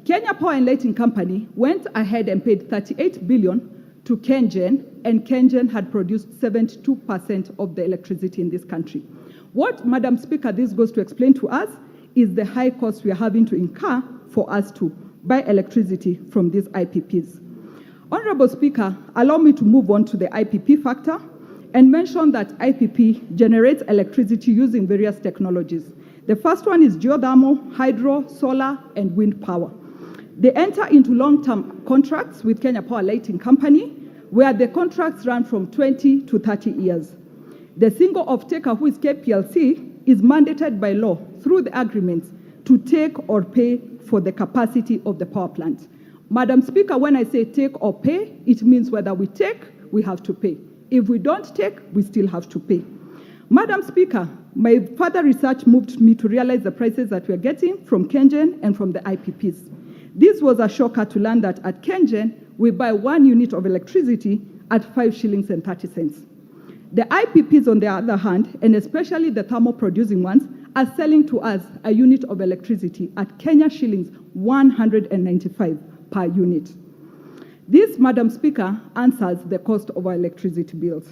Kenya Power and Lighting Company went ahead and paid 38 billion to KenGen, and KenGen had produced 72% of the electricity in this country. What, Madam Speaker, this goes to explain to us is the high cost we are having to incur for us to buy electricity from these IPPs. Honorable Speaker, allow me to move on to the IPP factor and mention that IPP generates electricity using various technologies. The first one is geothermal, hydro, solar, and wind power. They enter into long-term contracts with Kenya Power Lighting Company, where the contracts run from 20 to 30 years. The single off-taker, who is KPLC, is mandated by law through the agreements to take or pay for the capacity of the power plant. Madam Speaker, when I say take or pay, it means whether we take, we have to pay. If we don't take, we still have to pay. Madam Speaker, my further research moved me to realize the prices that we're getting from KenGen and from the IPPs. This was a shocker to learn that at KenGen, we buy 1 unit of electricity at 5 shillings and 30 cents. The IPPs, on the other hand, and especially the thermal producing ones, are selling to us a unit of electricity at Kenya shillings 195 per unit. This, Madam Speaker, answers the cost of our electricity bills.